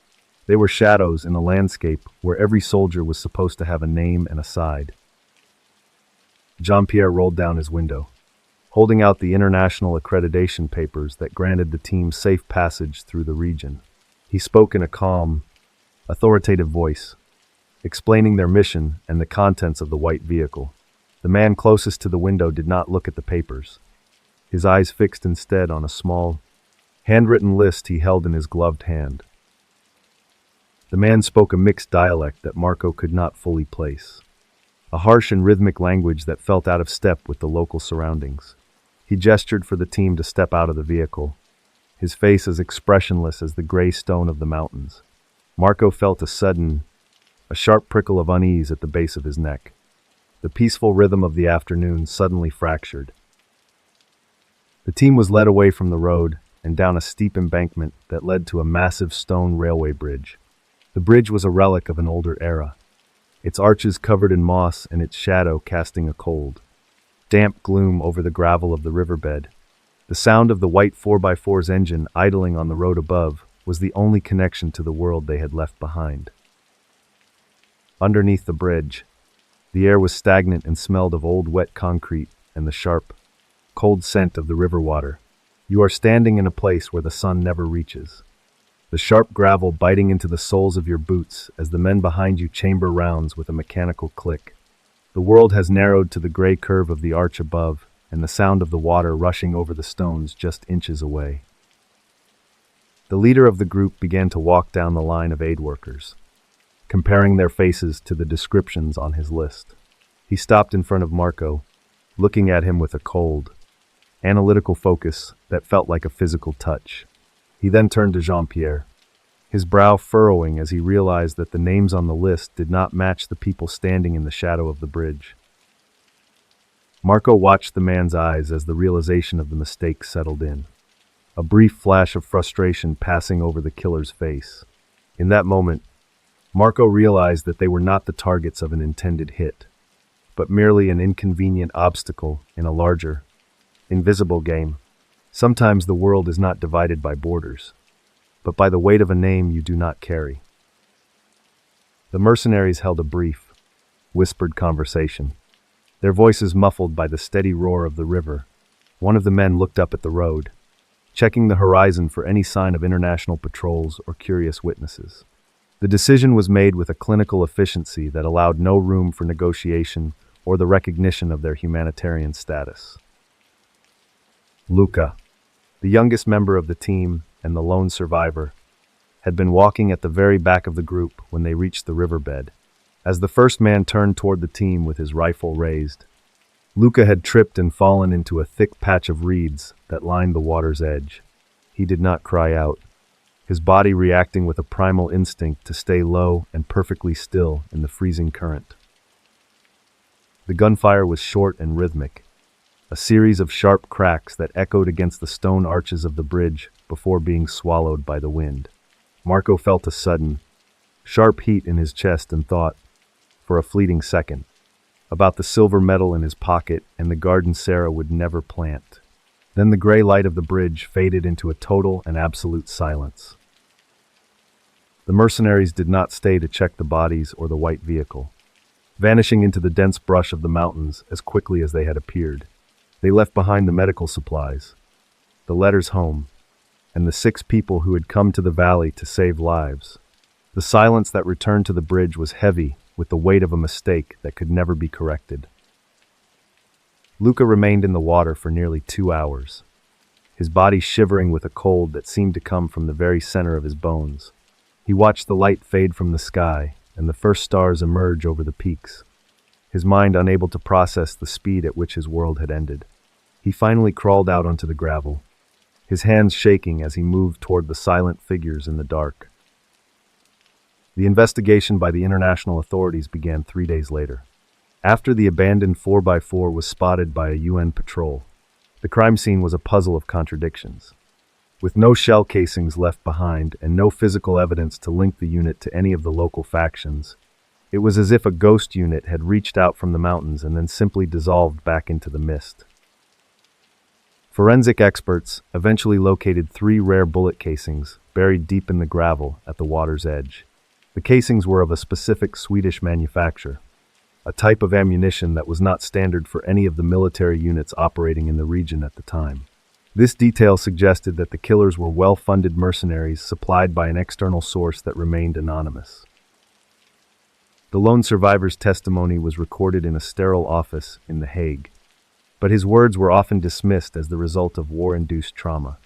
They were shadows in a landscape where every soldier was supposed to have a name and a side. Jean-Pierre rolled down his window, holding out the international accreditation papers that granted the team safe passage through the region. He spoke in a calm, authoritative voice, explaining their mission and the contents of the white vehicle. The man closest to the window did not look at the papers, his eyes fixed instead on a small, handwritten list he held in his gloved hand. The man spoke a mixed dialect that Marco could not fully place, a harsh and rhythmic language that felt out of step with the local surroundings. He gestured for the team to step out of the vehicle, his face as expressionless as the gray stone of the mountains. Marco felt a sharp prickle of unease at the base of his neck. The peaceful rhythm of the afternoon suddenly fractured. The team was led away from the road and down a steep embankment that led to a massive stone railway bridge. The bridge was a relic of an older era, its arches covered in moss and its shadow casting a cold, damp gloom over the gravel of the riverbed. The sound of the white 4x4's engine idling on the road above was the only connection to the world they had left behind. Underneath the bridge, the air was stagnant and smelled of old wet concrete and the sharp, cold scent of the river water. You are standing in a place where the sun never reaches, the sharp gravel biting into the soles of your boots as the men behind you chamber rounds with a mechanical click. The world has narrowed to the gray curve of the arch above, and the sound of the water rushing over the stones just inches away. The leader of the group began to walk down the line of aid workers, comparing their faces to the descriptions on his list. He stopped in front of Marco, looking at him with a cold, analytical focus that felt like a physical touch. He then turned to Jean-Pierre, his brow furrowing as he realized that the names on the list did not match the people standing in the shadow of the bridge. Marco watched the man's eyes as the realization of the mistake settled in, a brief flash of frustration passing over the killer's face. In that moment, Marco realized that they were not the targets of an intended hit, but merely an inconvenient obstacle in a larger, invisible game. Sometimes the world is not divided by borders, but by the weight of a name you do not carry. The mercenaries held a brief, whispered conversation, their voices muffled by the steady roar of the river. One of the men looked up at the road, checking the horizon for any sign of international patrols or curious witnesses. The decision was made with a clinical efficiency that allowed no room for negotiation or the recognition of their humanitarian status. Luca, the youngest member of the team and the lone survivor, had been walking at the very back of the group when they reached the riverbed. As the first man turned toward the team with his rifle raised, Luca had tripped and fallen into a thick patch of reeds that lined the water's edge. He did not cry out, his body reacting with a primal instinct to stay low and perfectly still in the freezing current. The gunfire was short and rhythmic, a series of sharp cracks that echoed against the stone arches of the bridge before being swallowed by the wind. Marco felt a sudden, sharp heat in his chest and thought, for a fleeting second, about the silver medal in his pocket and the garden Sarah would never plant. Then the gray light of the bridge faded into a total and absolute silence. The mercenaries did not stay to check the bodies or the white vehicle, vanishing into the dense brush of the mountains as quickly as they had appeared. They left behind the medical supplies, the letters home, and the 6 people who had come to the valley to save lives. The silence that returned to the bridge was heavy with the weight of a mistake that could never be corrected. Luca remained in the water for nearly 2 hours, his body shivering with a cold that seemed to come from the very center of his bones. He watched the light fade from the sky and the first stars emerge over the peaks, his mind unable to process the speed at which his world had ended. He finally crawled out onto the gravel, his hands shaking as he moved toward the silent figures in the dark. The investigation by the international authorities began 3 days later. After the abandoned 4x4 was spotted by a UN patrol, the crime scene was a puzzle of contradictions. With no shell casings left behind and no physical evidence to link the unit to any of the local factions, it was as if a ghost unit had reached out from the mountains and then simply dissolved back into the mist. Forensic experts eventually located 3 rare bullet casings buried deep in the gravel at the water's edge. The casings were of a specific Swedish manufacture, a type of ammunition that was not standard for any of the military units operating in the region at the time. This detail suggested that the killers were well-funded mercenaries supplied by an external source that remained anonymous. The lone survivor's testimony was recorded in a sterile office in The Hague, but his words were often dismissed as the result of war-induced trauma.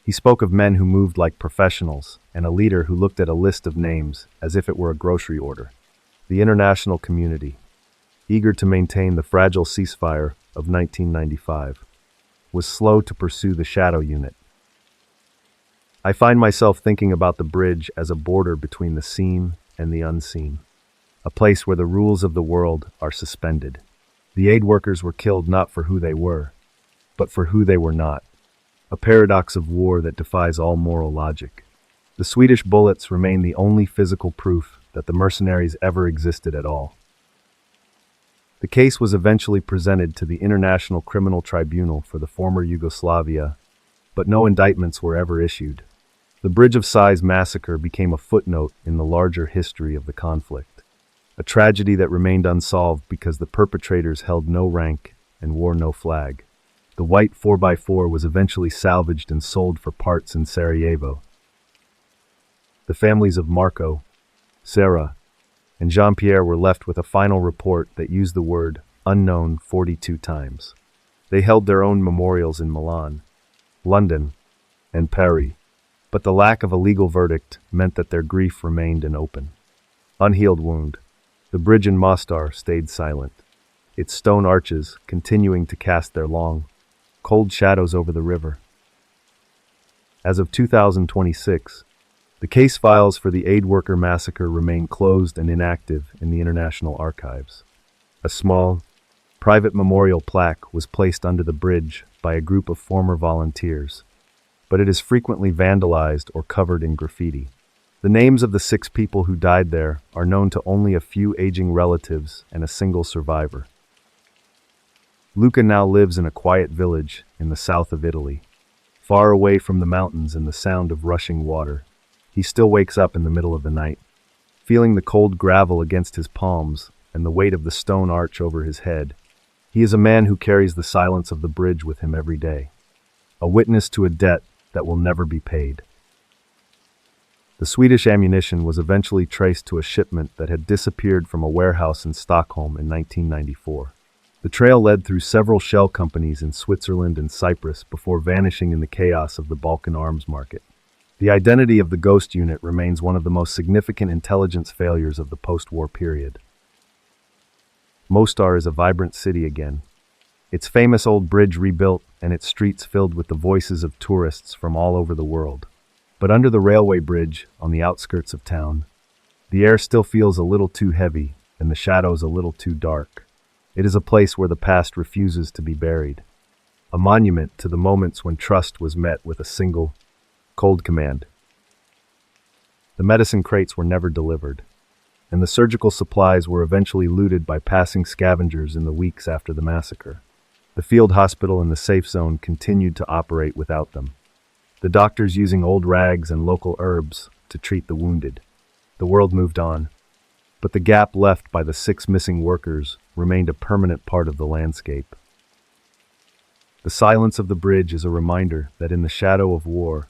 He spoke of men who moved like professionals and a leader who looked at a list of names as if it were a grocery order. The international community, eager to maintain the fragile ceasefire of 1995, was slow to pursue the shadow unit. I find myself thinking about the bridge as a border between the seen and the unseen, a place where the rules of the world are suspended. The aid workers were killed not for who they were, but for who they were not. A paradox of war that defies all moral logic. The Swedish bullets remain the only physical proof that the mercenaries ever existed at all. The case was eventually presented to the International Criminal Tribunal for the former Yugoslavia, but no indictments were ever issued. The Bridge of Sighs massacre became a footnote in the larger history of the conflict, a tragedy that remained unsolved because the perpetrators held no rank and wore no flag. The white 4x4 was eventually salvaged and sold for parts in Sarajevo. The families of Marco, Sarah, and Jean-Pierre were left with a final report that used the word unknown 42 times. They held their own memorials in Milan, London, and Paris, but the lack of a legal verdict meant that their grief remained an open, unhealed wound. The bridge in Mostar stayed silent, its stone arches continuing to cast their long, cold shadows over the river. As of 2026, The case files for the aid worker massacre remain closed and inactive in the International Archives. A small, private memorial plaque was placed under the bridge by a group of former volunteers, but it is frequently vandalized or covered in graffiti. The names of the 6 people who died there are known to only a few aging relatives and a single survivor. Luca now lives in a quiet village in the south of Italy, far away from the mountains and the sound of rushing water. He still wakes up in the middle of the night, feeling the cold gravel against his palms and the weight of the stone arch over his head. He is a man who carries the silence of the bridge with him every day, a witness to a debt that will never be paid. The Swedish ammunition was eventually traced to a shipment that had disappeared from a warehouse in Stockholm in 1994. The trail led through several shell companies in Switzerland and Cyprus before vanishing in the chaos of the Balkan arms market. The identity of the ghost unit remains one of the most significant intelligence failures of the post-war period. Mostar is a vibrant city again, its famous old bridge rebuilt and its streets filled with the voices of tourists from all over the world. But under the railway bridge, on the outskirts of town, the air still feels a little too heavy and the shadows a little too dark. It is a place where the past refuses to be buried, a monument to the moments when trust was met with a single, cold command. The medicine crates were never delivered, and the surgical supplies were eventually looted by passing scavengers in the weeks after the massacre. The field hospital in the safe zone continued to operate without them, the doctors using old rags and local herbs to treat the wounded. The world moved on, but the gap left by the 6 missing workers remained a permanent part of the landscape. The silence of the bridge is a reminder that in the shadow of war,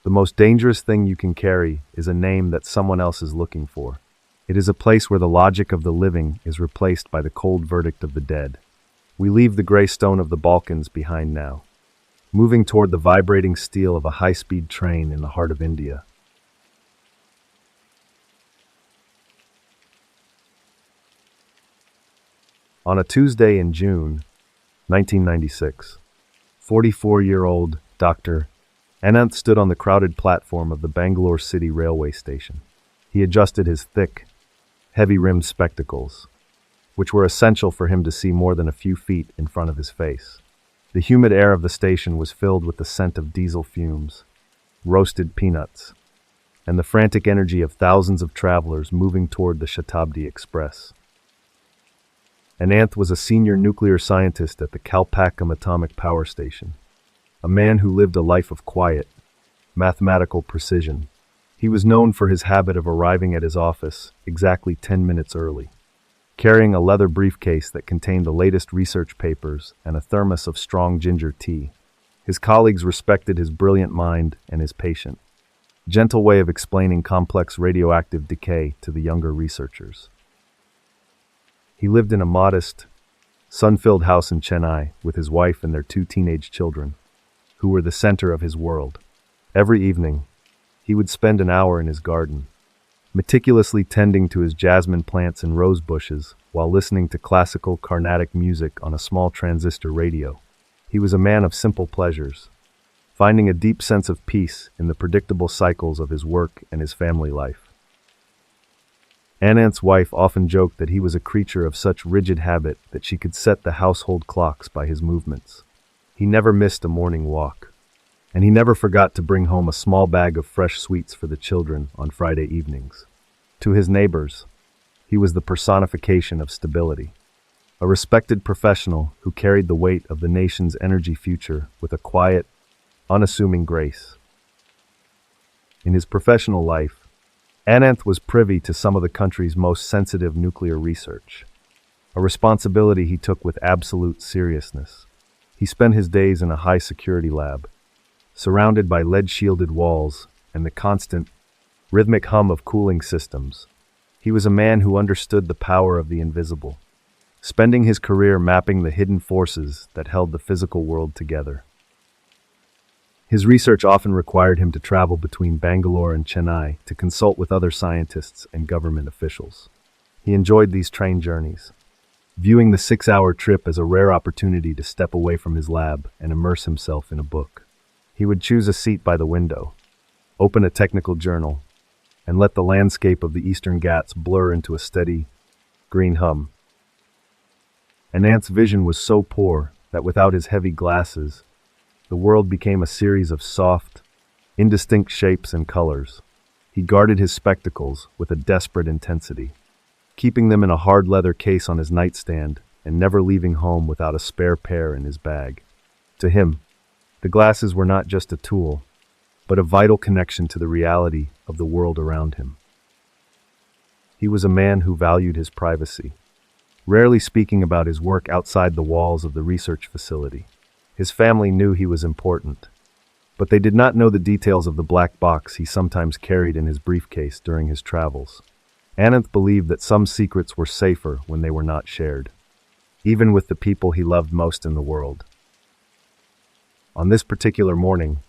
the most dangerous thing you can carry is a name that someone else is looking for. It is a place where the logic of the living is replaced by the cold verdict of the dead. We leave the gray stone of the Balkans behind now, moving toward the vibrating steel of a high-speed train in the heart of India. On a Tuesday in June 1996, 44-year-old Dr. Ananth stood on the crowded platform of the Bangalore City railway station. He adjusted his thick, heavy-rimmed spectacles, which were essential for him to see more than a few feet in front of his face. The humid air of the station was filled with the scent of diesel fumes, roasted peanuts, and the frantic energy of thousands of travelers moving toward the Shatabdi Express. Ananth was a senior nuclear scientist at the Kalpakkam Atomic Power Station, a man who lived a life of quiet, mathematical precision. He was known for his habit of arriving at his office exactly 10 minutes early, carrying a leather briefcase that contained the latest research papers and a thermos of strong ginger tea. His colleagues respected his brilliant mind and his patient, gentle way of explaining complex radioactive decay to the younger researchers. He lived in a modest, sun-filled house in Chennai with his wife and their 2 teenage children, who were the center of his world. Every evening, he would spend an hour in his garden, meticulously tending to his jasmine plants and rose bushes while listening to classical Carnatic music on a small transistor radio. He was a man of simple pleasures, finding a deep sense of peace in the predictable cycles of his work and his family life. Ananth's wife often joked that he was a creature of such rigid habit that she could set the household clocks by his movements. He never missed a morning walk, and he never forgot to bring home a small bag of fresh sweets for the children on Friday evenings. To his neighbors, he was the personification of stability, a respected professional who carried the weight of the nation's energy future with a quiet, unassuming grace. In his professional life, Ananth was privy to some of the country's most sensitive nuclear research, a responsibility he took with absolute seriousness. He spent his days in a high-security lab, surrounded by lead-shielded walls and the constant, rhythmic hum of cooling systems. He was a man who understood the power of the invisible, spending his career mapping the hidden forces that held the physical world together. His research often required him to travel between Bangalore and Chennai to consult with other scientists and government officials. He enjoyed these train journeys, viewing the 6-hour trip as a rare opportunity to step away from his lab and immerse himself in a book. He would choose a seat by the window, open a technical journal, and let the landscape of the Eastern Ghats blur into a steady, green hum. Ananth's vision was so poor that without his heavy glasses, the world became a series of soft, indistinct shapes and colors. He guarded his spectacles with a desperate intensity, keeping them in a hard leather case on his nightstand and never leaving home without a spare pair in his bag. To him, the glasses were not just a tool, but a vital connection to the reality of the world around him. He was a man who valued his privacy, rarely speaking about his work outside the walls of the research facility. His family knew he was important, but they did not know the details of the black box he sometimes carried in his briefcase during his travels. Ananth believed that some secrets were safer when they were not shared, even with the people he loved most in the world. On this particular morning,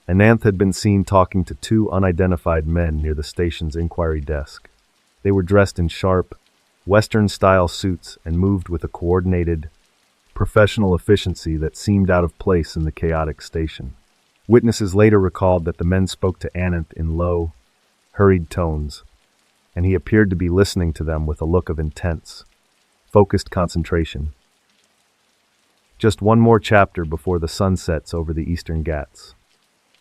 Ananth had been seen talking to two unidentified men near the station's inquiry desk. They were dressed in sharp, Western-style suits and moved with a coordinated, professional efficiency that seemed out of place in the chaotic station. Witnesses later recalled that the men spoke to Ananth in low, hurried tones, and he appeared to be listening to them with a look of intense, focused concentration. Just one more chapter before the sun sets over the Eastern Ghats,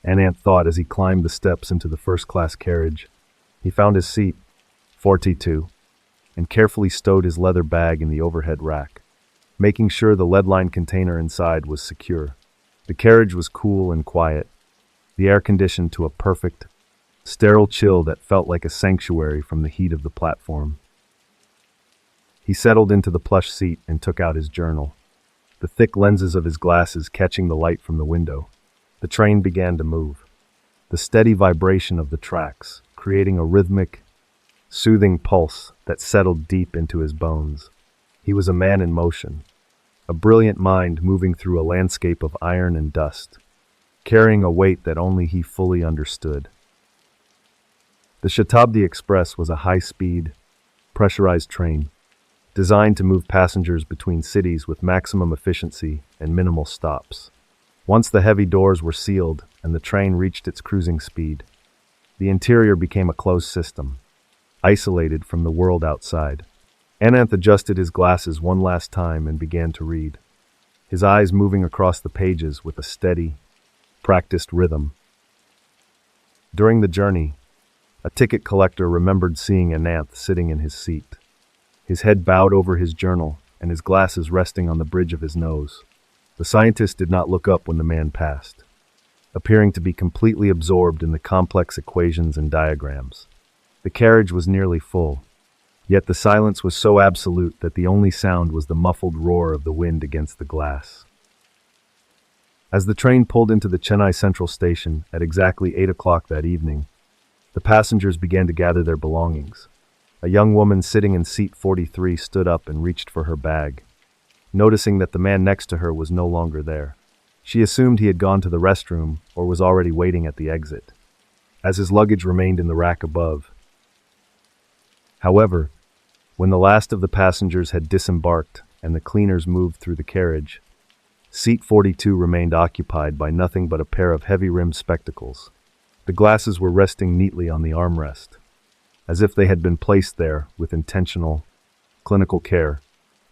Ananth thought as he climbed the steps into the first-class carriage. He found his seat, 42, and carefully stowed his leather bag in the overhead rack, making sure the lead-lined container inside was secure. The carriage was cool and quiet, the air conditioned to a perfect, sterile chill that felt like a sanctuary from the heat of the platform. He settled into the plush seat and took out his journal, the thick lenses of his glasses catching the light from the window. The train began to move, the steady vibration of the tracks creating a rhythmic, soothing pulse that settled deep into his bones. He was a man in motion, a brilliant mind moving through a landscape of iron and dust, carrying a weight that only he fully understood. The Shatabdi Express was a high-speed, pressurized train, designed to move passengers between cities with maximum efficiency and minimal stops. Once the heavy doors were sealed and the train reached its cruising speed, the interior became a closed system, isolated from the world outside. Ananth adjusted his glasses one last time and began to read, his eyes moving across the pages with a steady, practiced rhythm. During the journey, a ticket collector remembered seeing Ananth sitting in his seat, his head bowed over his journal and his glasses resting on the bridge of his nose. The scientist did not look up when the man passed, appearing to be completely absorbed in the complex equations and diagrams. The carriage was nearly full, yet the silence was so absolute that the only sound was the muffled roar of the wind against the glass. As the train pulled into the Chennai Central Station at exactly 8 o'clock that evening, the passengers began to gather their belongings. A young woman sitting in seat 43 stood up and reached for her bag, noticing that the man next to her was no longer there. She assumed he had gone to the restroom or was already waiting at the exit, as his luggage remained in the rack above. However, when the last of the passengers had disembarked and the cleaners moved through the carriage, seat 42 remained occupied by nothing but a pair of heavy-rimmed spectacles. The glasses were resting neatly on the armrest, as if they had been placed there with intentional, clinical care.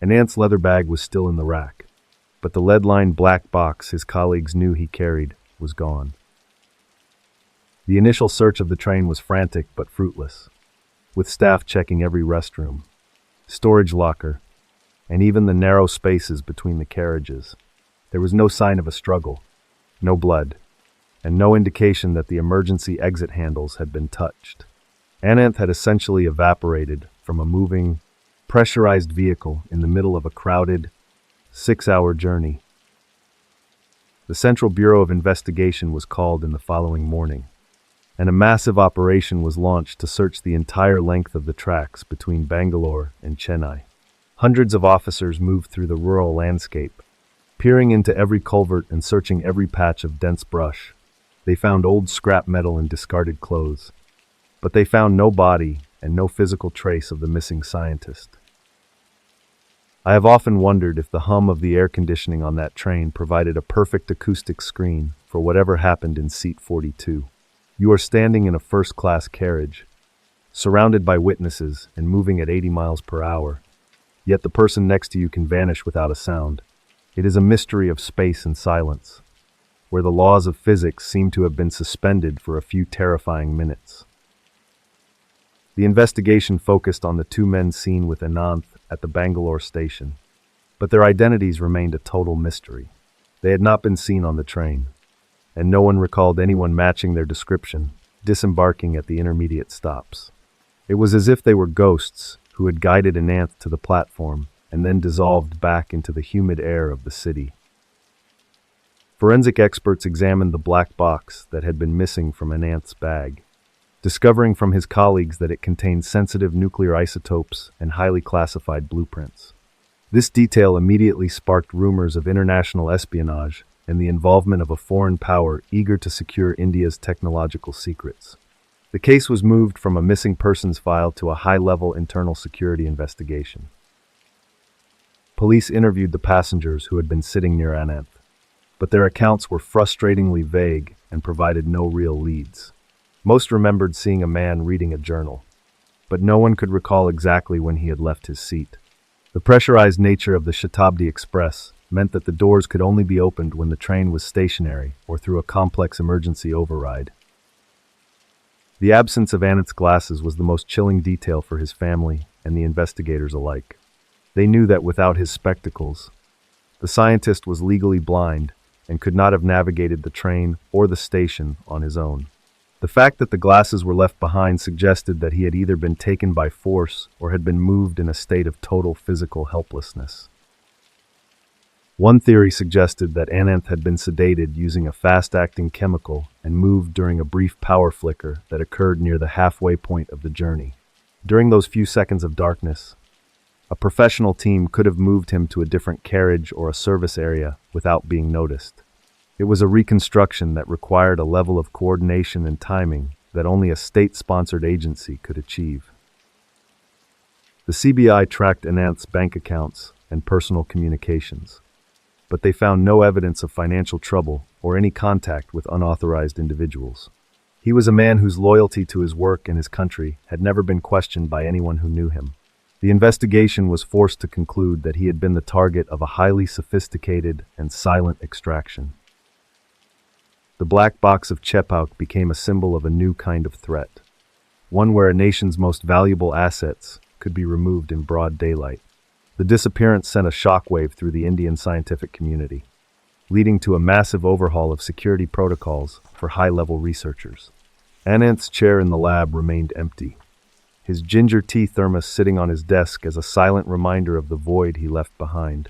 Ananth's leather bag was still in the rack, but the lead-lined black box his colleagues knew he carried was gone. The initial search of the train was frantic but fruitless, with staff checking every restroom, storage locker, and even the narrow spaces between the carriages. There was no sign of a struggle, no blood, and no indication that the emergency exit handles had been touched. Ananth had essentially evaporated from a moving, pressurized vehicle in the middle of a crowded, 6-hour journey. The Central Bureau of Investigation was called in the following morning, and a massive operation was launched to search the entire length of the tracks between Bangalore and Chennai. Hundreds of officers moved through the rural landscape, peering into every culvert and searching every patch of dense brush. They found old scrap metal and discarded clothes, but they found no body and no physical trace of the missing scientist. I have often wondered if the hum of the air conditioning on that train provided a perfect acoustic screen for whatever happened in seat 42. You are standing in a first-class carriage, surrounded by witnesses and moving at 80 miles per hour, yet the person next to you can vanish without a sound. It is a mystery of space and silence, where the laws of physics seem to have been suspended for a few terrifying minutes. The investigation focused on the two men seen with Ananth at the Bangalore station, but their identities remained a total mystery. They had not been seen on the train, and no one recalled anyone matching their description, disembarking at the intermediate stops. It was as if they were ghosts who had guided Ananth to the platform and then dissolved back into the humid air of the city. Forensic experts examined the black box that had been missing from Ananth's bag, discovering from his colleagues that it contained sensitive nuclear isotopes and highly classified blueprints. This detail immediately sparked rumors of international espionage and the involvement of a foreign power eager to secure India's technological secrets. The case was moved from a missing persons file to a high-level internal security investigation. Police interviewed the passengers who had been sitting near Ananth, but their accounts were frustratingly vague and provided no real leads. Most remembered seeing a man reading a journal, but no one could recall exactly when he had left his seat. The pressurized nature of the Shatabdi Express meant that the doors could only be opened when the train was stationary or through a complex emergency override. The absence of Ananth's glasses was the most chilling detail for his family and the investigators alike. They knew that without his spectacles, the scientist was legally blind and could not have navigated the train or the station on his own. The fact that the glasses were left behind suggested that he had either been taken by force or had been moved in a state of total physical helplessness. One theory suggested that Ananth had been sedated using a fast-acting chemical and moved during a brief power flicker that occurred near the halfway point of the journey. During those few seconds of darkness, a professional team could have moved him to a different carriage or a service area without being noticed. It was a reconstruction that required a level of coordination and timing that only a state-sponsored agency could achieve. The CBI tracked Ananth's bank accounts and personal communications, but they found no evidence of financial trouble or any contact with unauthorized individuals. He was a man whose loyalty to his work and his country had never been questioned by anyone who knew him. The investigation was forced to conclude that he had been the target of a highly sophisticated and silent extraction. The black box of Chepauk became a symbol of a new kind of threat, one where a nation's most valuable assets could be removed in broad daylight. The disappearance sent a shockwave through the Indian scientific community, leading to a massive overhaul of security protocols for high-level researchers. Ananth's chair in the lab remained empty, his ginger tea thermos sitting on his desk as a silent reminder of the void he left behind.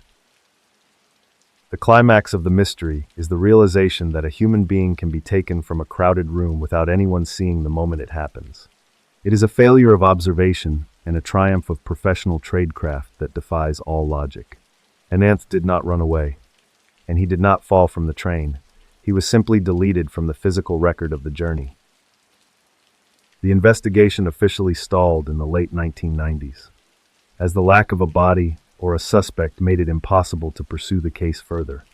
The climax of the mystery is the realization that a human being can be taken from a crowded room without anyone seeing the moment it happens. It is a failure of observation and a triumph of professional tradecraft that defies all logic. Ananth did not run away, and he did not fall from the train. He was simply deleted from the physical record of the journey. The investigation officially stalled in the late 1990s, as the lack of a body or a suspect made it impossible to pursue the case further.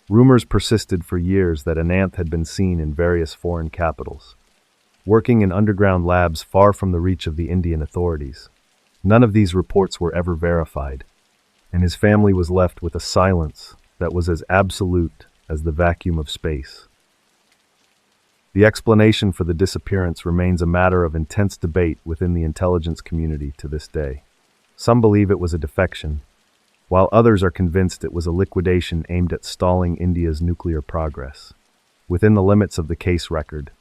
Rumors persisted for years that Ananth had been seen in various foreign capitals, working in underground labs far from the reach of the Indian authorities. None of these reports were ever verified, and his family was left with a silence that was as absolute as the vacuum of space. The explanation for the disappearance remains a matter of intense debate within the intelligence community to this day. Some believe it was a defection, while others are convinced it was a liquidation aimed at stalling India's nuclear progress. Within the limits of the case record,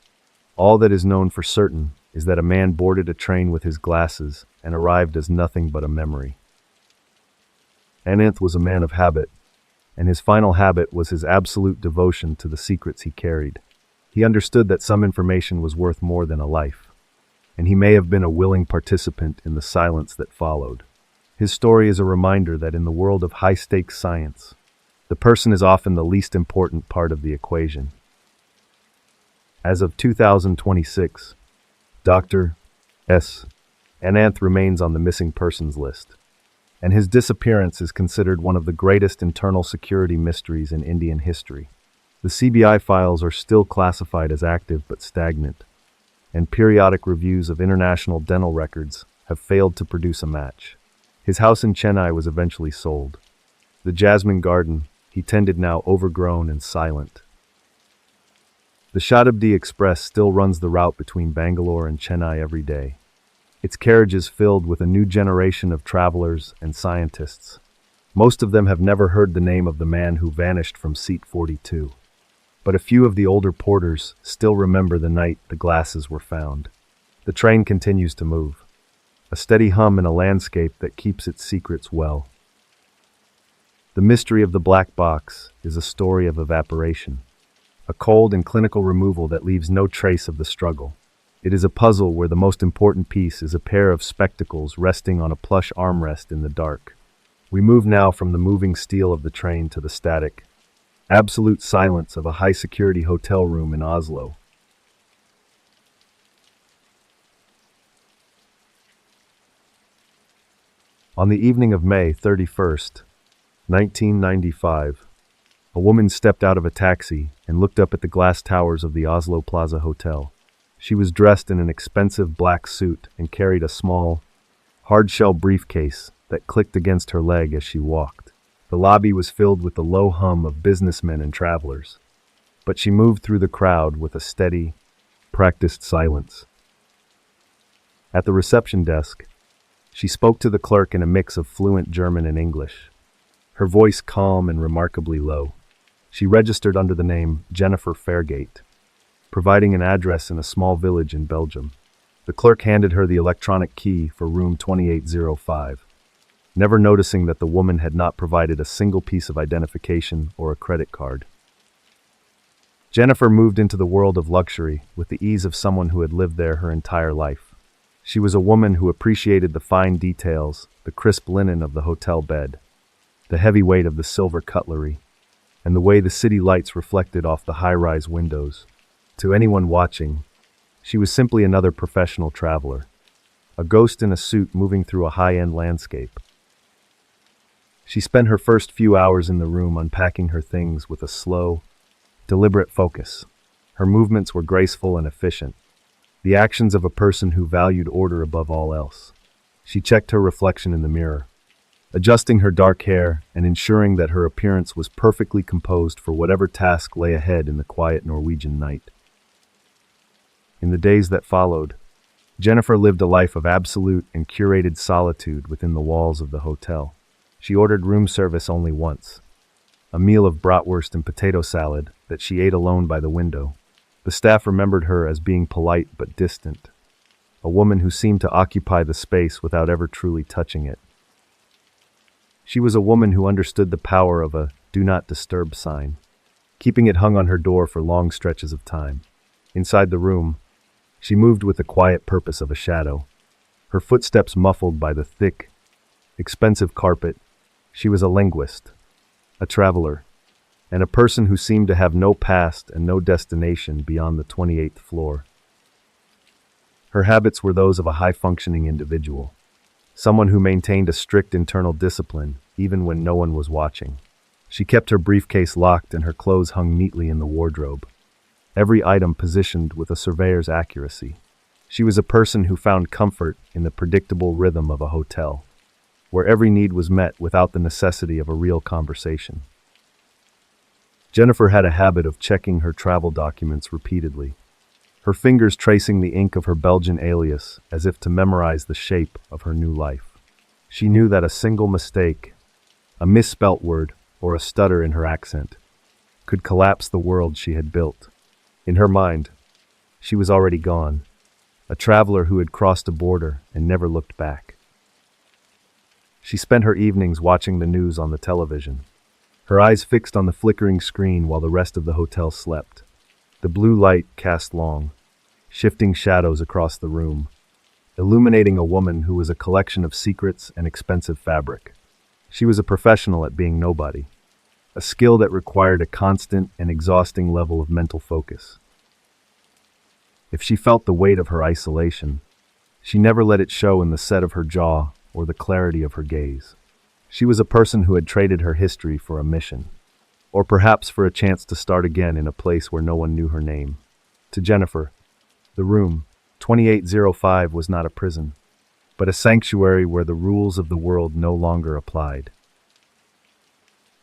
all that is known for certain is that a man boarded a train with his glasses and arrived as nothing but a memory. Ananth was a man of habit, and his final habit was his absolute devotion to the secrets he carried. He understood that some information was worth more than a life, and he may have been a willing participant in the silence that followed. His story is a reminder that in the world of high-stakes science, the person is often the least important part of the equation. As of 2026, Dr. S. Ananth remains on the missing persons list, and his disappearance is considered one of the greatest internal security mysteries in Indian history. The CBI files are still classified as active but stagnant, and periodic reviews of international dental records have failed to produce a match. His house in Chennai was eventually sold. The jasmine garden he tended now overgrown and silent. The Shatabdi Express still runs the route between Bangalore and Chennai every day. Its carriages filled with a new generation of travelers and scientists. Most of them have never heard the name of the man who vanished from seat 42. But a few of the older porters still remember the night the glasses were found. The train continues to move, a steady hum in a landscape that keeps its secrets well. The mystery of the black box is a story of evaporation, a cold and clinical removal that leaves no trace of the struggle. It is a puzzle where the most important piece is a pair of spectacles resting on a plush armrest in the dark. We move now from the moving steel of the train to the static, absolute silence of a high-security hotel room in Oslo. On the evening of May 31st, 1995, a woman stepped out of a taxi and looked up at the glass towers of the Oslo Plaza Hotel. She was dressed in an expensive black suit and carried a small, hard-shell briefcase that clicked against her leg as she walked. The lobby was filled with the low hum of businessmen and travelers, but she moved through the crowd with a steady, practiced silence. At the reception desk, she spoke to the clerk in a mix of fluent German and English, her voice calm and remarkably low. She registered under the name Jennifer Fairgate, providing an address in a small village in Belgium. The clerk handed her the electronic key for room 2805, never noticing that the woman had not provided a single piece of identification or a credit card. Jennifer moved into the world of luxury with the ease of someone who had lived there her entire life. She was a woman who appreciated the fine details, the crisp linen of the hotel bed, the heavy weight of the silver cutlery, and the way the city lights reflected off the high-rise windows. To anyone watching, she was simply another professional traveler, a ghost in a suit moving through a high-end landscape. She spent her first few hours in the room unpacking her things with a slow, deliberate focus. Her movements were graceful and efficient, the actions of a person who valued order above all else. She checked her reflection in the mirror, adjusting her dark hair and ensuring that her appearance was perfectly composed for whatever task lay ahead in the quiet Norwegian night. In the days that followed, Jennifer lived a life of absolute and curated solitude within the walls of the hotel. She ordered room service only once, a meal of bratwurst and potato salad that she ate alone by the window. The staff remembered her as being polite but distant, a woman who seemed to occupy the space without ever truly touching it. She was a woman who understood the power of a "do not disturb" sign, keeping it hung on her door for long stretches of time. Inside the room, she moved with the quiet purpose of a shadow, her footsteps muffled by the thick, expensive carpet. She was a linguist, a traveler, and a person who seemed to have no past and no destination beyond the 28th floor. Her habits were those of a high-functioning individual, someone who maintained a strict internal discipline even when no one was watching. She kept her briefcase locked and her clothes hung neatly in the wardrobe, every item positioned with a surveyor's accuracy. She was a person who found comfort in the predictable rhythm of a hotel, where every need was met without the necessity of a real conversation. Jennifer had a habit of checking her travel documents repeatedly, her fingers tracing the ink of her Belgian alias as if to memorize the shape of her new life. She knew that a single mistake, a misspelt word, or a stutter in her accent, could collapse the world she had built. In her mind, she was already gone, a traveler who had crossed a border and never looked back. She spent her evenings watching the news on the television, her eyes fixed on the flickering screen while the rest of the hotel slept. The blue light cast long, shifting shadows across the room, illuminating a woman who was a collection of secrets and expensive fabric. She was a professional at being nobody, a skill that required a constant and exhausting level of mental focus. If she felt the weight of her isolation, she never let it show in the set of her jaw or the clarity of her gaze. She was a person who had traded her history for a mission, or perhaps for a chance to start again in a place where no one knew her name. To Jennifer, the room, 2805 was not a prison, but a sanctuary where the rules of the world no longer applied.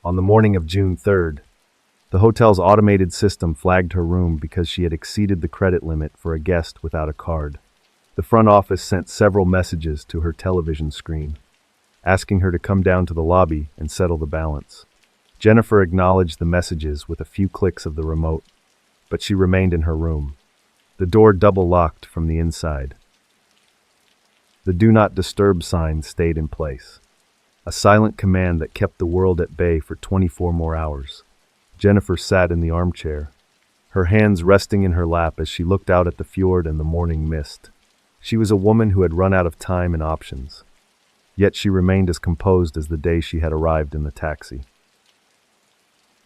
On the morning of June 3rd, the hotel's automated system flagged her room because she had exceeded the credit limit for a guest without a card. The front office sent several messages to her television screen, asking her to come down to the lobby and settle the balance. Jennifer acknowledged the messages with a few clicks of the remote, but she remained in her room. The door double-locked from the inside. The Do Not Disturb sign stayed in place, a silent command that kept the world at bay for 24 more hours. Jennifer sat in the armchair, her hands resting in her lap as she looked out at the fjord and the morning mist. She was a woman who had run out of time and options, yet she remained as composed as the day she had arrived in the taxi.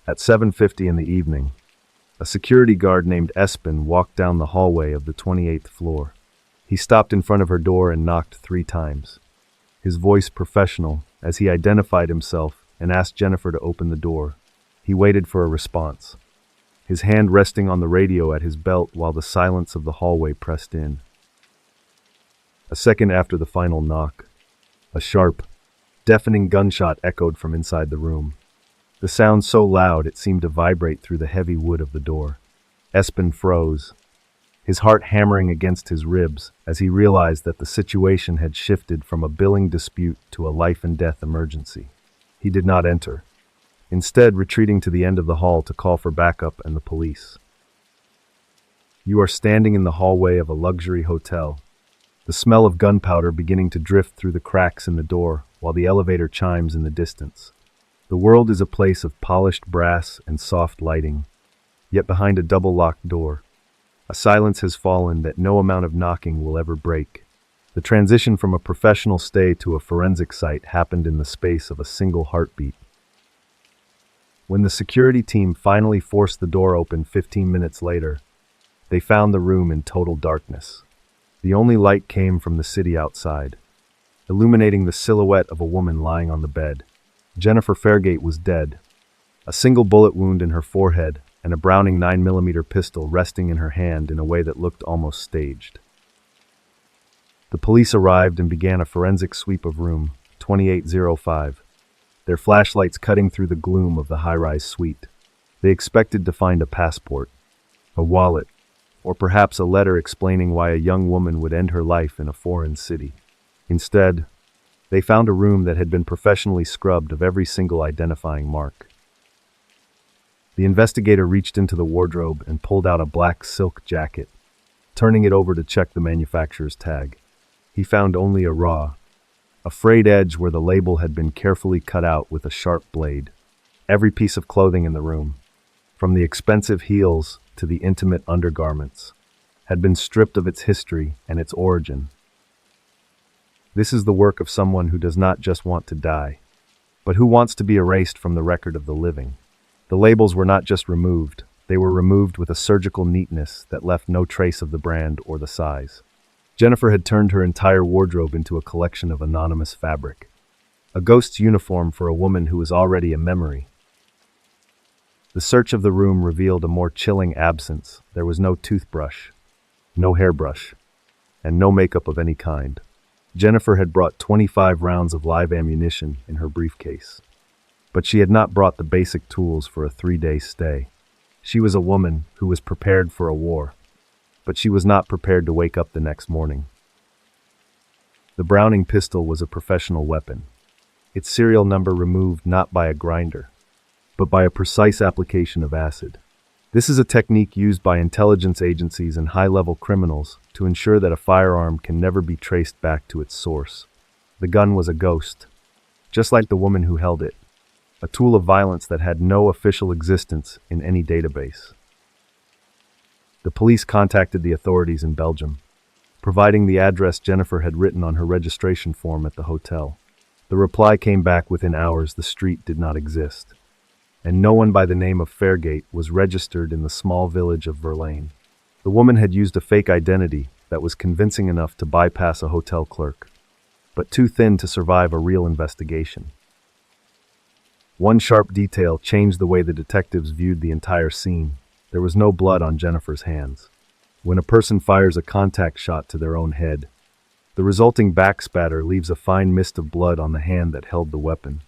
At 7:50 in the evening, a security guard named Espen walked down the hallway of the 28th floor. He stopped in front of her door and knocked 3 times, his voice professional as he identified himself and asked Jennifer to open the door. He waited for a response, his hand resting on the radio at his belt while the silence of the hallway pressed in. A second after the final knock, a sharp, deafening gunshot echoed from inside the room. The sound so loud it seemed to vibrate through the heavy wood of the door. Espen froze, his heart hammering against his ribs as he realized that the situation had shifted from a billing dispute to a life-and-death emergency. He did not enter, instead retreating to the end of the hall to call for backup and the police. You are standing in the hallway of a luxury hotel, the smell of gunpowder beginning to drift through the cracks in the door while the elevator chimes in the distance. The world is a place of polished brass and soft lighting, yet behind a double-locked door, a silence has fallen that no amount of knocking will ever break. The transition from a professional stay to a forensic site happened in the space of a single heartbeat. When the security team finally forced the door open 15 minutes later, they found the room in total darkness. The only light came from the city outside, illuminating the silhouette of a woman lying on the bed. Jennifer Fairgate was dead, a single bullet wound in her forehead and a Browning 9mm pistol resting in her hand in a way that looked almost staged. The police arrived and began a forensic sweep of room 2805, their flashlights cutting through the gloom of the high-rise suite. They expected to find a passport, a wallet, or perhaps a letter explaining why a young woman would end her life in a foreign city. Instead, they found a room that had been professionally scrubbed of every single identifying mark. The investigator reached into the wardrobe and pulled out a black silk jacket, turning it over to check the manufacturer's tag. He found only a frayed edge where the label had been carefully cut out with a sharp blade. Every piece of clothing in the room, from the expensive heels to the intimate undergarments, had been stripped of its history and its origin. This is the work of someone who does not just want to die, but who wants to be erased from the record of the living. The labels were not just removed, they were removed with a surgical neatness that left no trace of the brand or the size. Jennifer had turned her entire wardrobe into a collection of anonymous fabric, a ghost's uniform for a woman who was already a memory. The search of the room revealed a more chilling absence. There was no toothbrush, no hairbrush, and no makeup of any kind. Jennifer had brought 25 rounds of live ammunition in her briefcase, but she had not brought the basic tools for a 3-day stay. She was a woman who was prepared for a war, but she was not prepared to wake up the next morning. The Browning pistol was a professional weapon, its serial number removed not by a grinder, but by a precise application of acid. This is a technique used by intelligence agencies and high-level criminals to ensure that a firearm can never be traced back to its source. The gun was a ghost, just like the woman who held it, a tool of violence that had no official existence in any database. The police contacted the authorities in Belgium, providing the address Jennifer had written on her registration form at the hotel. The reply came back within hours. The street did not exist, and no one by the name of Fairgate was registered in the small village of Verlaine. The woman had used a fake identity that was convincing enough to bypass a hotel clerk, but too thin to survive a real investigation. One sharp detail changed the way the detectives viewed the entire scene. There was no blood on Jennifer's hands. When a person fires a contact shot to their own head, the resulting backspatter leaves a fine mist of blood on the hand that held the weapon.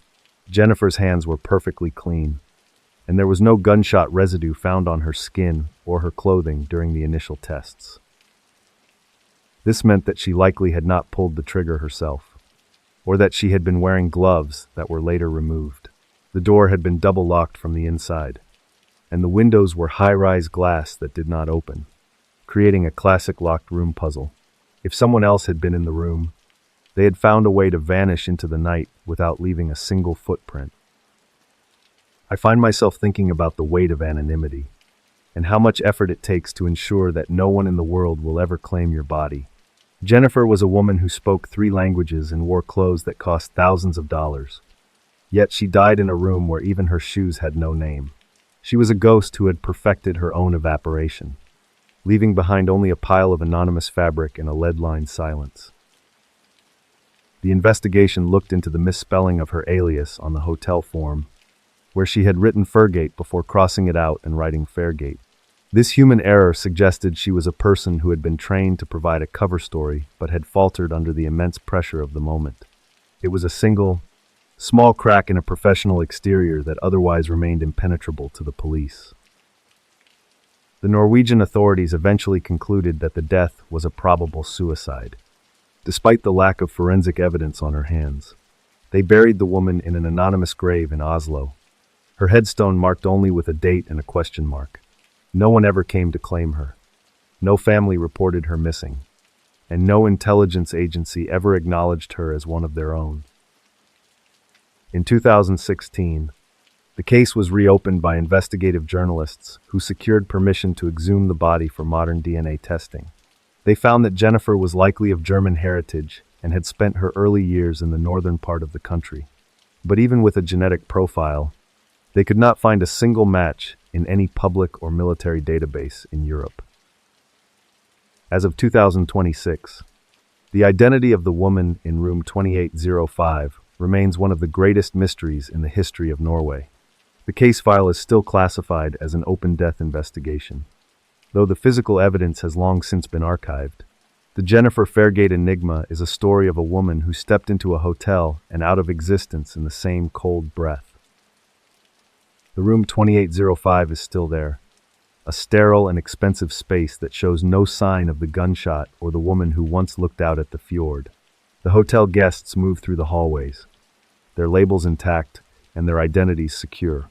Jennifer's hands were perfectly clean, and there was no gunshot residue found on her skin or her clothing during the initial tests. This meant that she likely had not pulled the trigger herself, or that she had been wearing gloves that were later removed. The door had been double-locked from the inside, and the windows were high-rise glass that did not open, creating a classic locked room puzzle. If someone else had been in the room, they had found a way to vanish into the night without leaving a single footprint. I find myself thinking about the weight of anonymity, and how much effort it takes to ensure that no one in the world will ever claim your body. Jennifer was a woman who spoke 3 languages and wore clothes that cost thousands of dollars. Yet she died in a room where even her shoes had no name. She was a ghost who had perfected her own evaporation, leaving behind only a pile of anonymous fabric and a lead-lined silence. The investigation looked into the misspelling of her alias on the hotel form, where she had written Fairgate before crossing it out and writing Fairgate. This human error suggested she was a person who had been trained to provide a cover story but had faltered under the immense pressure of the moment. It was a single, small crack in a professional exterior that otherwise remained impenetrable to the police. The Norwegian authorities eventually concluded that the death was a probable suicide, despite the lack of forensic evidence on her hands. They buried the woman in an anonymous grave in Oslo, her headstone marked only with a date and a question mark. No one ever came to claim her. No family reported her missing, and no intelligence agency ever acknowledged her as one of their own. In 2016, the case was reopened by investigative journalists who secured permission to exhume the body for modern DNA testing. They found that Jennifer was likely of German heritage and had spent her early years in the northern part of the country. But even with a genetic profile, they could not find a single match in any public or military database in Europe. As of 2026, the identity of the woman in room 2805 remains one of the greatest mysteries in the history of Norway. The case file is still classified as an open death investigation. Though the physical evidence has long since been archived, the Jennifer Fairgate enigma is a story of a woman who stepped into a hotel and out of existence in the same cold breath. The room 2805 is still there, a sterile and expensive space that shows no sign of the gunshot or the woman who once looked out at the fjord. The hotel guests move through the hallways, their labels intact and their identities secure,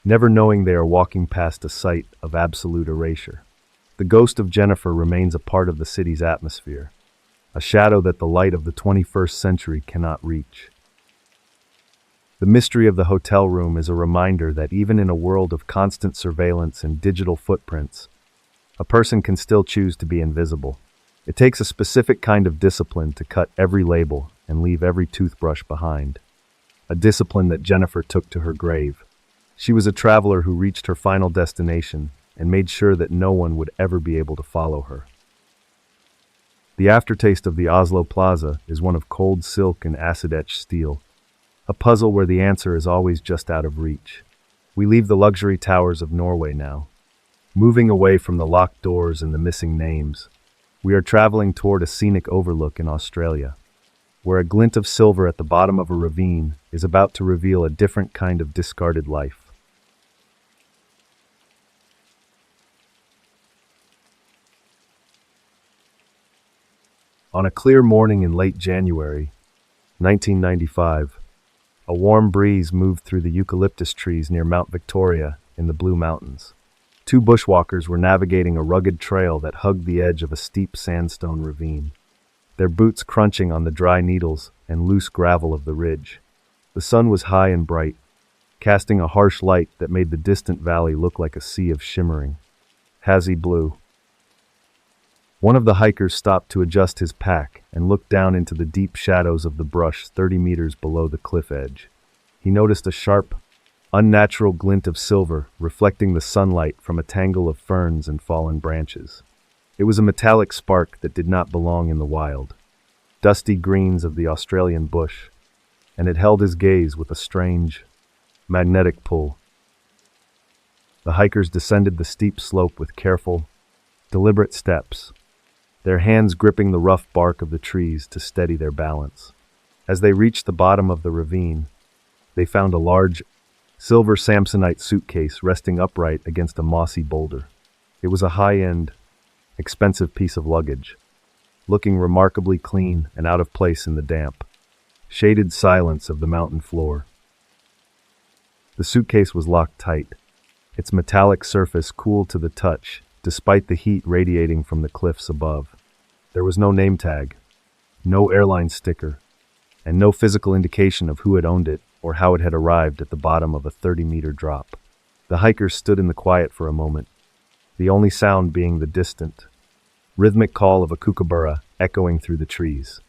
never knowing they are walking past a site of absolute erasure. The ghost of Jennifer remains a part of the city's atmosphere, a shadow that the light of the 21st century cannot reach. The mystery of the hotel room is a reminder that even in a world of constant surveillance and digital footprints, a person can still choose to be invisible. It takes a specific kind of discipline to cut every label and leave every toothbrush behind. A discipline that Jennifer took to her grave. She was a traveler who reached her final destination and made sure that no one would ever be able to follow her. The aftertaste of the Oslo Plaza is one of cold silk and acid-etched steel, a puzzle where the answer is always just out of reach. We leave the luxury towers of Norway now, moving away from the locked doors and the missing names. We are traveling toward a scenic overlook in Australia, where a glint of silver at the bottom of a ravine is about to reveal a different kind of discarded life. On a clear morning in late January, 1995, a warm breeze moved through the eucalyptus trees near Mount Victoria in the Blue Mountains. 2 bushwalkers were navigating a rugged trail that hugged the edge of a steep sandstone ravine, their boots crunching on the dry needles and loose gravel of the ridge. The sun was high and bright, casting a harsh light that made the distant valley look like a sea of shimmering, hazy blue. One of the hikers stopped to adjust his pack and looked down into the deep shadows of the brush 30 meters below the cliff edge. He noticed a sharp, unnatural glint of silver reflecting the sunlight from a tangle of ferns and fallen branches. It was a metallic spark that did not belong in the wild, dusty greens of the Australian bush, and it held his gaze with a strange, magnetic pull. The hikers descended the steep slope with careful, Deliberate steps, their hands gripping the rough bark of the trees to steady their balance. As they reached the bottom of the ravine, they found a large, silver Samsonite suitcase resting upright against a mossy boulder. It was a high-end, expensive piece of luggage, looking remarkably clean and out of place in the damp, shaded silence of the mountain floor. The suitcase was locked tight, its metallic surface cool to the touch, despite the heat radiating from the cliffs above. There was no name tag, no airline sticker, and no physical indication of who had owned it or how it had arrived at the bottom of a 30-meter drop. The hikers stood in the quiet for a moment, the only sound being the distant, rhythmic call of a kookaburra echoing through the trees.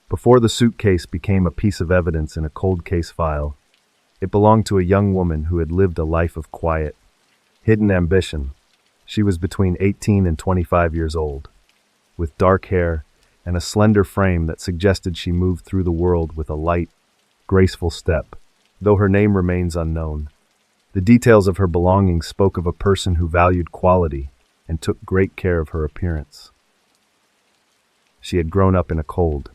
Before the suitcase became a piece of evidence in a cold case file, it belonged to a young woman who had lived a life of quiet, hidden ambition. She was between 18 and 25 years old, with dark hair and a slender frame that suggested she moved through the world with a light, graceful step, though her name remains unknown. The details of her belongings spoke of a person who valued quality and took great care of her appearance. She had grown up in a cold,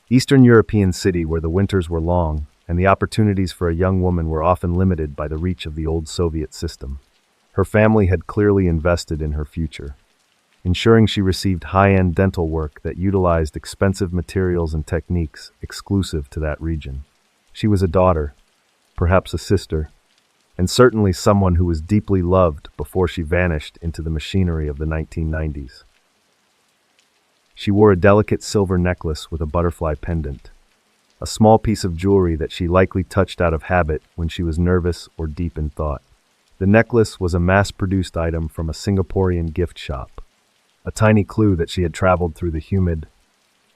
Eastern European city where the winters were long and the opportunities for a young woman were often limited by the reach of the old Soviet system. Her family had clearly invested in her future, ensuring she received high-end dental work that utilized expensive materials and techniques exclusive to that region. She was a daughter, perhaps a sister, and certainly someone who was deeply loved before she vanished into the machinery of the 1990s. She wore a delicate silver necklace with a butterfly pendant, a small piece of jewelry that she likely touched out of habit when she was nervous or deep in thought. The necklace was a mass-produced item from a Singaporean gift shop, a tiny clue that she had traveled through the humid,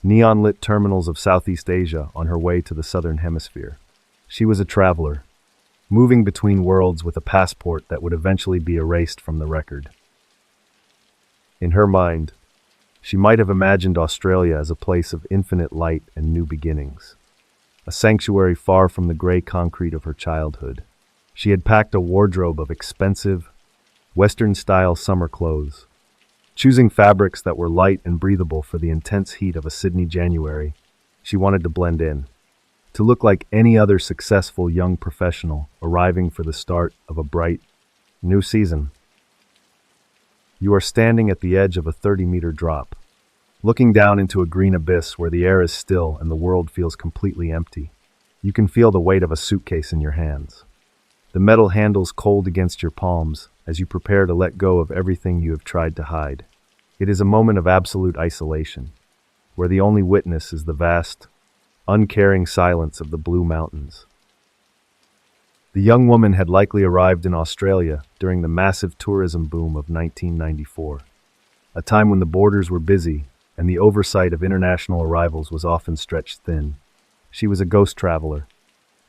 neon-lit terminals of Southeast Asia on her way to the Southern Hemisphere. She was a traveler, moving between worlds with a passport that would eventually be erased from the record. In her mind, she might have imagined Australia as a place of infinite light and new beginnings, a sanctuary far from the gray concrete of her childhood. She had packed a wardrobe of expensive, Western-style summer clothes, choosing fabrics that were light and breathable for the intense heat of a Sydney January. She wanted to blend in, to look like any other successful young professional arriving for the start of a bright, new season. You are standing at the edge of a 30-meter drop, looking down into a green abyss where the air is still and the world feels completely empty. You can feel the weight of a suitcase in your hands, the metal handles cold against your palms as you prepare to let go of everything you have tried to hide. It is a moment of absolute isolation, where the only witness is the vast, uncaring silence of the Blue Mountains. The young woman had likely arrived in Australia during the massive tourism boom of 1994, a time when the borders were busy and the oversight of international arrivals was often stretched thin. She was a ghost traveler,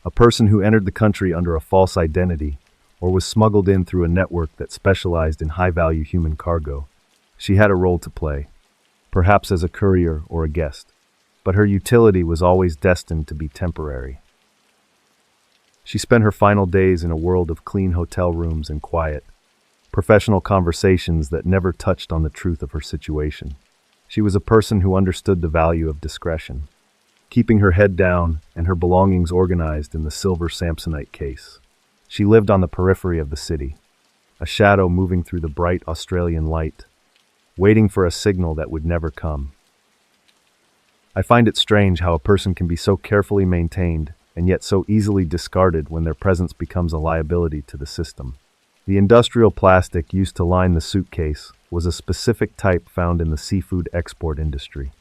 a person who entered the country under a false identity or was smuggled in through a network that specialized in high-value human cargo. She had a role to play, perhaps as a courier or a guest, but her utility was always destined to be temporary. She spent her final days in a world of clean hotel rooms and quiet, professional conversations that never touched on the truth of her situation. She was a person who understood the value of discretion, keeping her head down and her belongings organized in the silver Samsonite case. She lived on the periphery of the city, a shadow moving through the bright Australian light, waiting for a signal that would never come. I find it strange how a person can be so carefully maintained and yet so easily discarded when their presence becomes a liability to the system. The industrial plastic used to line the suitcase was a specific type found in the seafood export industry,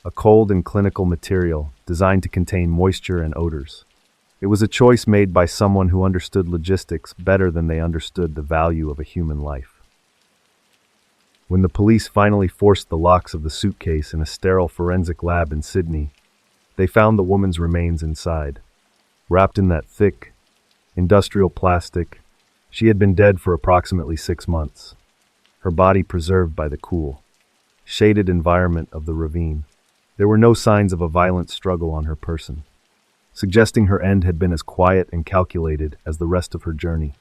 a cold and clinical material designed to contain moisture and odors. It was a choice made by someone who understood logistics better than they understood the value of a human life. When the police finally forced the locks of the suitcase in a sterile forensic lab in Sydney, they found the woman's remains inside. Wrapped in that thick, industrial plastic, she had been dead for approximately 6 months, her body preserved by the cool, shaded environment of the ravine. There were no signs of a violent struggle on her person, suggesting her end had been as quiet and calculated as the rest of her journey.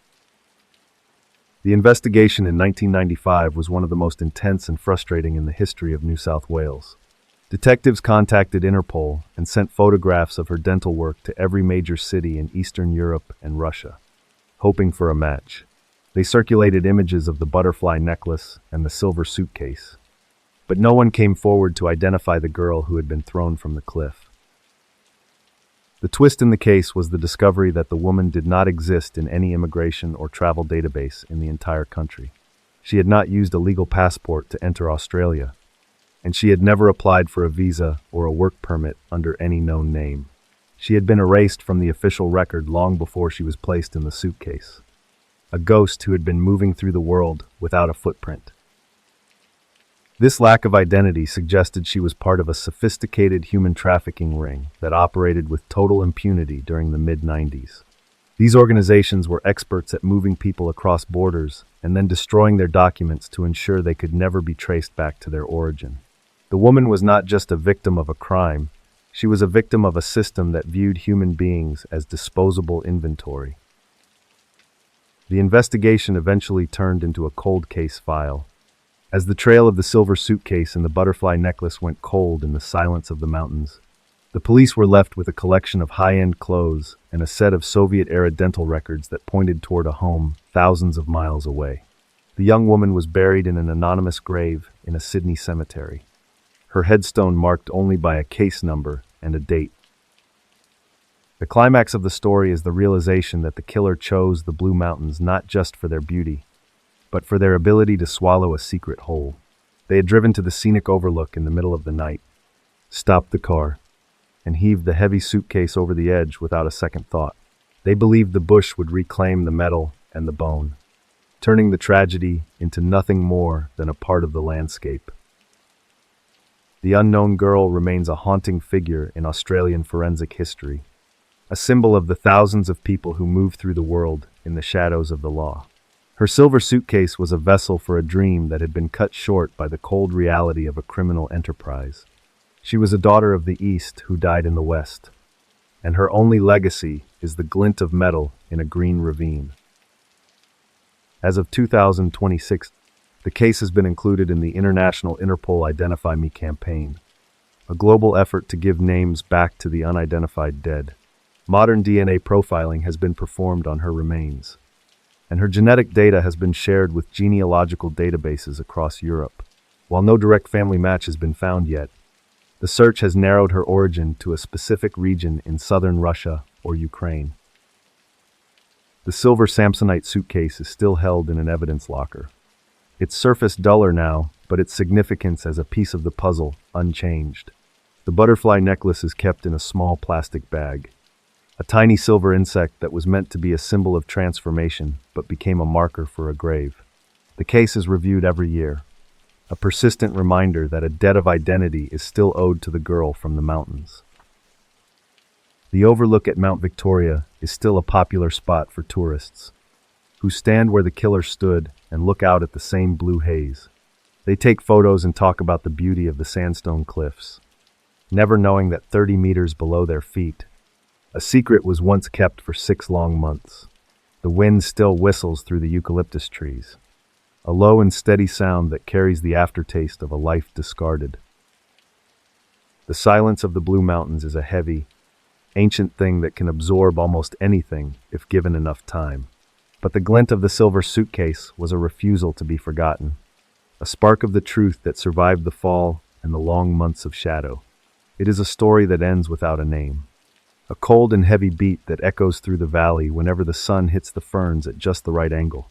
The investigation in 1995 was one of the most intense and frustrating in the history of New South Wales. Detectives contacted Interpol and sent photographs of her dental work to every major city in Eastern Europe and Russia, hoping for a match. They circulated images of the butterfly necklace and the silver suitcase, but no one came forward to identify the girl who had been thrown from the cliff. The twist in the case was the discovery that the woman did not exist in any immigration or travel database in the entire country. She had not used a legal passport to enter Australia, and she had never applied for a visa or a work permit under any known name. She had been erased from the official record long before she was placed in the suitcase. A ghost who had been moving through the world without a footprint. This lack of identity suggested she was part of a sophisticated human trafficking ring that operated with total impunity during the mid-90s. These organizations were experts at moving people across borders and then destroying their documents to ensure they could never be traced back to their origin. The woman was not just a victim of a crime, she was a victim of a system that viewed human beings as disposable inventory. The investigation eventually turned into a cold case file. As the trail of the silver suitcase and the butterfly necklace went cold in the silence of the mountains, the police were left with a collection of high-end clothes and a set of Soviet-era dental records that pointed toward a home thousands of miles away. The young woman was buried in an anonymous grave in a Sydney cemetery, her headstone marked only by a case number and a date. The climax of the story is the realization that the killer chose the Blue Mountains not just for their beauty, but for their ability to swallow a secret whole. They had driven to the scenic overlook in the middle of the night, stopped the car, and heaved the heavy suitcase over the edge without a second thought. They believed the bush would reclaim the metal and the bone, turning the tragedy into nothing more than a part of the landscape. The unknown girl remains a haunting figure in Australian forensic history, a symbol of the thousands of people who move through the world in the shadows of the law. Her silver suitcase was a vessel for a dream that had been cut short by the cold reality of a criminal enterprise. She was a daughter of the East who died in the West, and her only legacy is the glint of metal in a green ravine. As of 2026, the case has been included in the international Interpol Identify Me campaign, a global effort to give names back to the unidentified dead. Modern DNA profiling has been performed on her remains, and her genetic data has been shared with genealogical databases across Europe. While no direct family match has been found yet, the search has narrowed her origin to a specific region in southern Russia or Ukraine. The silver Samsonite suitcase is still held in an evidence locker. Its surface duller now, but its significance as a piece of the puzzle unchanged. The butterfly necklace is kept in a small plastic bag, a tiny silver insect that was meant to be a symbol of transformation but became a marker for a grave. The case is reviewed every year, a persistent reminder that a debt of identity is still owed to the girl from the mountains. The overlook at Mount Victoria is still a popular spot for tourists, who stand where the killer stood and look out at the same blue haze. They take photos and talk about the beauty of the sandstone cliffs, never knowing that 30 meters below their feet, a secret was once kept for 6 long months. The wind still whistles through the eucalyptus trees, a low and steady sound that carries the aftertaste of a life discarded. The silence of the Blue Mountains is a heavy, ancient thing that can absorb almost anything if given enough time. But the glint of the silver suitcase was a refusal to be forgotten, a spark of the truth that survived the fall and the long months of shadow. It is a story that ends without a name. A cold and heavy beat that echoes through the valley whenever the sun hits the ferns at just the right angle.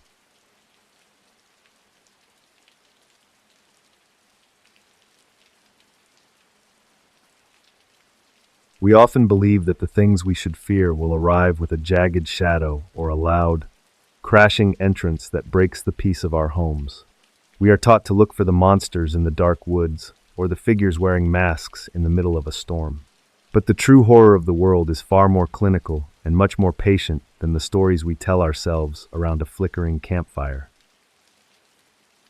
We often believe that the things we should fear will arrive with a jagged shadow or a loud, crashing entrance that breaks the peace of our homes. We are taught to look for the monsters in the dark woods or the figures wearing masks in the middle of a storm. But the true horror of the world is far more clinical and much more patient than the stories we tell ourselves around a flickering campfire.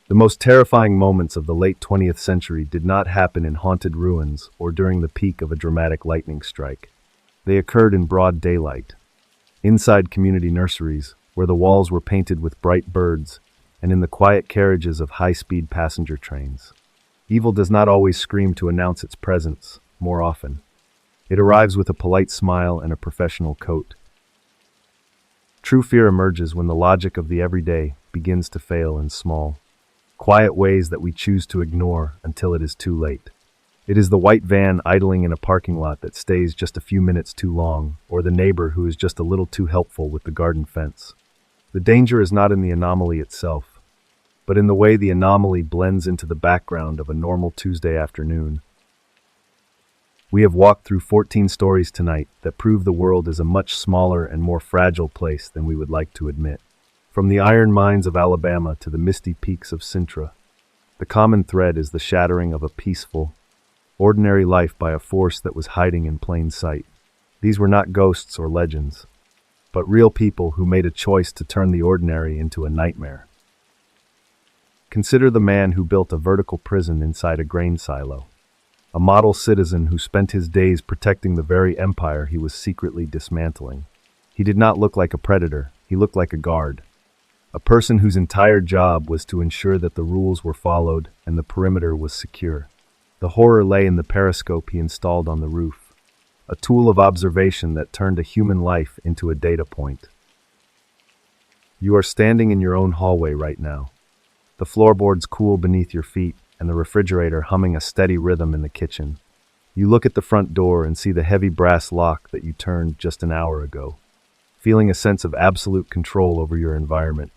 The most terrifying moments of the late 20th century did not happen in haunted ruins or during the peak of a dramatic lightning strike. They occurred in broad daylight, inside community nurseries, where the walls were painted with bright birds and in the quiet carriages of high-speed passenger trains. Evil does not always scream to announce its presence, more often. It arrives with a polite smile and a professional coat. True fear emerges when the logic of the everyday begins to fail in small, quiet ways that we choose to ignore until it is too late. It is the white van idling in a parking lot that stays just a few minutes too long, or the neighbor who is just a little too helpful with the garden fence. The danger is not in the anomaly itself, but in the way the anomaly blends into the background of a normal Tuesday afternoon. We have walked through 14 stories tonight that prove the world is a much smaller and more fragile place than we would like to admit. From the iron mines of Alabama to the misty peaks of Sintra, the common thread is the shattering of a peaceful, ordinary life by a force that was hiding in plain sight. These were not ghosts or legends, but real people who made a choice to turn the ordinary into a nightmare. Consider the man who built a vertical prison inside a grain silo. A model citizen who spent his days protecting the very empire he was secretly dismantling. He did not look like a predator, he looked like a guard. A person whose entire job was to ensure that the rules were followed and the perimeter was secure. The horror lay in the periscope he installed on the roof, a tool of observation that turned a human life into a data point. You are standing in your own hallway right now. The floorboards cool beneath your feet, and the refrigerator humming a steady rhythm in the kitchen. You look at the front door and see the heavy brass lock that you turned just an hour ago, feeling a sense of absolute control over your environment.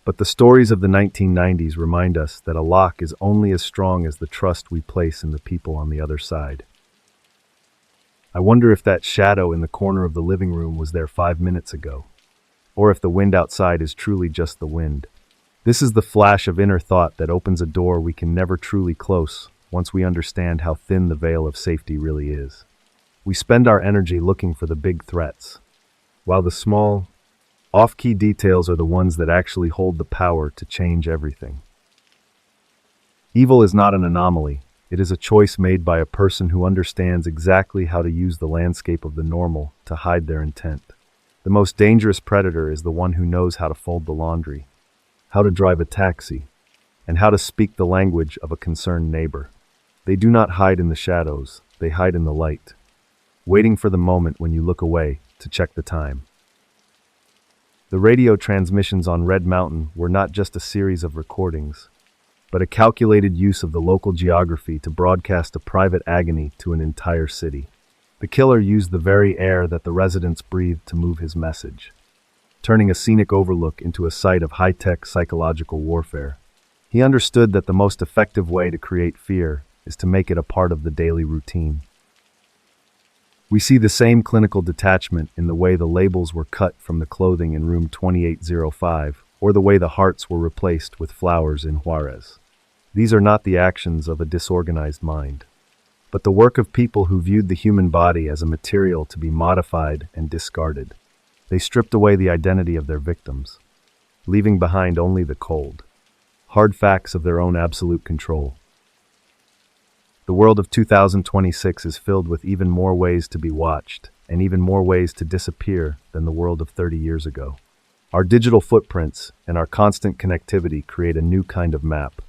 But the stories of the 1990s remind us that a lock is only as strong as the trust we place in the people on the other side. I wonder if that shadow in the corner of the living room was there 5 minutes ago, or if the wind outside is truly just the wind. This is the flash of inner thought that opens a door we can never truly close once we understand how thin the veil of safety really is. We spend our energy looking for the big threats, while the small, off-key details are the ones that actually hold the power to change everything. Evil is not an anomaly. It is a choice made by a person who understands exactly how to use the landscape of the normal to hide their intent. The most dangerous predator is the one who knows how to fold the laundry, how to drive a taxi, and how to speak the language of a concerned neighbor. They do not hide in the shadows, they hide in the light, waiting for the moment when you look away to check the time. The radio transmissions on Red Mountain were not just a series of recordings, but a calculated use of the local geography to broadcast a private agony to an entire city. The killer used the very air that the residents breathed to move his message, turning a scenic overlook into a site of high-tech psychological warfare. He understood that the most effective way to create fear is to make it a part of the daily routine. We see the same clinical detachment in the way the labels were cut from the clothing in room 2805, or the way the hearts were replaced with flowers in Juárez. These are not the actions of a disorganized mind, but the work of people who viewed the human body as a material to be modified and discarded. They stripped away the identity of their victims, leaving behind only the cold, hard facts of their own absolute control. The world of 2026 is filled with even more ways to be watched, and even more ways to disappear than the world of 30 years ago. Our digital footprints and our constant connectivity create a new kind of map,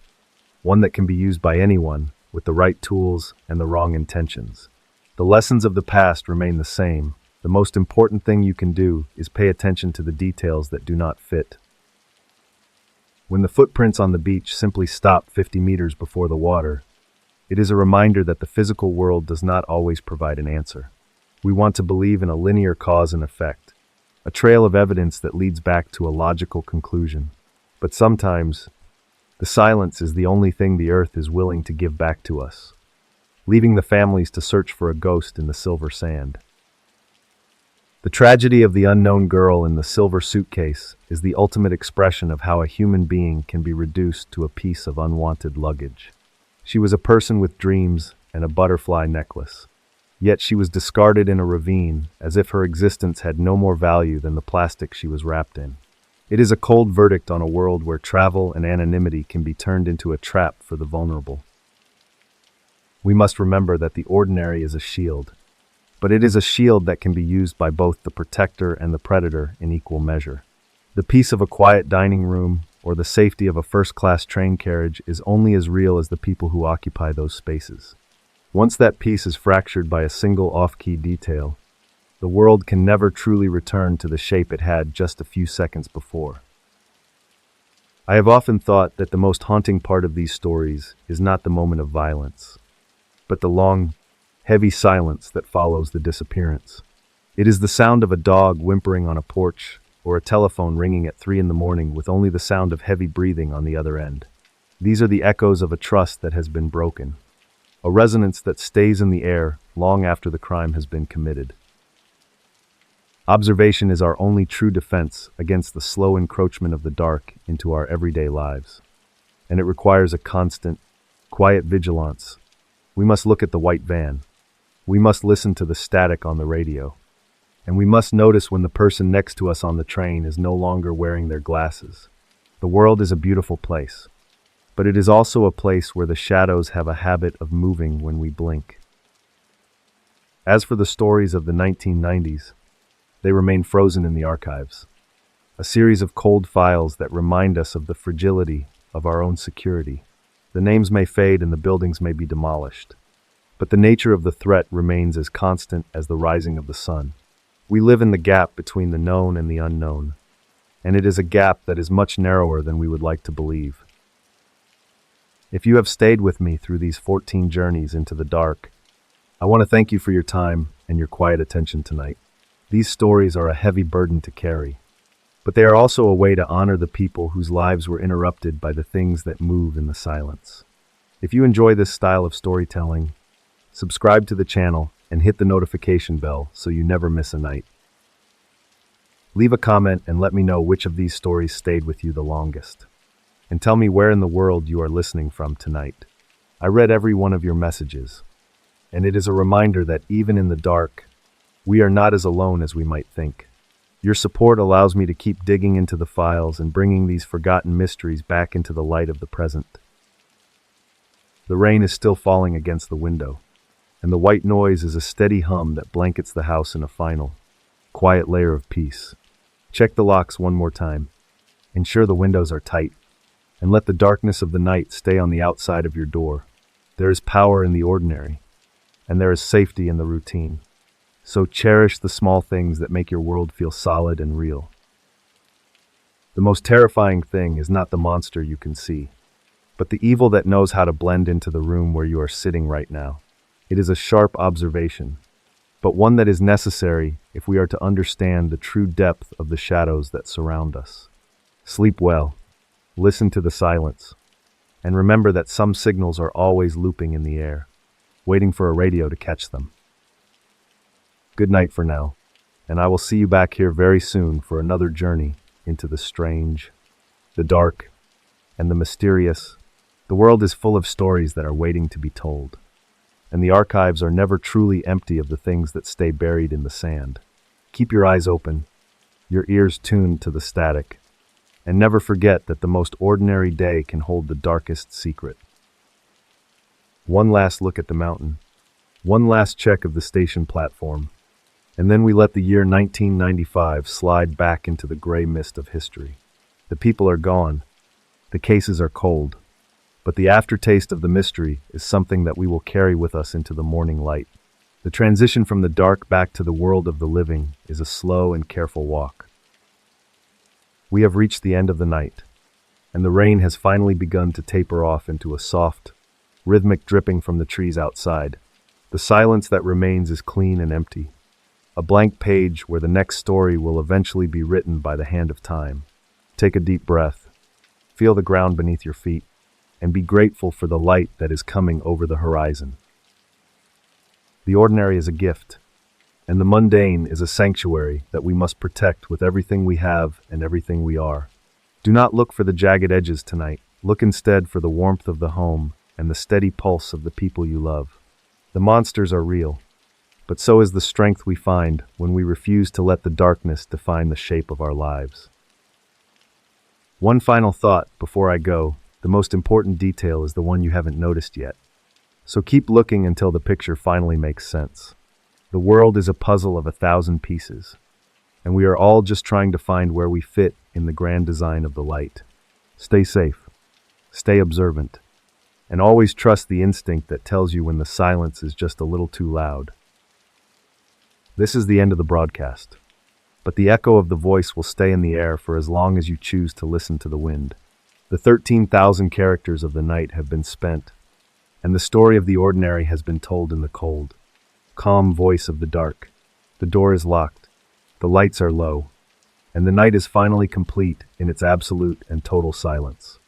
one that can be used by anyone with the right tools and the wrong intentions. The lessons of the past remain the same. The most important thing you can do is pay attention to the details that do not fit. When the footprints on the beach simply stop 50 meters before the water, it is a reminder that the physical world does not always provide an answer. We want to believe in a linear cause and effect, a trail of evidence that leads back to a logical conclusion. But sometimes, the silence is the only thing the earth is willing to give back to us, leaving the families to search for a ghost in the silver sand. The tragedy of the unknown girl in the silver suitcase is the ultimate expression of how a human being can be reduced to a piece of unwanted luggage. She was a person with dreams and a butterfly necklace, yet she was discarded in a ravine as if her existence had no more value than the plastic she was wrapped in. It is a cold verdict on a world where travel and anonymity can be turned into a trap for the vulnerable. We must remember that the ordinary is a shield, but it is a shield that can be used by both the protector and the predator in equal measure. The peace of a quiet dining room or the safety of a first-class train carriage is only as real as the people who occupy those spaces. Once that peace is fractured by a single off-key detail, the world can never truly return to the shape it had just a few seconds before. I have often thought that the most haunting part of these stories is not the moment of violence, but the long, heavy silence that follows the disappearance. It is the sound of a dog whimpering on a porch, or a telephone ringing at 3 a.m. with only the sound of heavy breathing on the other end. These are the echoes of a trust that has been broken, a resonance that stays in the air long after the crime has been committed. Observation is our only true defense against the slow encroachment of the dark into our everyday lives, and it requires a constant, quiet vigilance. We must look at the white van. We must listen to the static on the radio. And we must notice when the person next to us on the train is no longer wearing their glasses. The world is a beautiful place, but it is also a place where the shadows have a habit of moving when we blink. As for the stories of the 1990s, they remain frozen in the archives, a series of cold files that remind us of the fragility of our own security. The names may fade and the buildings may be demolished, but the nature of the threat remains as constant as the rising of the sun. We live in the gap between the known and the unknown, and it is a gap that is much narrower than we would like to believe. If you have stayed with me through these 14 journeys into the dark, I want to thank you for your time and your quiet attention tonight. These stories are a heavy burden to carry, but they are also a way to honor the people whose lives were interrupted by the things that move in the silence. If you enjoy this style of storytelling, subscribe to the channel and hit the notification bell so you never miss a night. Leave a comment and let me know which of these stories stayed with you the longest. And tell me where in the world you are listening from tonight. I read every one of your messages, and it is a reminder that even in the dark, we are not as alone as we might think. Your support allows me to keep digging into the files and bringing these forgotten mysteries back into the light of the present. The rain is still falling against the window, and the white noise is a steady hum that blankets the house in a final, quiet layer of peace. Check the locks one more time. Ensure the windows are tight, and let the darkness of the night stay on the outside of your door. There is power in the ordinary, and there is safety in the routine. So cherish the small things that make your world feel solid and real. The most terrifying thing is not the monster you can see, but the evil that knows how to blend into the room where you are sitting right now. It is a sharp observation, but one that is necessary if we are to understand the true depth of the shadows that surround us. Sleep well, listen to the silence, and remember that some signals are always looping in the air, waiting for a radio to catch them. Good night for now, and I will see you back here very soon for another journey into the strange, the dark, and the mysterious. The world is full of stories that are waiting to be told, and the archives are never truly empty of the things that stay buried in the sand. Keep your eyes open, your ears tuned to the static, and never forget that the most ordinary day can hold the darkest secret. One last look at the mountain, one last check of the station platform, and then we let the year 1995 slide back into the gray mist of history. The people are gone, the cases are cold, but the aftertaste of the mystery is something that we will carry with us into the morning light. The transition from the dark back to the world of the living is a slow and careful walk. We have reached the end of the night, and the rain has finally begun to taper off into a soft, rhythmic dripping from the trees outside. The silence that remains is clean and empty, a blank page where the next story will eventually be written by the hand of time. Take a deep breath, feel the ground beneath your feet, and be grateful for the light that is coming over the horizon. The ordinary is a gift, and the mundane is a sanctuary that we must protect with everything we have and everything we are. Do not look for the jagged edges tonight. Look instead for the warmth of the home and the steady pulse of the people you love. The monsters are real, but so is the strength we find when we refuse to let the darkness define the shape of our lives. One final thought before I go. The most important detail is the one you haven't noticed yet. So keep looking until the picture finally makes sense. The world is a puzzle of 1,000 pieces, and we are all just trying to find where we fit in the grand design of the light. Stay safe, stay observant, and always trust the instinct that tells you when the silence is just a little too loud. This is the end of the broadcast, but the echo of the voice will stay in the air for as long as you choose to listen to the wind. The 13,000 characters of the night have been spent, and the story of the ordinary has been told in the cold, calm voice of the dark. The door is locked, the lights are low, and the night is finally complete in its absolute and total silence.